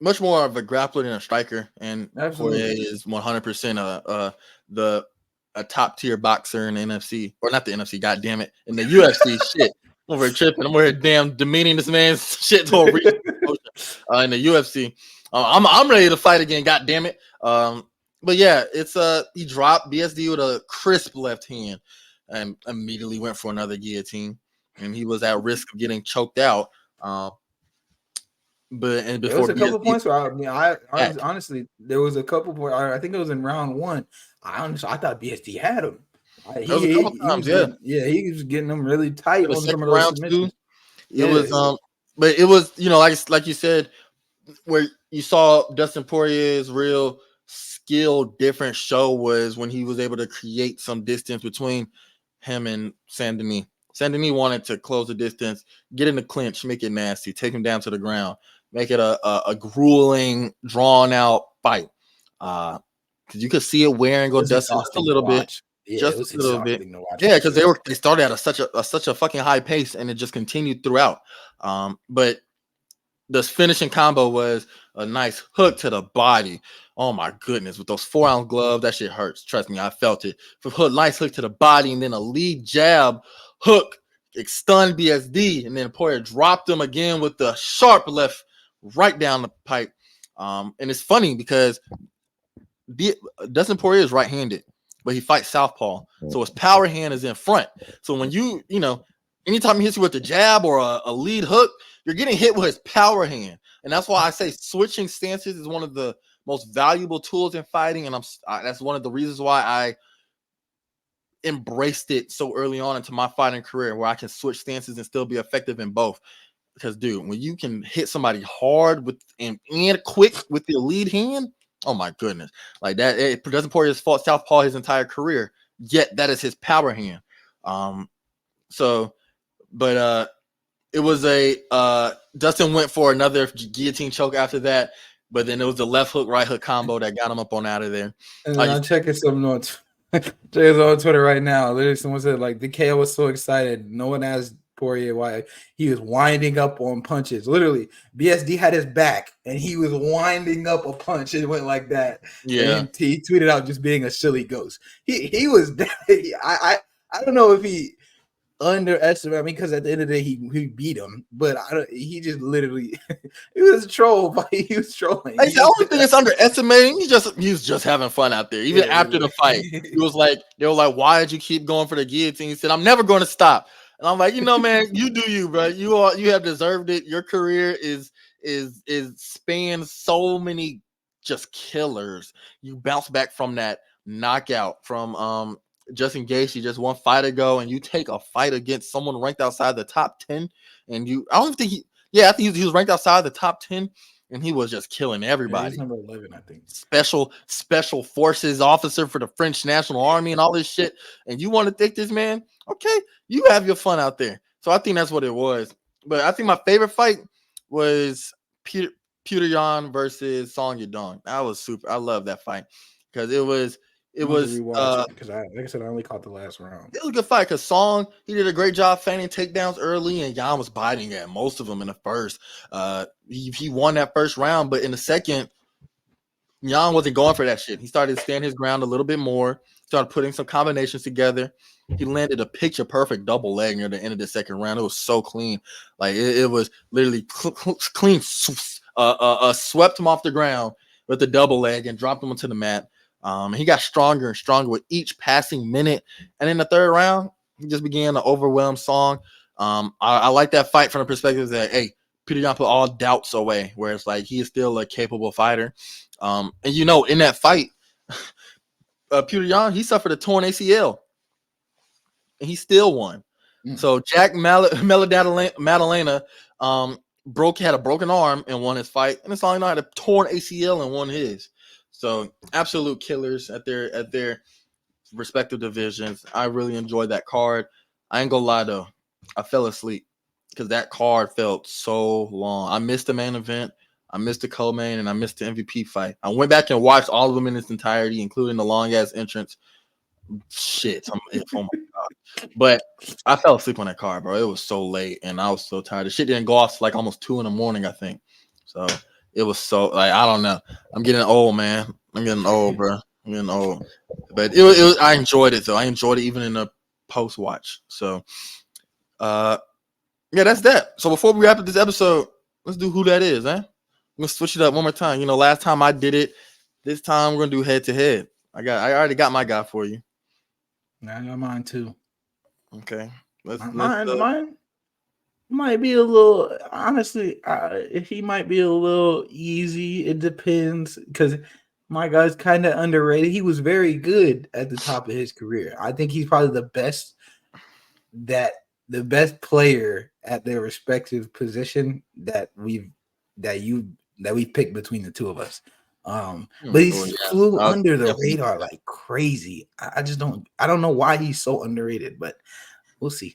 S1: much more of a grappler than a striker, and Poirier is 100% a top tier boxer in the NFC, or not the NFC. God damn it, in the UFC. Shit, I'm over here tripping. I'm over here damn demeaning this man's shit to a reason. In the UFC. I'm ready to fight again. God damn it. But yeah, it's he dropped BSD with a crisp left hand and immediately went for another guillotine, and he was at risk of getting choked out. But before
S2: there was a couple points where honestly, there was a couple points. I think it was in round 1. I thought BSD had him. He was getting them really tight on some of those submissions.
S1: It was but it was like you said, where you saw Dustin Poirier's real skill difference show was when he was able to create some distance between him and Saint-Denis. Saint-Denis wanted to close the distance, get in the clinch, make it nasty, take him down to the ground, make it a grueling, drawn out fight. Because you could see it wear and go Dustin just a little bit.
S2: Yeah, just a little bit.
S1: Yeah, because they started at such a fucking high pace, and it just continued throughout. But the finishing combo was a nice hook to the body. Oh my goodness, with those 4-ounce gloves, that shit hurts. Trust me, I felt it. Nice hook to the body, and then a lead jab hook, it stunned BSD, and then Poirier dropped him again with the sharp left right down the pipe. And it's funny because Dustin Poirier is right-handed, but he fights southpaw, so his power hand is in front. So when anytime he hits you with the jab or a lead hook, you're getting hit with his power hand. And that's why I say switching stances is one of the most valuable tools in fighting. And that's one of the reasons why embraced it so early on into my fighting career where I can switch stances and still be effective in both. Because, dude, when you can hit somebody hard with and quick with your lead hand, oh my goodness, like that. It doesn't Poirier's fought southpaw his entire career, yet that is his power hand. So, but it was a Dustin went for another guillotine choke after that, but then it was the left hook, right hook combo that got him up on out of there.
S2: And then I'm checking something on Twitter right now. Literally, someone said like the KO was so excited. No one asked Poirier why he was winding up on punches. Literally, BSD had his back and he was winding up a punch. It went like that.
S1: Yeah,
S2: and he tweeted out just being a silly ghost. He was. I don't know if he underestimated. I mean, because at the end of the day, he beat him, but he just literally he was a troll. But he was trolling.
S1: Like, the only thing that's underestimating, he was just having fun out there. Even after the fight, he was like, they were like, "Why did you keep going for the guillotine?" He said, "I'm never going to stop." And I'm like, man, you do you, bro. You have deserved it. Your career is spans so many just killers. You bounce back from that knockout from Justin Gaethje just one fight ago, and you take a fight against someone ranked outside the top 10, and I don't think I think he was ranked outside the top 10, and he was just killing everybody.
S2: Yeah, he's number 11, I think.
S1: Special forces officer for the French National Army and all this shit, and you want to think this man? Okay, you have your fun out there. So I think that's what it was. But I think my favorite fight was Petr Yan versus Song Yadong. That was super. I love that fight because it was
S2: because like I said, I only caught the last round.
S1: It was a good fight because Song, he did a great job feigning takedowns early, and Yan was biting at most of them in the first. He won that first round, but in the second, Yan wasn't going for that shit. He started to stand his ground a little bit more, started putting some combinations together. He landed a picture perfect double leg near the end of the second round. It was so clean. Like it was literally clean. Swept him off the ground with the double leg and dropped him onto the mat. He got stronger and stronger with each passing minute. And in the third round, he just began to overwhelm Song. I like that fight from the perspective that, hey, Petr Yan put all doubts away, where it's like he is still a capable fighter. And in that fight, Petr Yan, he suffered a torn ACL, and he still won. So Jack Maddalena had a broken arm and won his fight, and it's all had a torn ACL and won his. So absolute killers at their respective divisions. I really enjoyed that card. I ain't gonna lie though, I fell asleep because that card felt so long. I missed the main event, I missed the co-main, and I missed the MVP fight. I went back and watched all of them in its entirety, including the long ass entrance. Shit, oh my god! But I fell asleep on that card, bro. It was so late, and I was so tired. The shit didn't go off like almost 2 a.m, I think. So it was so like I don't know. I'm getting old, man. I'm getting old, bro. I'm getting old. But it was. I enjoyed it though. I enjoyed it even in the post watch. So, yeah, that's that. So before we wrap up this episode, let's do who that is, eh? I'm gonna switch it up one more time. Last time I did it. This time we're gonna do head to head. I already got my guy for you.
S2: I got mine too.
S1: Okay.
S2: Mine might be a little, honestly, he might be a little easy. It depends because my guy's kind of underrated. He was very good at the top of his career. I think he's probably the best player at their respective position that we've picked between the two of us. But he flew under the radar like crazy. I don't know why he's so underrated, but we'll see.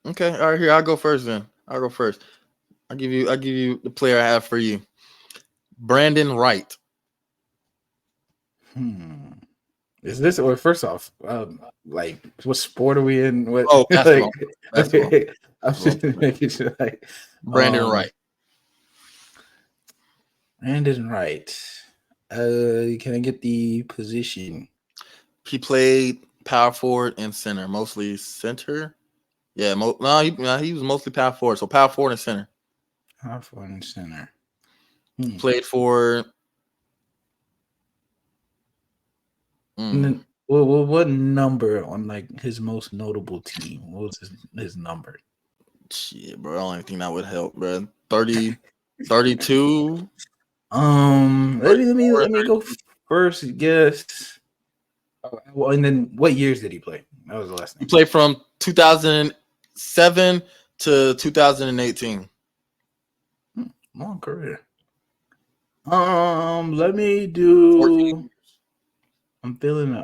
S1: Okay, all right, here I'll go first then. I'll give you the player I have for you. Brandon Wright.
S2: Is this, or first off, like what sport are we in? What?
S1: Oh, basketball. Basketball.
S2: I'm just making sure. Like
S1: Brandon Wright.
S2: Brandon Wright. Can I get the position?
S1: He played power forward and center, mostly center. Yeah, he was mostly power forward. So power forward and center.
S2: Power forward and center.
S1: Played for.
S2: And then, what number on like his most notable team? What was his number?
S1: Shit, bro. I don't even think that would help, bro. 30, 32.
S2: Let me go first. Guess. Well, and then what years did he play? That was the last
S1: He
S2: name.
S1: played from 2007 to 2018.
S2: Long career. Let me do.
S1: 14.
S2: I'm feeling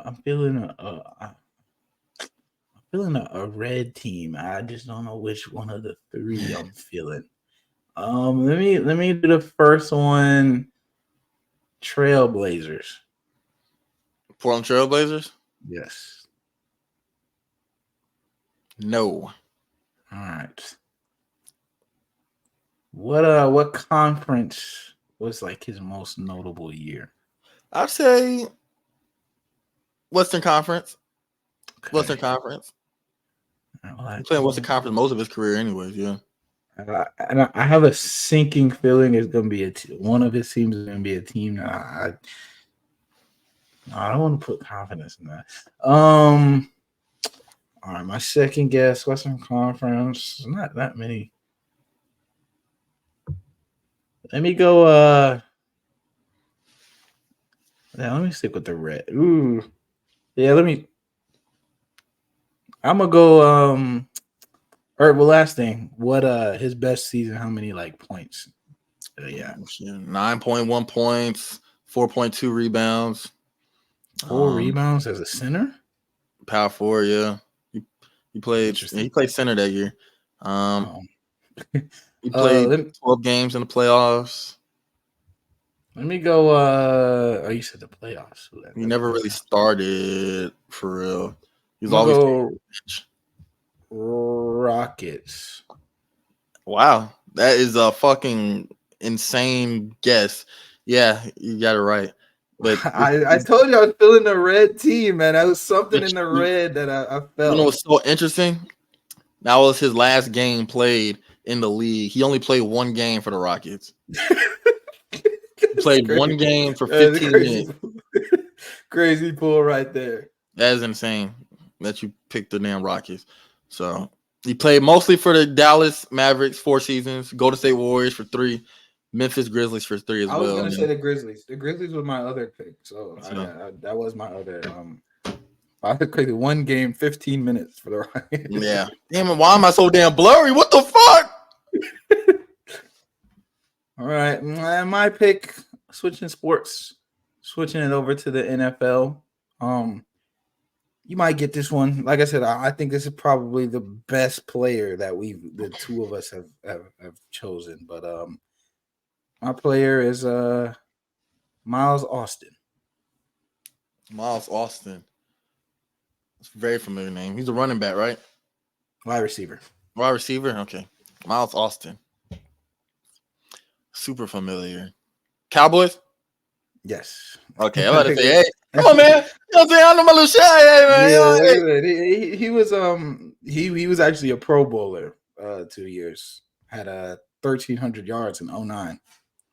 S2: a red team. I just don't know which one of the three I'm feeling. Let me do the first one. Trailblazers.
S1: Portland Trailblazers?
S2: Yes.
S1: No.
S2: All right. What conference was like his most notable year?
S1: I'd say Western Conference.
S2: Okay.
S1: Western Conference.
S2: Well,
S1: He's playing Western Conference most of his career, anyways. Yeah.
S2: I have a sinking feeling it's going to be one of his teams is going to be a team. I don't want to put confidence in that. All right, my second guess, Western Conference. Not that many. Let me go. Let me stick with the red. Ooh, yeah. I'm gonna go. Last thing. What? His best season. How many like points? Yeah,
S1: 9.1 points, 4.2 rebounds.
S2: 4 rebounds as a center.
S1: Power forward, yeah. He played center that year. He played 12 games in the playoffs.
S2: Let me go. You said the playoffs.
S1: He never really started for real. He's
S2: always
S1: go
S2: Rockets.
S1: Wow, that is a fucking insane guess. Yeah, you got it right. But
S2: I told you I was feeling the red team, man. That was something in the red that I felt.
S1: You know what's so interesting? That was his last game played in the league. He only played one game for the Rockets. Played one game for 15 minutes.
S2: Crazy pull right there.
S1: That is insane that you picked the damn Rockets. So he played mostly for the Dallas Mavericks 4 seasons, Golden State Warriors for 3, Memphis Grizzlies for 3 as well.
S2: I was gonna say the Grizzlies. The Grizzlies was my other pick. So that was my other. I played 1 game, 15 minutes for the Rockets.
S1: Yeah. Damn it, why am I so damn blurry? What the fuck?
S2: All right. My pick, switching sports, switching it over to the NFL. You might get this one. Like I said, I think this is probably the best player that the two of us have chosen. But my player is Miles Austin.
S1: Miles Austin. It's a very familiar name. He's a running back, right?
S2: Wide receiver.
S1: Wide receiver? Okay. Miles Austin. Super familiar. Cowboys?
S2: Yes.
S1: Okay, I'm about to say, hey, come on, man. You know what I'm saying? I know my little shit. Hey, man.
S2: Yeah, he was actually a Pro Bowler 2 years. Had 1,300 yards in 2009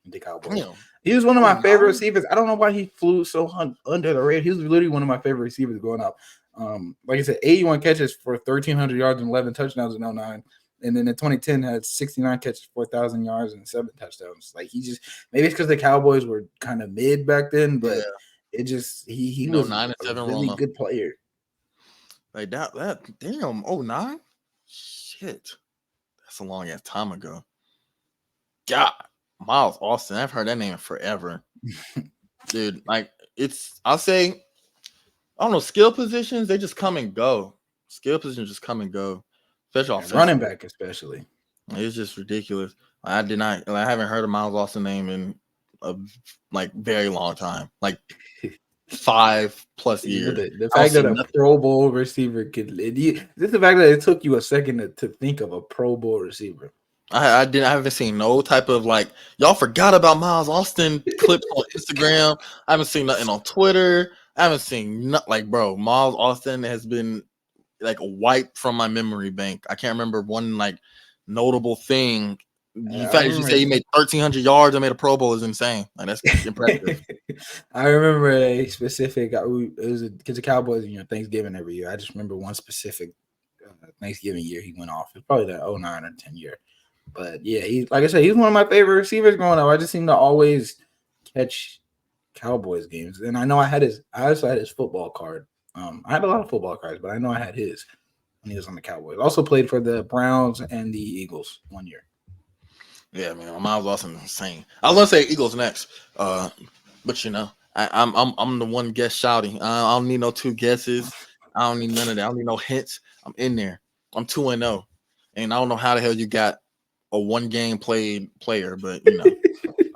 S2: in the Cowboys. Damn. He was one of my favorite receivers. I don't know why he flew so under the radar. He was literally one of my favorite receivers growing up. Like I said, 81 catches for 1,300 yards and 11 touchdowns in 2009. And then in 2010 had 69 catches, 4,000 yards, and 7 touchdowns. Like maybe it's because the Cowboys were kind of mid back then, but it just he was
S1: 9 and 7
S2: a really good player.
S1: Like that damn 09? Shit. That's a long ass time ago. God, Miles Austin. I've heard that name forever. Dude, like I'll say, I don't know, skill positions, they just come and go. Skill positions just come and go. Especially
S2: running back, especially.
S1: It's just ridiculous. I haven't heard of Miles Austin name in a very long time. Like 5+ years.
S2: The fact that a Pro Bowl receiver this is the fact that it took you a second to think of a Pro Bowl receiver.
S1: I haven't seen no type of y'all forgot about Miles Austin clips on Instagram. I haven't seen nothing on Twitter. I haven't seen bro, Miles Austin has been wiped from my memory bank. I can't remember one notable thing. The fact that you say he made 1,300 yards and made a Pro Bowl is insane. That's impressive.
S2: I remember a specific. It was because the Cowboys, Thanksgiving every year. I just remember one specific Thanksgiving year he went off. It's probably the 09 or 10 year. But yeah, like I said, he's one of my favorite receivers growing up. I just seem to always catch Cowboys games, and I know I also had his football card I had a lot of football cards, but I know I had his when he was on the Cowboys. Also played for the Browns and the Eagles 1 year.
S1: Yeah, man, Miles was insane. I was gonna say Eagles next, but I'm the one guest shouting. I don't need no two guesses. I don't need none of that. I don't need no hints. I'm in there. I'm 2-0, and I don't know how the hell you got a one game played player, but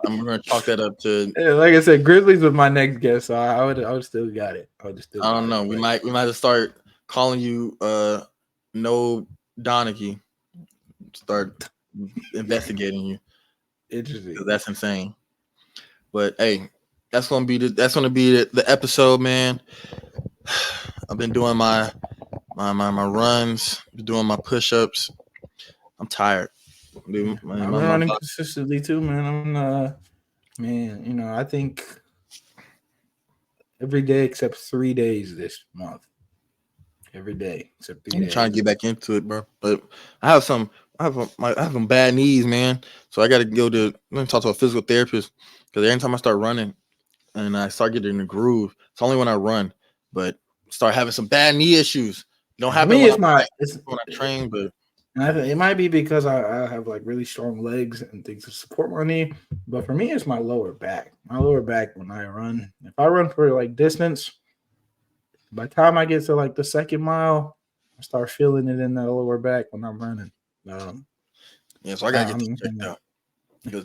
S1: I'm gonna chalk that up to.
S2: Yeah, like I said, Grizzlies was my next guess, so I would still got it. I would have still.
S1: I don't know. We might just start calling you no Donaghy. Start investigating you.
S2: Interesting.
S1: That's insane. But hey, that's gonna be the episode, man. I've been doing my runs, doing my push-ups. I'm tired. Dude,
S2: I'm running consistently too, man. Man, I think every day except 3 days this month. Every day except 3
S1: I'm
S2: days.
S1: trying to get back into it, bro. But I have some bad knees, man. So I got to let me talk to a physical therapist because every time I start running and I start getting in the groove, it's only when I run. But start having some bad knee issues. Don't happen when I train, but
S2: it might be because I have like really strong legs and things to support my knee. But for me, it's my lower back. My lower back when I run. If I run for like distance, by the time I get to like the second mile, I start feeling it in the lower back when I'm running.
S1: Yeah, so I gotta get this checked out because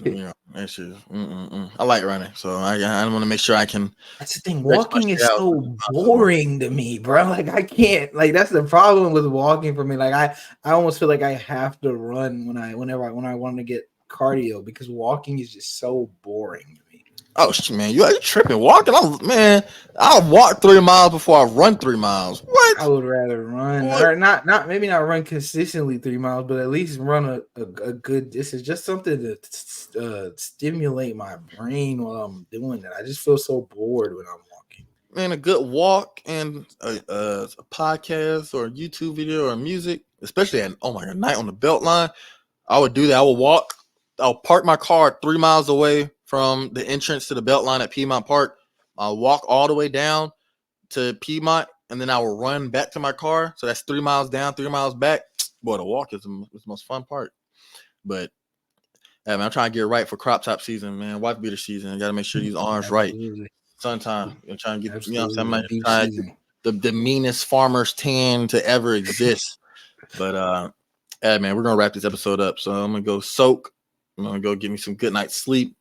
S1: it's just, I like running, so I want to make sure I can.
S2: That's the thing. Walking is so boring to me, bro. Like I can't. Like that's the problem with walking for me. Like I almost feel like I have to run whenever I want to get cardio because walking is just so boring to me.
S1: Oh man, you tripping? Walking? I'll walk 3 miles before I run 3 miles. What?
S2: I would rather run, or not maybe not run consistently 3 miles, but at least run a good distance. Just something to stimulate my brain while I'm doing that. I just feel so bored when I'm walking.
S1: Man, a good walk and a podcast or a YouTube video or music, especially at night on the Beltline. I would do that. I would walk. I'll park my car 3 miles away from the entrance to the Beltline at Piedmont Park. I'll walk all the way down to Piedmont, and then I will run back to my car. So that's 3 miles down, 3 miles back. Boy, the walk is the most fun part. But man, I'm trying to get right for crop top season, man. Wife beater season. I got to make sure these arms right. Sun time. I'm trying to get, the meanest farmer's tan to ever exist. But man, we're gonna wrap this episode up. So I'm gonna go soak. I'm gonna go get me some good night's sleep.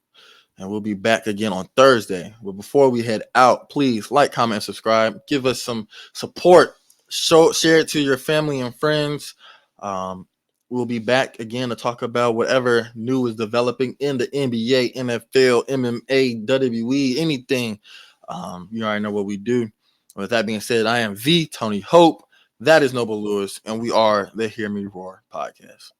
S1: And we'll be back again on Thursday. But before we head out, please like, comment, and subscribe. Give us some support. Share it to your family and friends. We'll be back again to talk about whatever new is developing in the NBA, NFL, MMA, WWE, anything. You already know what we do. With that being said, I am Tony Hope. That is Noble Lewis, and we are the Hear Me Roar podcast.